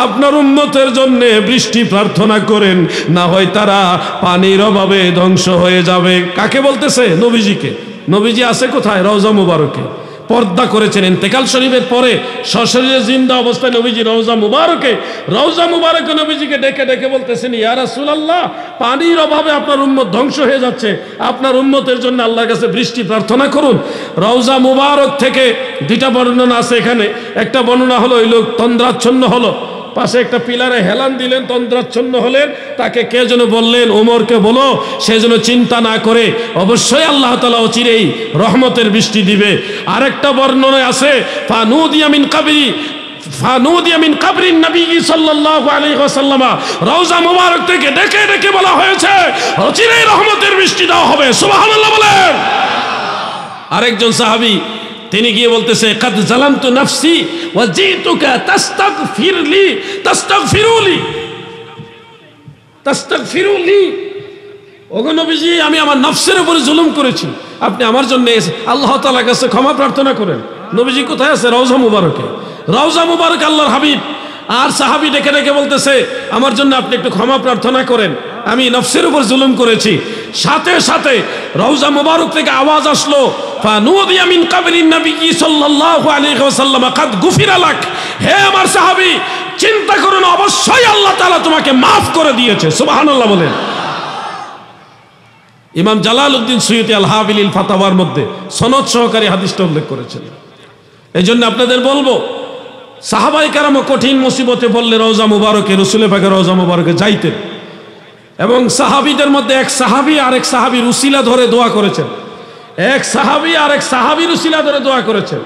আপনার উম্মতের জন্য বৃষ্টি প্রার্থনা করেন, না হয় তারা পানির অভাবে ধ্বংস হয়ে যাবে। কাকে বলতেছে? নবীজিকে। নবীজি আছে কোথায়? রওজা মুবারকে। পর্দা করেছেন ইন্তেকাল শরীফের পরে, সশরীরে জিন্দা অবস্থায় নবীজি রওজা মুবারকে নবীজিকে ডেকে ডেকে বলতেছেন, ইয়া রাসূলুল্লাহ, পানির অভাবে আপনার উম্মত ধ্বংস হয়ে যাচ্ছে, আপনার উম্মতের জন্য আল্লাহর কাছে বৃষ্টি প্রার্থনা করুন। রওজা মুবারক থেকে দুইটা বর্ণনা আছে এখানে। একটা বর্ণনা হলো ওই লোক তন্দ্রাচ্ছন্ন হলো, পাশে একটা পিলারে হেলান দিলেন, তন্দ্রাচ্ছন্ন হলেন, তাকে কে যেন বললেন, ওমরকে বলো সে যেন চিন্তা না করে, অবশ্যই আল্লাহ তাআলা অচিরেই রহমতের বৃষ্টি দিবে। আরেকটা বর্ণনায় আছে, ফানুদিয়া মিন কাবরিন নবী সাল্লাল্লাহু আলাইহি ওয়াসাল্লাম, রওজা মুবারক থেকে ডেকে ডেকে বলা হয়েছে অচিরেই রহমতের বৃষ্টি দেওয়া হবে। সুবহানাল্লাহ বলেন। আরেকজন সাহাবী তিনি গিয়ে বলতেছে, কাদ জালামতু নাফসি ওয়া জিতুকা তাস্তাগফিরুলি, ওগো নবীজি, আমি আমার নফসের উপরে জুলুম করেছি, আপনি আমার জন্য আল্লাহ তাআলার কাছে ক্ষমা প্রার্থনা করেন। নবীজি কোথায় আছে? রওজা মুবারকে। রওজা মুবারক আল্লাহর হাবিব। আর সাহাবী ডেকে ডেকে বলতেছে, আমার জন্য আপনি একটু ক্ষমা প্রার্থনা করেন, আমি নফসের উপর জুলুম করেছি। সাথে সাথে রওজা মুবারক থেকে আওয়াজ আসলো, ফানুদিয়া মিন কাবরিন নবী সাল্লাল্লাহু আলাইহি ওয়াসাল্লাম কাদ গুফিরা লাক, হে আমার সাহাবী, চিন্তা করুন, অবশ্যই আল্লাহ তাআলা তোমাকে মাফ করে দিয়েছে। সুবহানাল্লাহ বলেন। ইমাম জালালউদ্দিন সুয়ুতী আল হাবিলিল ফাতাওয়ার মধ্যে সনদ সহকারী হাদিসটা উল্লেখ করেছেন। এই জন্য আপনাদের বলবো, সাহাবায়ে কেরাম কঠিন মুসিবতে পড়লে রওজা মুবারকে, রাসূল পাকের রওজা মুবারকে যাইতেন। এবং সাহাবীদের মধ্যে এক সাহাবী আরেক সাহাবীর উসিলা ধরে দোয়া করেছেন, এক সাহাবী আরেক সাহাবীর উসিলা ধরে দোয়া করেছেন।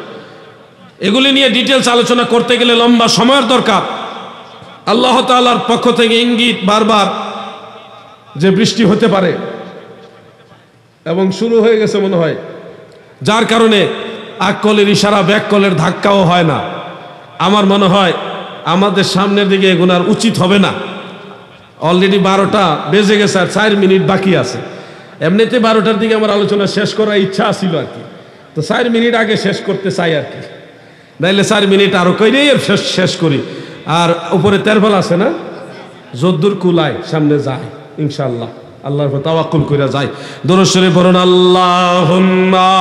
এগুলি নিয়ে ডিটেলস আলোচনা করতে গেলে লম্বা সময়ের দরকার। আল্লাহ তাআলার পক্ষ থেকে ইঙ্গিত বারবার যে বৃষ্টি হতে পারে এবং শুরু হয়ে গেছে মনে হয়, যার কারণে আককলের ইশারা ব্যাককলের ধাক্কাও হয় না। আমার মনে হয় আমাদের সামনের দিকে এগোনার উচিত হবে না। অলরেডি 12টা বেজে গেছে, আর 4 মিনিট বাকি আছে। এমনিতে 12টার দিকে আমার আলোচনা শেষ করার ইচ্ছা ছিল আর কি, তো 4 মিনিট আগে শেষ করতে চাই আর কি, নাইলে 4 মিনিট আরো কইরেই শেষ করি। আর উপরে তেরফল আছে না, যদ্দুর কুলায় সামনে যায় ইনশাআল্লাহ, আল্লাহর উপর তাওয়াক্কুল কইরা যায়। দরুদ শরীফ পড়ুন, আল্লাহুম্মা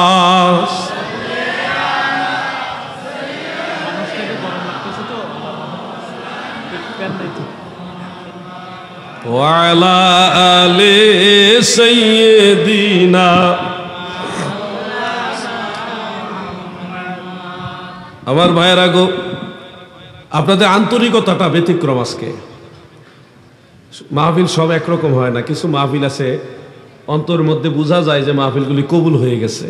ওয়া আলা আলি সাইয়্যিদিনা। আমার ভাইয়েরা গো, আপনাদের আন্তরিকতাটা ব্যতিক্রম। আজকে মাহফিল সব একরকম হয় না, কিছু মাহফিল আছে অন্তরের মধ্যে বোঝা যায় যে মাহফিলগুলি কবুল হয়ে গেছে।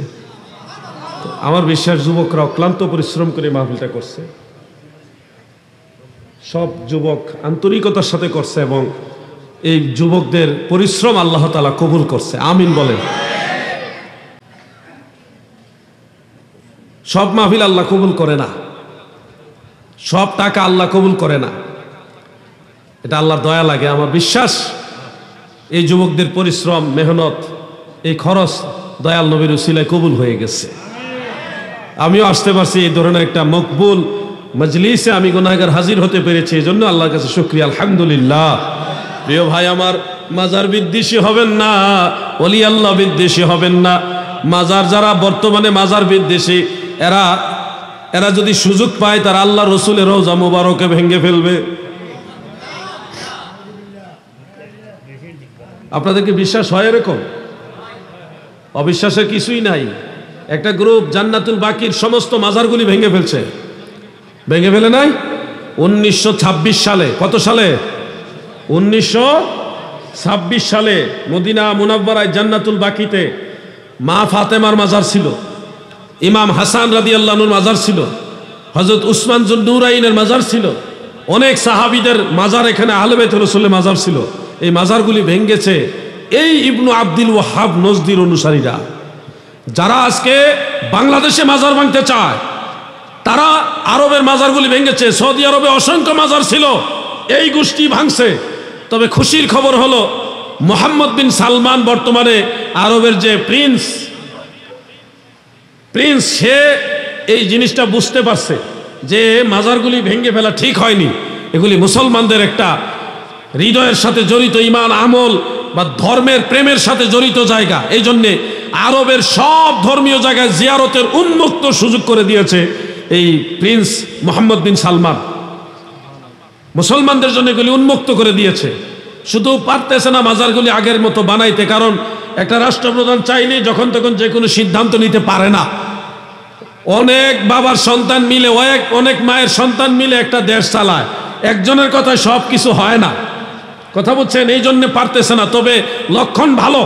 আমার বিশ্বাস যুবকরা অক্লান্ত পরিশ্রম করে মাহফিলটা করছে, সব যুবক আন্তরিকতার সাথে করছে এবং এই যুবকদের পরিশ্রম আল্লাহ তাআলা কবুল করছে। আমিন বলেন। সব মাহফিল আল্লাহ কবুল করে না, সব টাকা আল্লাহ কবুল করে না, এটা আল্লাহর দয়া লাগে। আমার বিশ্বাস এই যুবকদের পরিশ্রম, মেহনত, এই খরচ দয়াল নবীর উসিলায় কবুল হয়ে গেছে। আমিও আসতে পারছি এই ধরনের একটা মকবুল মজলিসে, আমি গুনাহগার হাজির হতে পেরেছি, এই জন্য আল্লাহর কাছে শুকরিয়া, আলহামদুলিল্লাহ। প্রিয় ভাই আমার, মাজার বিদ্বেষী হবেন না, ওলি আল্লাহ বিদ্বেষী হবেন না। মাজার যারা বর্তমানে মাজার বিদ্বেষী, এরা যদি সুযোগ পায় তারা আল্লাহ রসুলের রওজা মুবারকে ভেঙে ফেলবে। আপনাদেরকে বিশ্বাস হয় এরকম? অবিশ্বাসের কিছুই নাই। একটা গ্রুপ জান্নাতুল বাকির সমস্ত মাজারগুলি ভেঙে ফেলছে। ভেঙে ফেলে নাই 1926 সালে। কত সালে? 1926 সালে মদিনা মুনাব্বারায় জান্নাতুল বাকিতে মা ফাতেমার মাজার ছিল, ইমাম হাসান রাদিয়াল্লাহু আনহুর মাজার ছিল, হযরত উসমান যুন নূরাইনের মাজার ছিল, অনেক সাহাবীদের মাজার, এখানে আহলে বাইত রাসূলের মাজার ছিল। এই মাজারগুলি ভেঙেছে এই ইবনু আব্দুল ওয়াহাব নজদির অনুসারীরা। যারা আজকে বাংলাদেশে মাজার ভাঙতে চায় তারা আরবের মাজারগুলি ভেঙেছে। সৌদি আরবে অসংখ্য মাজার ছিল, এই গোষ্ঠী ভাঙছে। তবে খুশির খবর হলো মোহাম্মদ বিন সালমান বর্তমানে আরবের যে প্রিন্স, সে এই জিনিসটা বুঝতে পারছে যে মাজারগুলি ভেঙে ফেলা ঠিক হয়নি। এগুলি মুসলমানদের একটা হৃদয়ের সাথে জড়িত, ঈমান আমল বা ধর্মের প্রেমের সাথে জড়িত জায়গা। এই জন্যে আরবের সব ধর্মীয় জায়গায় জিয়ারতের উন্মুক্ত সুযোগ করে দিয়েছে এই প্রিন্স মোহাম্মদ বিন সালমান। মুসলমানদের জন্য এগুলি উন্মুক্ত করে দিয়েছে। শুধু পারতেছে না মাজারগুলি আগের মতো বানাইতে, কারণ একটা রাষ্ট্রপ্রধান চাইলে যখন তখন যে কোনো সিদ্ধান্ত নিতে পারে না। অনেক বাবার সন্তান মিলে, অনেক মায়ের সন্তান মিলে একটা দেশ চালায়, একজনের কথায় সব কিছু হয় না। কথা বলছেন? এই জন্য পারতেছে না। তবে লক্ষণ ভালো,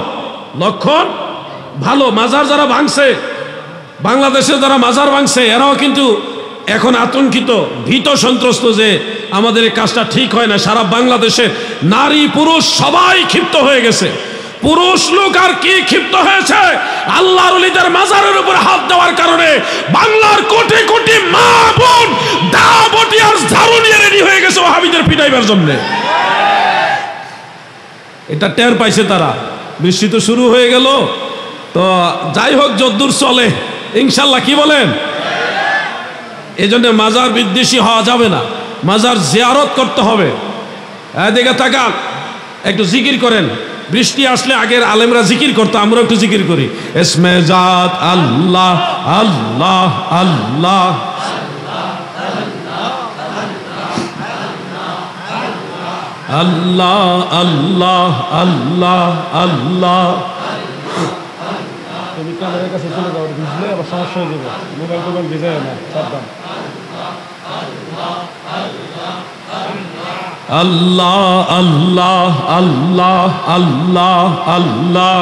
লক্ষণ ভালো। মাজার যারা ভাঙছে, বাংলাদেশে যারা মাজার ভাঙছে, এরাও কিন্তু এখন আতঙ্কিত, ভীত সন্ত্রস্ত যে আমাদের এই কাজটা ঠিক হয় না। সারা বাংলাদেশে নারী পুরুষ সবাই ক্ষিপ্ত হয়ে গেছে। পুরুষ লোক আর কি ক্ষিপ্ত হয়েছে, আল্লাহর ওলিদের মাজারের উপর হাত দেওয়ার কারণে বাংলার কোটি কোটি মা বোন দাবটি আর ঝাড়ু নিয়ে রেডি হয়ে গেছে ওহাবিদের পিটাইবার জন্য। এটা টের পাইছে তারা। বৃষ্টি তো শুরু হয়ে গেল, তো যাই হোক, যদ্দূর চলে ইনশাল্লাহ। কি বলেন? এই জন্য মাজার বিদ্বেষী হওয়া যাবে না, মাজার জিয়ারত করতে হবে। এদিকে তাকান, একটু জিকির করেন। বৃষ্টি আসলে আগের আলেমরা জিকির করতো, আমরা একটু জিকির করি। ইসমে জাত আল্লাহ আল্লাহ আল্লাহ, আল্লাহ আল্লাহ আল্লাহ আল্লাহ। তুমি ক্যামেরার কাছে চলে যাও, ভিজলে আবার সমস্যা হয়ে যাবে। মোবাইল টোবাইল ভিজায় না, সাবধান। আল্লাহ আল্লাহ আল্লাহ আল্লাহ আল্লাহ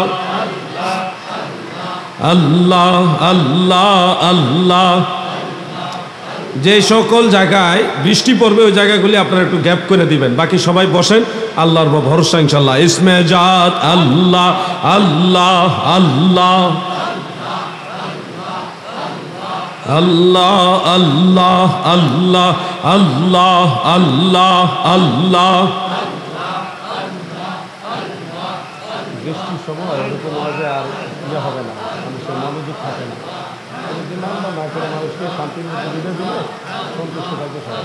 আল্লাহ আল্লাহ আল্লাহ। যে সকল জায়গায় বৃষ্টি পড়বে ওই জায়গাগুলি আপনারা একটু গ্যাপ করে দিবেন, বাকি সবাই বসেন। আল্লাহর ভরসা ইনশাল্লাহ। ইসমে জাত আল্লাহ আল্লাহ আল্লাহ আল্লাহ আল্লাহ আল্লাহ আল্লাহ আল্লাহ আল্লাহ। বৃষ্টির সময় এরকম আওয়াজে আর ইয়ে হবে না, মানুষের মনোযোগ থাকে না। না করে মানুষকে শান্তির মধ্যে দিলে দিলে সন্তুষ্ট থাকবে সবাই।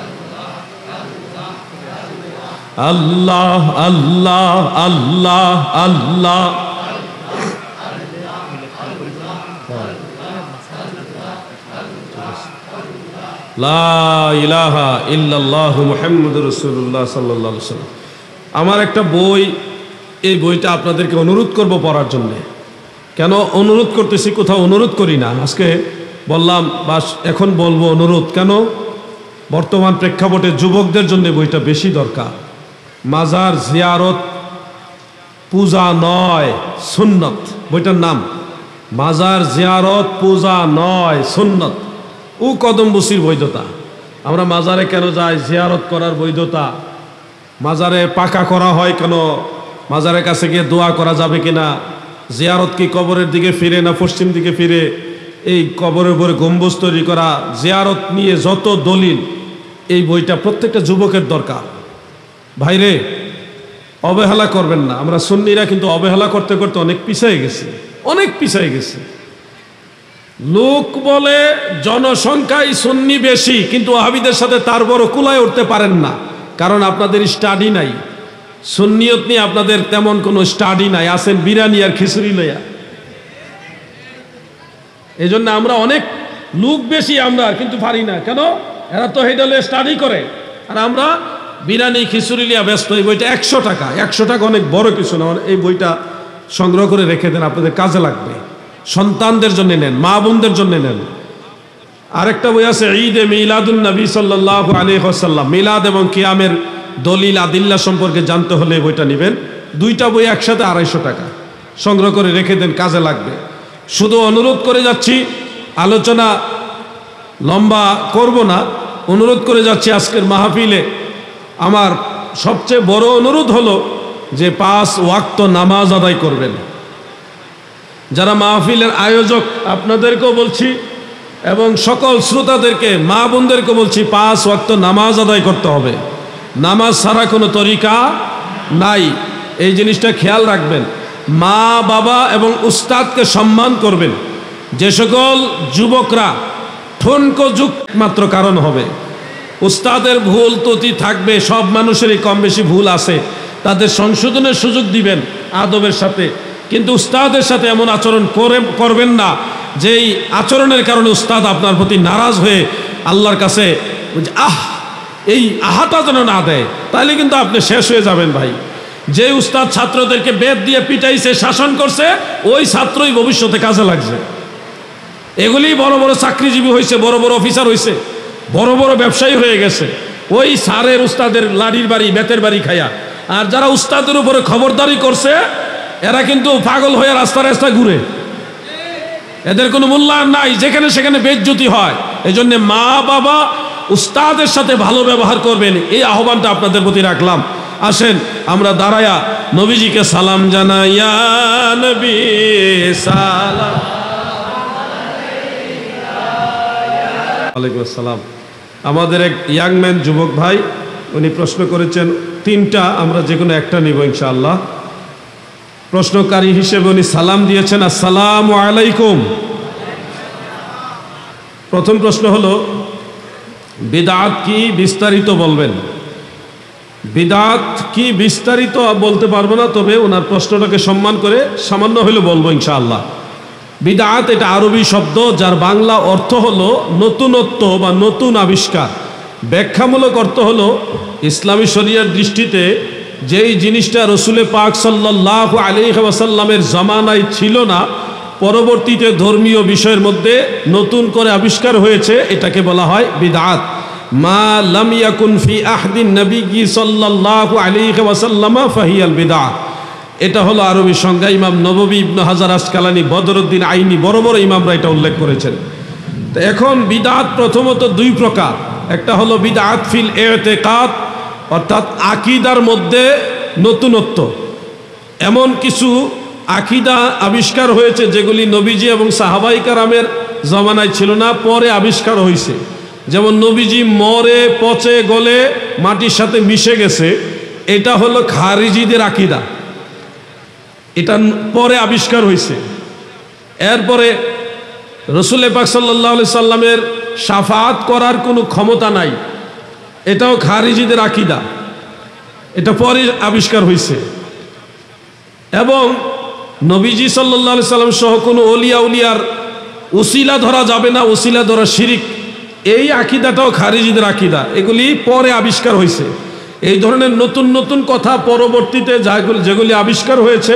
আল্লাহ আল্লাহ আল্লাহ আল্লাহ। লা ইলাহা ইল্লাল্লাহু মুহাম্মাদুর রাসূলুল্লাহ সাল্লাল্লাহু আলাইহি ওয়াসাল্লাম। আমার একটা বই, এই বইটা আপনাদেরকে অনুরোধ করব পড়ার জন্য। কেন অনুরোধ করতেছি? কোথাও অনুরোধ করি না, আজকে বললাম বাস এখন বলবো অনুরোধ। কেন? বর্তমান প্রেক্ষাপটে যুবকদের জন্য বইটা বেশি দরকার। মাজার জিয়ারত পূজা নয় সুন্নত, বইটার নাম মাজার জিয়ারত পূজা নয় সুন্নত। ও কদম বসির বৈধতা। আমরা মাজারে কেন যাই? জিয়ারত করার বৈধতা। মাজারে পাকা করা হয় কেন? মাজারের কাছে গিয়ে দোয়া করা যাবে কিনা? জিয়ারত কি কবরের দিকে ফিরে না পশ্চিম দিকে ফিরে? এই কবরের উপরে গম্বুজ তৈরি করা, জিয়ারত নিয়ে যত দলিল, এই বইটা প্রত্যেকটা যুবকের দরকার। ভাইরে, অবহেলা করবেন না। আমরা সুন্নিরা কিন্তু অবহেলা করতে করতে অনেক পিছিয়ে গেছি, অনেক পিছিয়ে গেছি। লোক বলে জনসংখ্যায় সুন্নি বেশি, কিন্তু ওয়াহাবিদের সাথে তার বড় কুলায় উঠতে পারেন না, কারণ আপনাদের স্টাডি নাই। সুন্নিয়ত নিয়ে আপনাদের তেমন কোনো স্টাডি নাই, আছেন বিরিয়ানি আর খিচুড়ি লইয়া। এই জন্য আমরা অনেক লোক বেশি, আমরা কিন্তু পারি না। কেন? এরা তো হেডলে স্টাডি করে, আর আমরা বিরিয়ানি খিচুড়ি লিয়া ব্যস্ত। এই বইটা 100 টাকা, 100 টাকা অনেক বড় কিছু না। এই বইটা সংগ্রহ করে রেখে দেন, আপনাদের কাজে লাগবে। সন্তানদের জন্য নেন, মা বোনদের জন্য নেন। আরেকটা বই আছে ঈদে মিলাদুন নবী সাল্লাল্লাহু আলাইহি ওয়াসাল্লাম, মিলাদ এবং কিয়ামের দলিল আদিল্লা সম্পর্কে জানতে হলে বইটা নেবেন। দুইটা বই একসাথে 250 টাকা, সংগ্রহ করে রেখে দেন, কাজে লাগবে। শুধু অনুরোধ করে যাচ্ছি, আলোচনা লম্বা করব না, অনুরোধ করে যাচ্ছি আজকের মাহফিলে আমার সবচেয়ে বড় অনুরোধ হলো যে 5 ওয়াক্ত নামাজ আদায় করবেন। যারা মাহফিলের আয়োজক আপনাদেরকেও বলছি এবং সকল শ্রোতাদেরকে, মা বোনদেরকে বলছি, 5 ওয়াক্ত নামাজ আদায় করতে হবে। নামাজ ছাড়া কোনো তরিকা নাই, এই জিনিসটা খেয়াল রাখবেন। মা বাবা এবং উস্তাদকে সম্মান করবেন। যে সকল যুবকরা ঠনকো যুগ মাত্র কারণ হবে, উস্তাদের ভুল ত্রুটি থাকবে, সব মানুষেরই কম বেশি ভুল আছে, তাদের সংশোধনের সুযোগ দিবেন আদবের সাথে। কিন্তু উস্তাদের সাথে এমন আচরণ করবেন না যেই আচরণের কারণে উস্তাদ আপনার প্রতি নারাজ হয়ে আল্লাহর কাছে এই আহাটা যেন না দেয়, তাহলে কিন্তু আপনি শেষ হয়ে যাবেন ভাই। যে উস্তাদ ছাত্রদেরকে বেত দিয়ে পিটাইছে, শাসন করছে, ওই ছাত্রই ভবিষ্যতে কাজে লাগছে। এগুলি বড় বড় চাকরিজীবী হয়েছে, বড় বড় অফিসার হয়েছে, বড় বড় ব্যবসায়ী হয়ে গেছে, ওই স্যারের উস্তাদের লাড়ির বাড়ি বেতের বাড়ি খায়া। আর যারা উস্তাদের উপরে খবরদারি করছে, এরা কিন্তু পাগল হয়ে রাস্তা রাস্তায় ঘুরে, এদের কোনো মূল্যায়ন নাই, যেখানে সেখানে বেজ্জতি হয়। এই জন্য মা বাবা উস্তাদের সাথে ভালো ব্যবহার করবেন, এই আহ্বানটা আপনাদের প্রতি রাখলাম। আসেন আমরা দাঁড়ায়া নবীজিকে সালাম জানাই। ইয়া নবী সালাম আলাইকুম আসসালাম। আমাদের এক ইয়াংম্যান যুবক ভাই, উনি প্রশ্ন করেছেন 3টা, আমরা যে কোনো একটা নিব ইনশাআল্লাহ। প্রশ্নকারী হিসেবে উনি সালাম দিয়েছেন, আসসালামু আলাইকুম। প্রথম প্রশ্ন হলো, বিদআত কি বিস্তারিত বলবেন? বিদআত কি বিস্তারিত বলতে পারবো না, তবে ওনার প্রশ্নটাকে সম্মান করে সামান্য হলে বলবো ইনশাআল্লাহ। বিদআত এটা আরবি শব্দ, যার বাংলা অর্থ হলো নতুনত্ব বা নতুন আবিষ্কার। ব্যাখ্যামূলক অর্থ হলো ইসলামী শরিয়ার দৃষ্টিতে যেই জিনিসটা রসুলে পাক সাল্লাল্লাহু আলাইহি ওয়াসাল্লামের জামানায় ছিল না, পরবর্তীতে ধর্মীয় বিষয়ের মধ্যে নতুন করে আবিষ্কার হয়েছে, এটাকে বলা হয় বিদআত। মা লাম ইয়াকুন ফি আহদিন নবী সাল্লাল্লাহু আলাইহি ওয়াসাল্লাম ফাহিয়াল বিদআত। এটা হলো আরবি সংজ্ঞা। ইমাম নববী ইবনে হাজার আসকালানি, বদরুদ্দিন আইনি, বড় বড় ইমামরা এটা উল্লেখ করেছেন। তো এখন বিদআত প্রথমত 2 প্রকার। একটা হলো বিদআত ফিল ইতিকাদ, অর্থাৎ আকীদার মধ্যে নতুনত্ব। এমন কিছু আকীদা আবিষ্কার হয়েছে যেগুলি নবীজি এবং সাহাবায়ে কেরামের জামানায় ছিল না, পরে আবিষ্কার হয়েছে। যেমন নবীজি মরে পচে গলে মাটির সাথে মিশে গেছে, এটা হলো খারিজিদের আকীদা, এটা পরে আবিষ্কার হয়েছে। এরপরে রসুল পাক সাল্লাল্লাহু আলাইহি সাল্লামের শাফাআত করার কোনো ক্ষমতা নাই, এটাও খারিজিদের আকীদা, এটা পরে আবিষ্কার হয়েছে। এবং নবীজি সাল্লাল্লাহু আলাইহি সাল্লাম সহ কোনো ওলিয়া উলিয়ার উসিলা ধরা যাবে না, উসিলা ধরা শিরিক, এই আকীদাটাও খারিজিদের আকীদা, এগুলি পরে আবিষ্কার হয়েছে। এই ধরনের নতুন নতুন কথা পরবর্তীতে যেগুলি আবিষ্কার হয়েছে,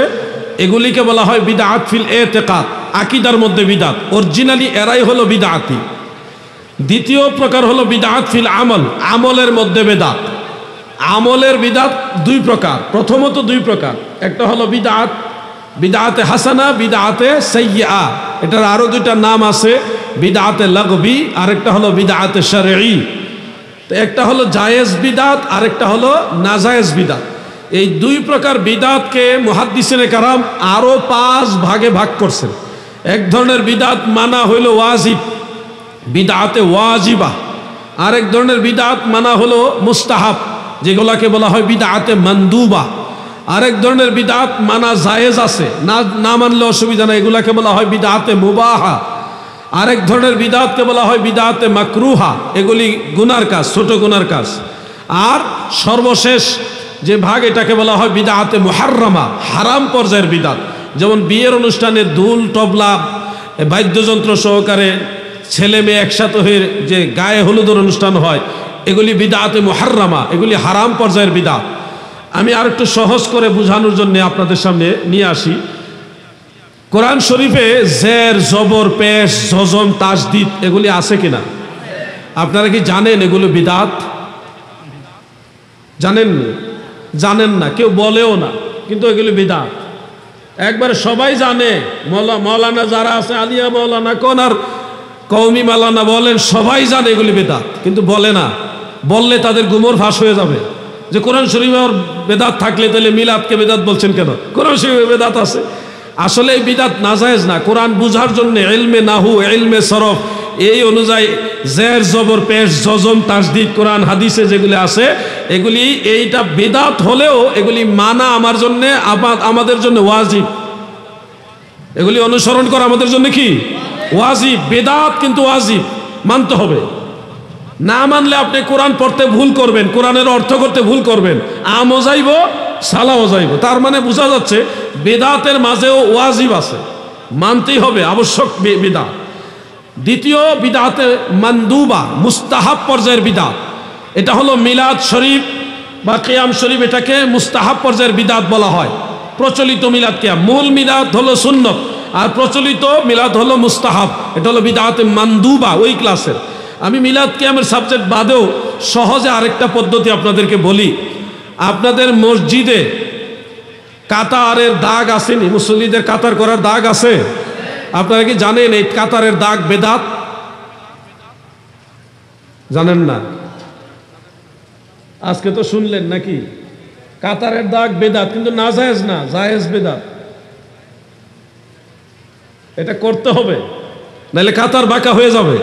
এগুলিকে বলা হয় বিদআত ফিল ইতিকাদ, আকীদার মধ্যে বিদআত। অরিজিনালি এরাই হলো বিদআতি। দ্বিতীয় প্রকার হলো বিদআত ফিল আমল, আমলের মধ্যে বেদাত। আমলের বিদআত দুই প্রকার, প্রথমত দুই প্রকার, একটা হলো বিদআত, বিদআতে হাসানা, বিদআতে সাইয়্যা। এটার আরো দুইটা নাম আছে, বিদআতে লাগবি আর একটা হলো বিদআতে শারঈ। তো একটা হলো জায়েজ বিদআত আর একটা হলো নাজায়েজ বিদআত। এই দুই প্রকার বিদআতকে মুহাদ্দিসিনে কারাম আরো 5 ভাগে ভাগ করছেন। এক ধরনের বিদআত মানা হইল ওয়াজিব, বিদআতে ওয়াজিবা। আরেক ধরনের বিদআত মানা হলো মুস্তাহাব, যেগুলাকে বলা হয় বিদআতে মানদুবা। আরেক ধরনের বিদআত মানা জায়েজ আছে, না মানলে অসুবিধা নাই, এগুলাকে বলা হয় বিদআতে মুবাহা। আরেক ধরনের বিদআতকে বলা হয় বিদআতে মাকরুহা, এগুলি গুনার কাজ, ছোট গুনার কাজ। আর সর্বশেষ যে ভাগ, এটাকে বলা হয় বিদআতে মুহাররামা, হারাম পর্যায়ের বিদআত। যেমন বিয়ের অনুষ্ঠানে দুল তবলা বাদ্যযন্ত্র সহকারে ছেলে মেয়ে একসাথে হয়ে যে গায়ে হলুদের অনুষ্ঠান হয়, এগুলি বিদআতে মুহাররামা, এগুলি হারাম পর্যায়ের বিদআত। আমি আর একটু সহজ করে বোঝানোর জন্য আপনাদের সামনে নিয়ে আসি। কোরআন শরীফে জের, জবর, পেশ, জজম, তাসদিদ এগুলি আছে কিনা? আপনারা কি জানেন এগুলো বিদআত? জানেননি? জানেন না, কেউ বলেও না, কিন্তু এগুলি বিদআত। একবারে সবাই জানে, মৌলানা যারা আছে, আলিয়া মৌলানা কোন আর কওমি মাওলানা বলেন, সবাই জানে এগুলি বিদআত, কিন্তু বলে না। বললে তাদের গুমর ফাঁস হয়ে যাবে যে কোরআন শরীফের বেদাত থাকলে তাহলে মিলাদকে বেদাত বলছেন কেন? কোরআন শরীফে বেদাত আছে। আসলে এই বিদআত নাজায়েজ না। কোরআন বুঝার জন্য ইলমে নাহু, ইলমে সরফ, এই অনুযায়ী জের, জবর, পেশ, জজম, তাসদিদ কোরআন হাদিসে যেগুলি আছে, এগুলি এইটা বিদআত হলেও এগুলি মানা আমার জন্য, আমাদের জন্য ওয়াজিব। এগুলি অনুসরণ করা আমাদের জন্য কি ওয়াজিব। বেদাত কিন্তু ওয়াজিব, মানতে হবে। না মানলে আপনি কোরআন পড়তে ভুল করবেন, কোরআনের অর্থ করতে ভুল করবেন, আমও যাইব, সালাও যাইব। তার মানে বোঝা যাচ্ছে বেদাতের মাঝেও ওয়াজিব আছে, মানতেই হবে, আবশ্যক বিদআত। দ্বিতীয় বিদআতে মানদুবা, মুস্তাহাব পর্যায়ের বিদআত। এটা হলো মিলাদ শরীফ বা কিয়াম শরীফ, এটাকে মুস্তাহাব পর্যায়ের বিদআত বলা হয়। প্রচলিত মিলাদ কিয়াম, মূল মিলাদ হলো সুন্নত আর প্রচলিত মিলাদ হলো মুস্তাহাব, এটা হলো বিদআতে মানদুবা, ওই ক্লাসের। আমি মিলাদ কিয়ামের সাবজেক্ট বাদেও সহজে আরেকটা পদ্ধতি আপনাদেরকে বলি। আপনাদের মসজিদে কাতারের দাগ আসেনি? মুসল্লিদের কাতার করার দাগ আছে? আপনারা কি জানেন এই কাতারের দাগ বেদাত? জানেন না? আজকে তো শুনলেন নাকি? কাতারের দাগ বেদাত, কিন্তু না জায়েজ না, জায়েজ বেদাত। এটা করতে হবে, নাহলে কাতার বাঁকা হয়ে যাবে।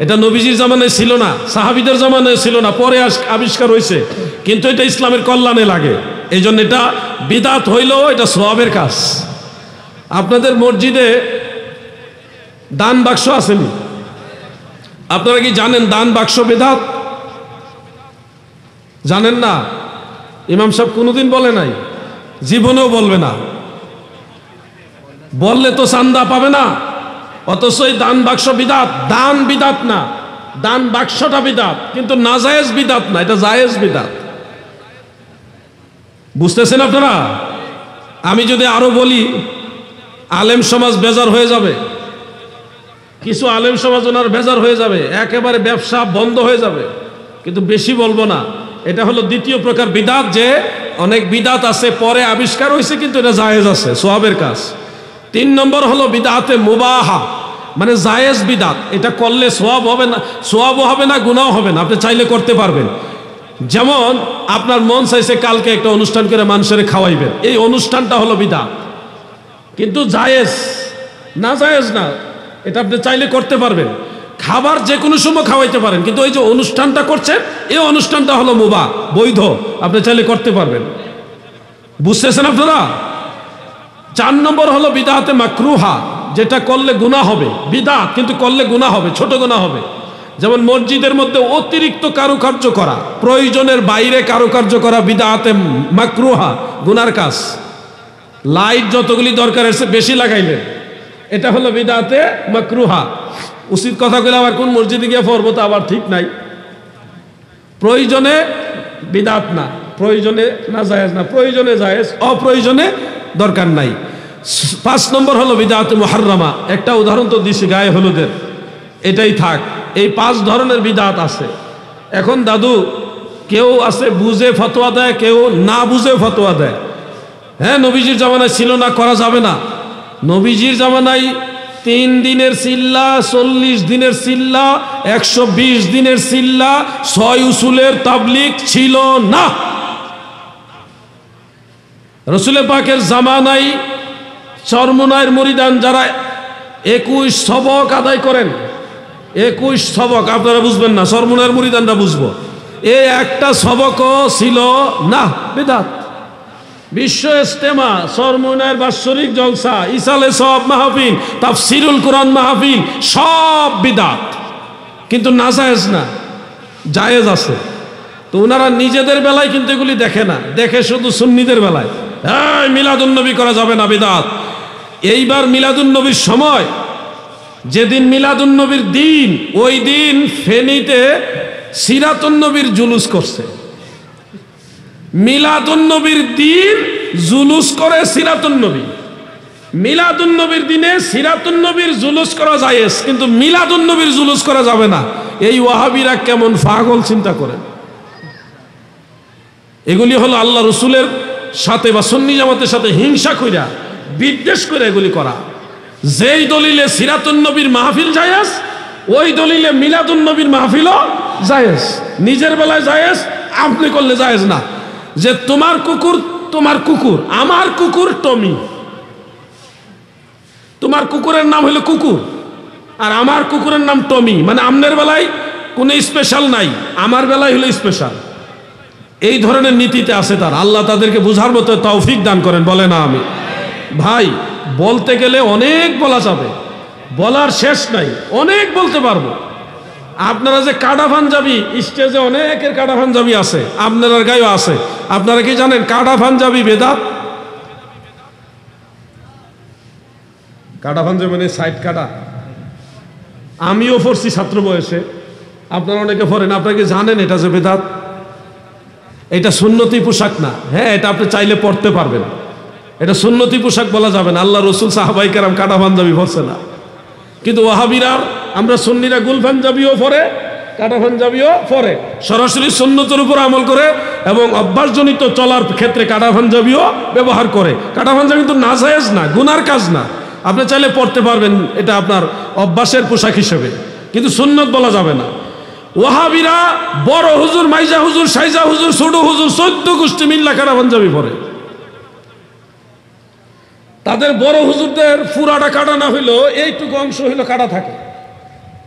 এটা নবীজির জামানায় ছিল না, সাহাবীদের জামানায় ছিল না, পরে আবিষ্কার হয়েছে, কিন্তু এটা ইসলামের কল্যাণে লাগে। এই জন্য এটা বিদআত হইলেও এটা সওয়াবের কাজ। আপনাদের মসজিদে দান বাক্স আসেনি? আপনারা কি জানেন দান বাক্স বিদআত? জানেন না? ইমাম সাহেব কোনোদিন বলে নাই, জীবনেও বলবে না। বললে তো চান্দা পাবে না, অথচ এই দান বাক্স বিদআত। দান বিদআত না, দান বাক্সটা বিদআত, কিন্তু নাজায়েজ বিদআত না, এটা জায়েজ বিদআত। বুঝতেছেন আপনারা? আমি যদি আরো বলি, আলেম সমাজ বেজার হয়ে যাবে, কিছু আলেম সমাজ ওনার বেজার হয়ে যাবে, একেবারে ব্যবসা বন্ধ হয়ে যাবে, কিন্তু বেশি বলবো না। এটা হলো দ্বিতীয় প্রকার বিদআত, যে অনেক বিদআত আছে পরে আবিষ্কার হয়েছে, কিন্তু এটা জায়েজ আছে, সওয়াবের কাজ। 3 নম্বর হলো বিদআতে মুবাহা, মানে জায়েজ বিদআত। এটা করলে সওয়াব হবে না, সওয়াবও হবে না, গুনাহও হবে না, আপনি চাইলে করতে পারবেন। যেমন আপনার মন চাইছে কালকে একটা অনুষ্ঠান করে মানুষের খাওয়াইবেন, এই অনুষ্ঠানটা হলো বিদআত, কিন্তু জায়েজ না, জায়েজ না, এটা আপনি চাইলে করতে পারবেন। খাবার যে কোনো সময় খাওয়াইতে পারেন, কিন্তু ওই যে অনুষ্ঠানটা করছেন, এই অনুষ্ঠানটা হলো মুবাহ, বৈধ, আপনি চাইলে করতে পারবেন। বুঝতেছেন আপনারা? 4 নম্বর হলো বিদআতে মাকরুহা, যেটা করলে গুনাহ হবে, বিদআত কিন্তু করলে গুনাহ হবে, ছোট গুনাহ হবে। যেমন মসজিদের মধ্যে অতিরিক্ত কারুকার্য করা, প্রয়োজনের বাইরে কারুকার্য করা বিদআতে মাকরুহা, গুনার কাজ। লাইট যতগুলি দরকার আছে বেশি লাগাইলেন, এটা হলো বিদআতে মাকরুহা। উচিত কথা কইলে আবার কোন মসজিদে গিয়ে পড়বো তা আবার ঠিক নাই। প্রয়োজনে বিদআত না, প্রয়োজনে না জায়েজ না, প্রয়োজনে জায়েজ, অপ্রয়োজনে দরকার নাই। 5 নম্বর হলো বিদআতে মুহাররামা। একটা উদাহরণ তো দিছি গায়ে হলুদের, এটাই থাক। এই 5 ধরনের বিদাত আছে। এখন দাদু কেউ আছে বুঝে ফতোয়া দেয়, কেউ না বুঝে ফতোয়া দেয়। হ্যাঁ, নবীজির জামানায় ছিল না, করা যাবে না। নবীজির জামানায় 3 দিনের চিল্লা, 40 দিনের চিল্লা, 120 দিনের চিল্লা, 6 উসুলের তাবলিগ ছিল না। রসুল পাকের জামানায় চরমুনায়ের মুরিদান যারা 21 সবক আদায় করেন, 21 সবক আপনারা বুঝবেন না, চরমুনায়ের মুরিদানরা বুঝবো, এই একটা সবকও ছিল না, বিদআত। বিশ্ব ইজতেমা, চরমুনায়ের বাৎসরিক জলসা, ইসালে সব মাহফিল, তাফসিরুল কোরআন মাহফিল, সব বিদআত। কিন্তু নাজায়েজ না, জায়েজ আছে। তো ওনারা নিজেদের বেলায় কিন্তু এগুলি দেখে না, দেখে শুধু সুন্নিদের বেলায়। এই মিলাদুন্নবী করা যাবে না, বিদআত। এইবার মিলাদুন্নবীর সময়, যেদিন মিলাদুন্নবীর দিন, ওই দিন ফেনীতে সিরাতুন্নবীর জুলুস করছে। মিলাদুন্নবীর দিন জুলুস করে সিরাতুন্নবী। মিলাদুন্নবীর দিনে সিরাতুন্নবীর জুলুস করা জায়েজ, কিন্তু মিলাদুন্নবীর জুলুস করা যাবে না। এই ওয়াহাবিরা কেমন পাগল চিন্তা করেন। এগুলি হলো আল্লাহ রসুলের সাথে বা সুন্নি জামাতের সাথে হিংসা কইরা, বিদ্বেষ করে এগুলি করা। যেই দলিলে সিরাতুন্নবীর মাহফিল জায়েজ, ওই দলিলে মিলাদুন্নবীর মাহফিলও জায়েজ। নিজের বেলায় জায়েজ, আপনি করলে জায়েজ না। যে তোমার কুকুর তোমার কুকুর, আমার কুকুর টমি, তোমার কুকুরের নাম হলো কুকুর আর আমার কুকুরের নাম টমি, মানে আপনার বেলায় কোনো স্পেশাল নাই, আমার বেলায় হলো স্পেশাল। এই ধরনের নীতিতে আছে তার। আল্লাহ তাদেরকে বুঝার মতো তৌফিক দান করেন, বলে না আমি। ভাই বলতে গেলে অনেক বলা যাবে, বলার শেষ নাই, অনেক বলতে পারবো। আপনারা যে কাটা পাঞ্জাবি, স্টেজে অনেকের কাটা পাঞ্জাবি আছে, আপনার গায়েও আছে। আপনারা কি জানেন কাটা পাঞ্জাবি বেদাত? কাটা পাঞ্জাবি মানে সাইড কাটা। আমিও পড়ছি ছাত্র বয়সে, আপনারা অনেকে পড়েন। আপনারা কি জানেন এটা যে বেদাত? এটা সুন্নতি পোশাক না। হ্যাঁ, এটা আপনি চাইলে পড়তে পারবেন, এটা সুন্নতি পোশাক বলা যাবে না। আল্লাহ রসুল সাহাবাই কেরাম কাটা পাঞ্জাবি পরছে না। কিন্তু ওয়াহাবিরা, আমরা সুন্নিরা গুল পাঞ্জাবিও পরে, কাটা পাঞ্জাবিও পরে, সরাসরি সুন্নতের উপর আমল করে এবং অভ্যাসজনিত চলার ক্ষেত্রে কাটা পাঞ্জাবিও ব্যবহার করে। কাটা পাঞ্জাবি কিন্তু নাজায়েজ না, গুনার কাজ না, আপনি চাইলে পড়তে পারবেন, এটা আপনার অভ্যাসের পোশাক হিসেবে, কিন্তু সুন্নত বলা যাবে না। ওয়াহাবিরা বড় হুজুর, মাইজা হুজুর, সাইজা হুজুর, ছোট হুজুর 14 গোষ্ঠী মিল্লা কাটা পাঞ্জাবি পরে। তাদের বড় হুজুরদের পুরাটা কাটা না হইলেও এইটুকু অংশ হইলো কাটা থাকে।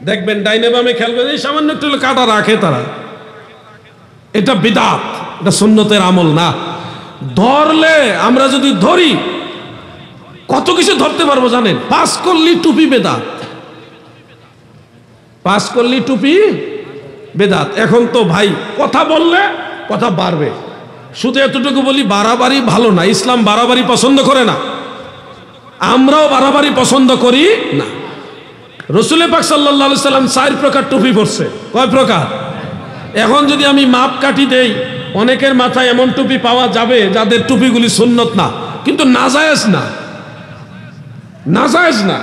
দেখবেন ডাইনে বামে খেলবেন, এই সামান্য একটু কাটা রাখে তারা। এটা বিদআত, এটা সুন্নতের আমল না। ধরলে আমরা যদি ধরি কত কিছু ধরতে পারবো জানেন? 5 কল্লি টুপি বেদাত, 5 কল্লি টুপি বেদাত। এখন তো ভাই কথা বললে কথা বাড়বে। শুধু এতটুকু বলি, বাড়াবাড়ি ভালো না, ইসলাম বাড়াবাড়ি পছন্দ করে না, আমরাও বাড়াবাড়ি পছন্দ করি না। রসুল পাক সাল্লাল্লাহু আলাইহি সাল্লাম 4 প্রকার টুপি পরছে। কয় প্রকার? এখন যদি আমি মাপ কাটি দেই, অনেকের মাথায় এমন টুপি পাওয়া যাবে যাদের টুপিগুলি সুন্নত না, কিন্তু নাজায়েজ না, নাজায়েজ না।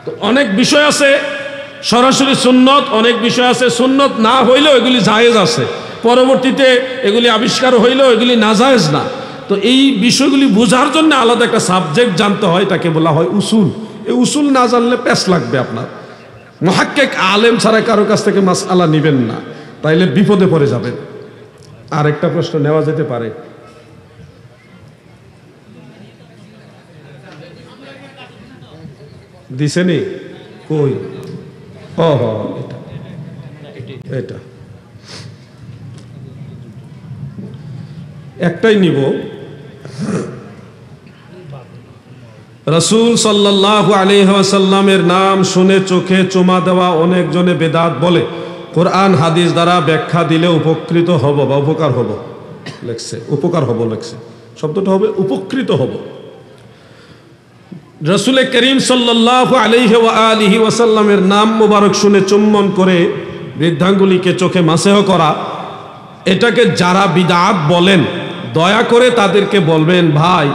তো অনেক বিষয় আছে সরাসরি সুন্নত, অনেক বিষয় আছে সুন্নত না হইলেও এগুলি জায়েজ আছে, পরবর্তীতে এগুলি আবিষ্কার হইলেও এগুলি নাজায়েজ না। তো এই বিষয়গুলি বোঝার জন্য আলাদা একটা সাবজেক্ট জানতে হয়, তাকে বলা হয় উসুল। এই উসুল না জানলে প্যাস লাগবে আপনার। মুহাক্কিক আলেম ছাড়া কারো কাছ থেকে মাসআলা নেবেন না, তাইলে বিপদে পড়ে যাবেন। আর একটা প্রশ্ন নেওয়া যেতে পারে। দিছেনি কই? ও হ, এটা একটাই নিব। রাসূল সাল্লাল্লাহু আলাইহি ওয়াসাল্লামের নাম শুনে চোখে চুমা দেওয়া অনেকজনে বেদাত বলে। কোরআন হাদিস দ্বারা ব্যাখ্যা দিলে উপকৃত হব বা উপকার হব লেখছে, উপকার হব লেখছে, শব্দটা হবে উপকৃত হব। রাসূল করিম সাল্লাল্লাহু আলাইহি ওয়া আলিহি ওয়াসাল্লামের নাম মোবারক শুনে চুম্বন করে বৃদ্ধাঙ্গুলিকে চোখে মাসেহ করা, এটাকে যারা বিদআত বলেন দয়া করে তাদেরকে বলবেন, ভাই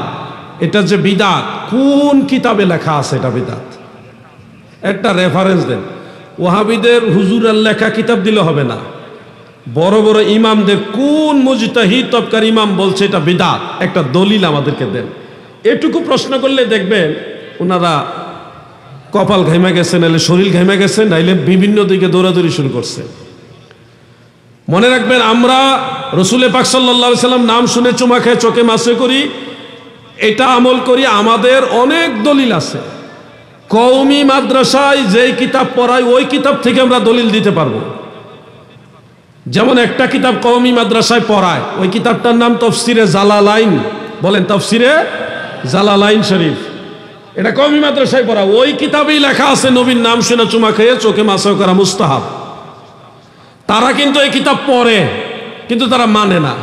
এটা যে বিদআত কোন কিতাবে লেখা আছে এটা বিদআত, একটা রেফারেন্স দেন। ওয়াহাবিদের হুজুরের লেখা কিতাব দিলে হবে না, বড় বড় ইমামদের কোন মুজতাহিদ তবকার ইমাম বলছে এটা বিদআত, একটা দলিল আমাদেরকে দেন। এটুকু প্রশ্ন করলে দেখবেন ওনারা কপাল ঘেমে গেছে, নাইলে শরীর ঘেমে গেছে, নাইলে বিভিন্ন দিকে দৌড়াদৌড়ি শুরু করছে। মনে রাখবেন, আমরা রসুল পাক সাল্লাল্লাহু আলাইহি সাল্লাম নাম শুনে চুমা খেয়ে চোখে মাসে করি, এটা আমল করি। আমাদের অনেক দলিল আছে। কওমি মাদ্রাসায় যেই কিতাব পড়ায় ওই কিতাব থেকে আমরা দলিল দিতে পারবো। যেমন একটা কিতাব কওমি মাদ্রাসায় পড়ায়, ওই কিতাবটার নাম তাফসিরে জালালাইন। বলেন, তাফসিরে জালালাইন শরীফ, এটা কওমি মাদ্রাসায় পড়া। ওই কিতাবেই লেখা আছে নবীর নাম শুনে চুমা খেয়ে চোখে মাসাও করা মুস্তাহাব। তারা কিন্তু এই কিতাব পড়ে, কিন্তু তারা মানে না।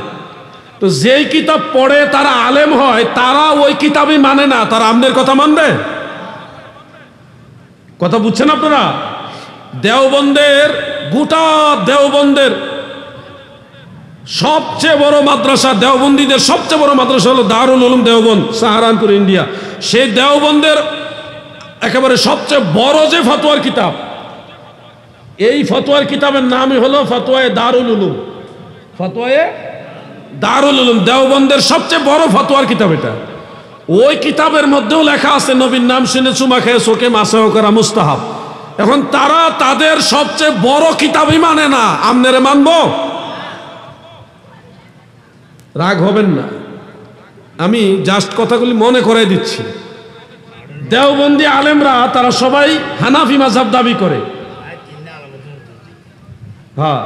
তো যেই কিতাব পড়ে তারা আলেম হয়, তারা ওই কিতাবই মানে না, তারা আমনের কথা মানবে? কথা বুঝছেন আপনারা? দেওবন্দের, গোটা দেওবন্দের সবচেয়ে বড় মাদ্রাসা, দেওবন্দীদের সবচেয়ে বড় মাদ্রাসা হলো দারুল উলুম দেওবন্দ, সাহারানপুর, ইন্ডিয়া। সেই দেওবন্দের একেবারে সবচেয়ে বড় যে ফতোয়ার কিতাব, এই ফতোয়ার কিতাবের নামই হলো ফতোয়ায়ে দারুল উলুম। ফতোয়ায়ে দারুল উলুম দেওবন্দের সবচেয়ে বড় ফতোয়ার কিতাব এটা। ওই কিতাবের মধ্যেও লেখা আছে নবীর নাম শুনে চুমা খেয়ে চোখে মাসাও করা মুস্তাহাব। এখন তারা তাদের সবচেয়ে বড় কিতাবই মানে না, আমনেরে মানবো? রাগ হবেন না, আমি জাস্ট কথাগুলি মনে করাই দিচ্ছি। দেওবন্দি আলেমরা তারা সবাই হানাফি মাযহাব দাবি করে। হ্যাঁ,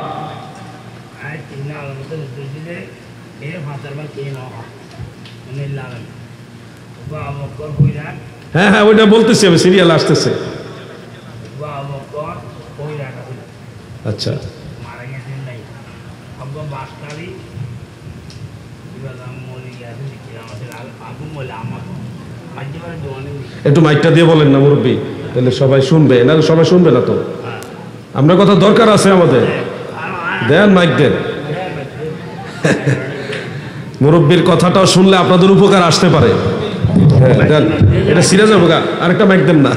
হ্যাঁ হ্যাঁ, ওইটা বলতেছি আমি, সিরিয়াল আসতেছে। আচ্ছা, একটু মাইকটা দিয়ে বলেন না মুরব্বী, তাহলে সবাই শুনবে। না সবাই শুনবে না তো, আপনার কথা দরকার আছে আমাদের। দেন, মাইক দেন। মুরব্বীর কথাটা শুনলে আপনাদের উপকার আসতে পারে। হ্যাঁ দেন, এটা সিরিয়াস হবে। আরেকটা মাইক দেন না,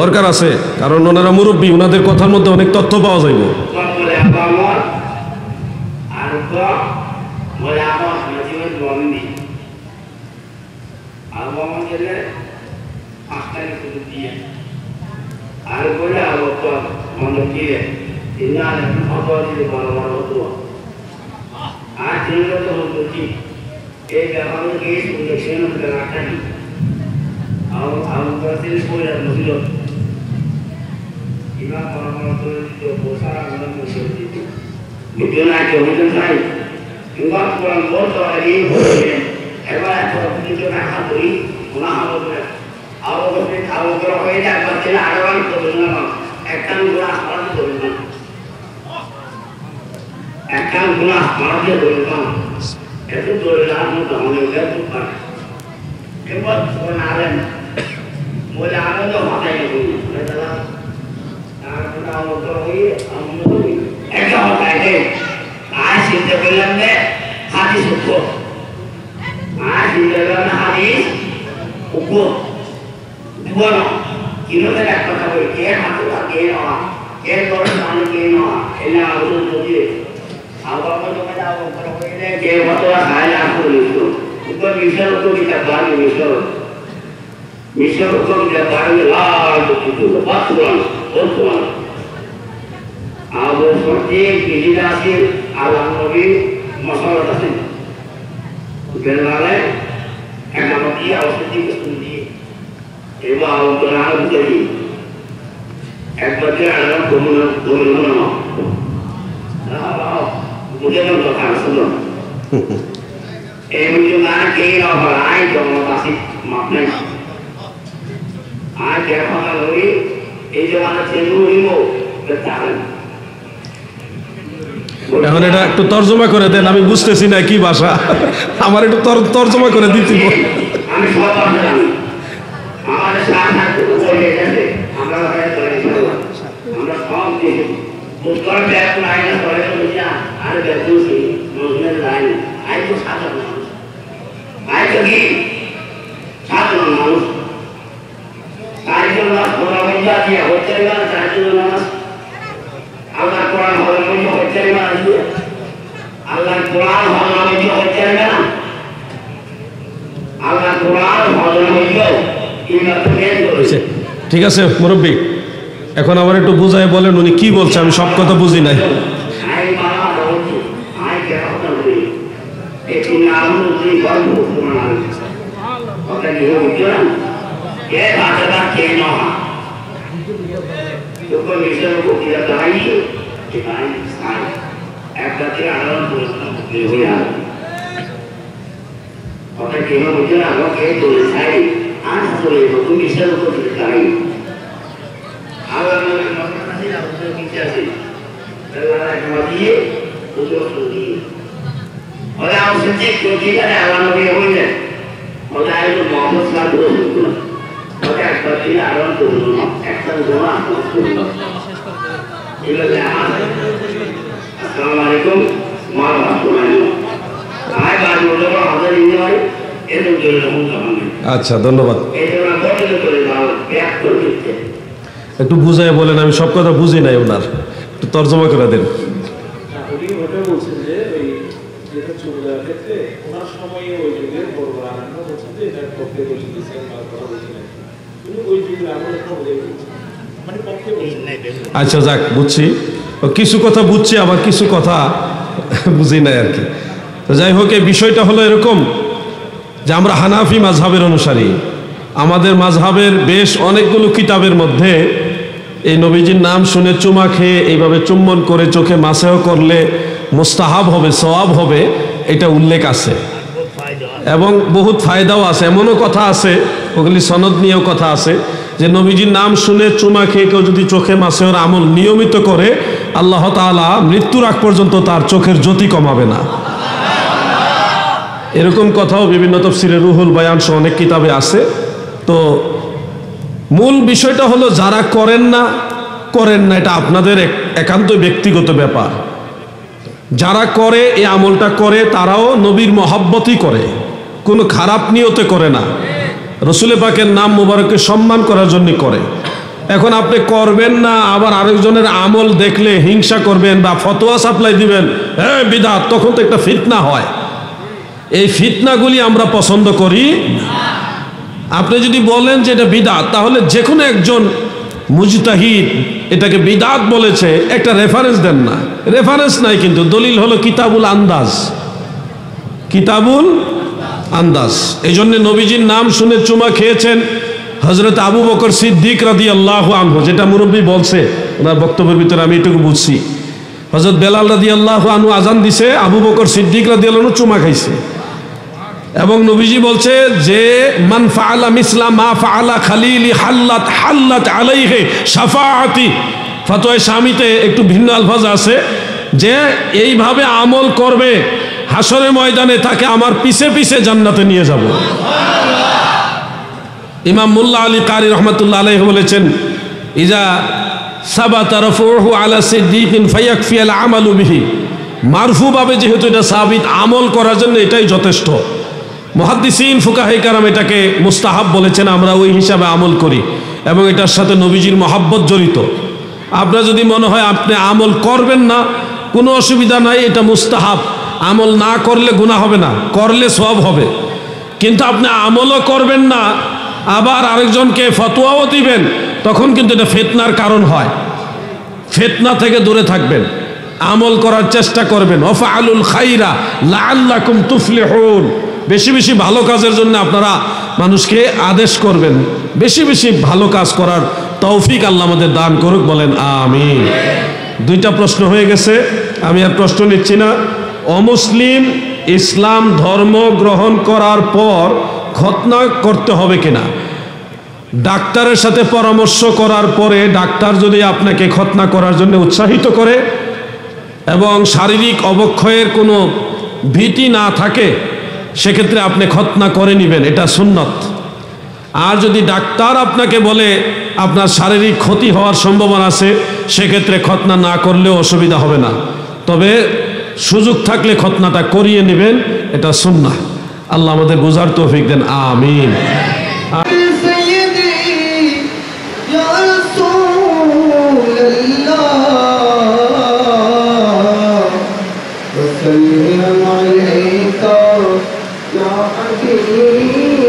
দরকার আছে, কারণ ওনারা মুরব্বী, ওনাদের কথার মধ্যে অনেক তথ্য পাওয়া যাইব। এখন এটা একটু তর্জমা করে দেন, আমি বুঝতেছি না কি ভাষা, আমার একটু তর্জমা করে দিতে। আল্লাহর কোরআন হজম হচ্ছে না, আল্লাহর কোরআন হজম হচ্ছে। ঠিক আছে মুরব্বী, এখন আমার একটু বুঝাই বলেন উনি কি বলছে, আমি সব কথা বুঝি নাই। আচ্ছা ধন্যবাদ। একটু বুঝাই বলেন, আমি সব কথা বুঝি নাই, ওনার একটু তর্জমা করে দেন। আচ্ছা যাক, বুঝছি, কিছু কথা বুঝছি, আবার কিছু কথা বুঝি নাই আর কি। তো যাই হোক, এই বিষয়টা হলো এরকম যে আমরা হানাফি মাযহাবের অনুসারী। আমাদের মাযহাবের বেশ অনেকগুলো কিতাবের মধ্যে এই নবীজির নাম শুনে চুমা খেয়ে এইভাবে চুম্বন করে চোখে মাসেও করলে মুস্তাহাব হবে, সওয়াব হবে, এটা উল্লেখ আছে এবং বহুত ফায়দাও আছে। এমনও কথা আছে, ওগুলি সনদ নিয়েও কথা আছে, যে নবীজির নাম শুনে চুমা খেয়ে কেউ যদি চোখে মাসের আমল নিয়মিত করে, আল্লাহ তাআলা মৃত্যুর আগ পর্যন্ত তার চোখের জ্যোতি কমাবে না। এরকম কথাও বিভিন্ন তাফসীরে রুহুল বায়ান সহ অনেক কিতাবে আছে। তো মূল বিষয়টা হলো, যারা করেন না এটা আপনাদের একান্ত ব্যক্তিগত ব্যাপার। যারা করে, এই আমলটা করে, তারাও নবীর মহব্বতই করে, কোনো খারাপ নিয়তে করে না, রসুল পাকের নাম মুবারককে সম্মান করার জন্য করে। এখন আপনি করবেন না, আবার আরেকজনের আমল দেখলে হিংসা করবেন বা ফতোয়া সাপ্লাই দিবেন, হ্যাঁ বিদআত, তখন তো একটা ফিতনা হয়। এই ফিতনাগুলি আমরা পছন্দ করি। আপনি যদি বলেন যে এটা বিদআত, তাহলে যে কোনো একজন মুজতাহিদ এটাকে বিদআত বলেছে, একটা রেফারেন্স দেন না। রেফারেন্স নাই, কিন্তু দলিল হলো কিতাবুল আন্দাজ, কিতাবুল আন্দাজ। এই জন্য নবীজির নাম শুনে চুমা খেয়েছেন হযরত আবু বকর সিদ্দিক রাদিয়াল্লাহু আনহু, যেটা মুরব্বী বলছে ওনার বক্তব্যের ভিতরে, আমি এটুকু বুঝছি। হযরত বেলাল রাদিয়াল্লাহু আনহু আজান দিছে, আবু বকর সিদ্দিক রাদিয়াল্লাহু আনহু চুমা খাইছে। এবং নবীজি বলছে যে মান ফাআলা মিসলা মা ফাআলা খালিলি হাল্লাত আলাইহি শাফাআতি। ফতোয়া শামিতে একটু ভিন্ন আলফাজ আছে যে এইভাবে আমল করবে, হাসরের ময়দানে তাকে আমার পিছে পিছে জান্নাতে নিয়ে যাব। ইমাম মুল্লা আলী কারি রহমাতুল্লাহ আলাইহি বলেছেন, ইজা সাবাতা রাফুহু আলা সিদ্দিকিন ফায়াকফি আল আমালু বিহি। মারফু ভাবে যেহেতু এটা সাবিত, আমল করার জন্য এটাই যথেষ্ট। মুহাদ্দিসিন ফুকাহে কেরাম এটাকে মুস্তাহাব বলেছেন, আমরা ওই হিসাবে আমল করি এবং এটার সাথে নবীজির মহব্বত জড়িত। আপনার যদি মনে হয় আপনি আমল করবেন না, কোনো অসুবিধা নাই, এটা মুস্তাহাব। আমল না করলে গুনাহ হবে না, করলে সওয়াব হবে। কিন্তু আপনি আমলও করবেন না, আবার আরেকজনকে ফতোয়াও দিবেন, তখন কিন্তু এটা ফিতনার কারণ হয়। ফিতনা থেকে দূরে থাকবেন, আমল করার চেষ্টা করবেন। ওয়াফআলুল খাইরা লাআল্লাকুম তুফলিহুন। বেশি বেশি ভালো কাজের জন্য আপনারা মানুষকে আদেশ করবেন, বেশি বেশি ভালো কাজ করার তৌফিক আল্লাহ আমাদের দান করুক, বলেন আমিন। দুইটা প্রশ্ন হয়ে গেছে, আমি আর প্রশ্ন নিচ্ছি না। অমুসলিম ইসলাম ধর্ম গ্রহণ করার পর খতনা করতে হবে কিনা? ডাক্তারের সাথে পরামর্শ করার পরে ডাক্তার যদি আপনাকে খতনা করার জন্য উৎসাহিত করে এবং শারীরিক অবক্ষয়ের কোনো ভীতি না থাকে, সেক্ষেত্রে আপনি খতনা করে নেবেন, এটা সুন্নত। আর যদি ডাক্তার আপনাকে বলে আপনার শারীরিক ক্ষতি হওয়ার সম্ভাবনা আছে, সেক্ষেত্রে খতনা না করলেও অসুবিধা হবে না, তবে সুযোগ থাকলে খতনাটা করিয়ে নেবেন, এটা সুন্নাহ। আল্লাহ আমাদের বোঝার তৌফিক দেন, আমিন। सल्लम अलैका या हबीब।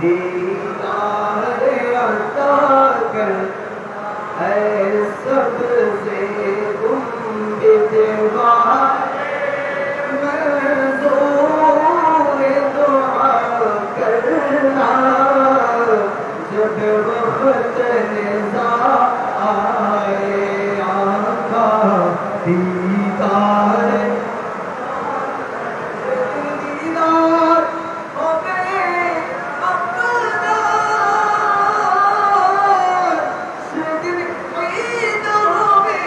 दीदार अता कर ऐ सबसे गुंबिद वाले मंजूर दुआ करना जब वक्त निज़ा आए आका दीदार दीदार होवे अपना सदिन ईद होवे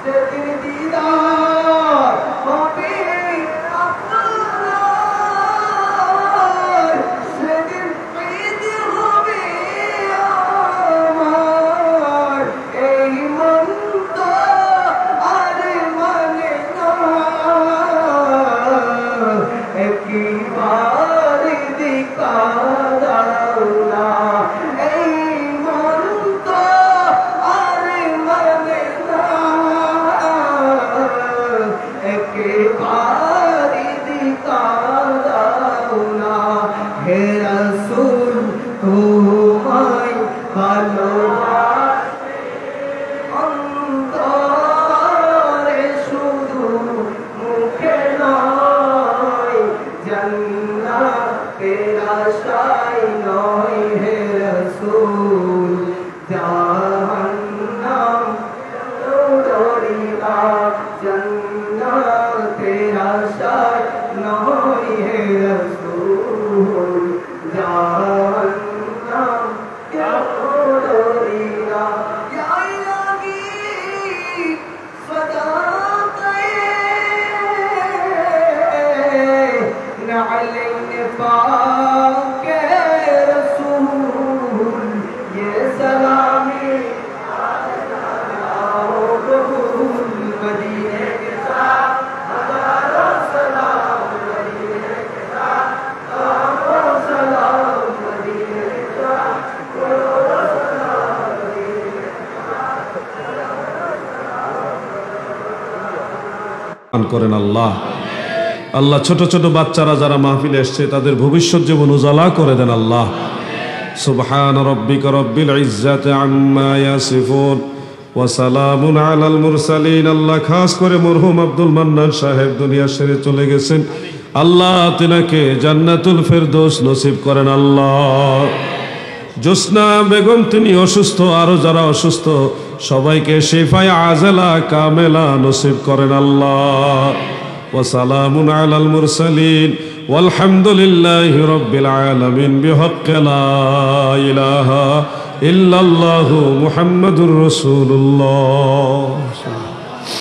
सदिन दीदार होवे अपना सदिन ईद होवे আমার এই মন তো আর মানে না একবার দিকা দাও না এই মন তো আর মানে না একবার দিকা দাও না হে রাসূল তোমায় ভালোবাসি অন্তরে শুধু মুখে নয় জান্নাতের আশায় নয় হে রাসূল জাহান্নাম ডরি না জান্নাতের আশায় নয় হে রাসূল জাহান্নাম ডরি না ইয়া ইলাহি সদাতে نعلن پاک رسول یہ سلامی آؤ قبول مدینے کے ساتھ ہزاروں سلام مدینے کے ساتھ لاکھوں سلام مدینے کے ساتھ کروڑوں سلام مدینے کے পান করেন আল্লাহ। আল্লাহ ছোট ছোট বাচ্চারা যারা মাহফিলে এসছে তাদের ভবিষ্যৎ জীবন উজালা করে দেন আল্লাহ। সুবহান রাব্বিকা রাব্বিল ইজ্জাতি আম্মা ইয়াসিফুন ওয়া সালামুন আলাল মুরসালিন। আল্লাহ খাস করে মরহুম আব্দুল মান্নান সাহেব দুনিয়া ছেড়ে চলে গেছেন, আল্লাহ তিনাকে জান্নাতুল ফেরদৌস নসিব করেন আল্লাহ। জোসনা বেগম তিনি অসুস্থ, আরো যারা অসুস্থ সবাইকে শিফায়ে আজলা কামেলা নসিব করেন আল্লাহ। ওয়া সালামুন আলাল মুরসালিন ওয়ালহামদুলিল্লাহি রাব্বিল আলামিন বিহাক্কি লা ইলাহা ইল্লাল্লাহু মুহাম্মাদুর রাসূলুল্লাহ।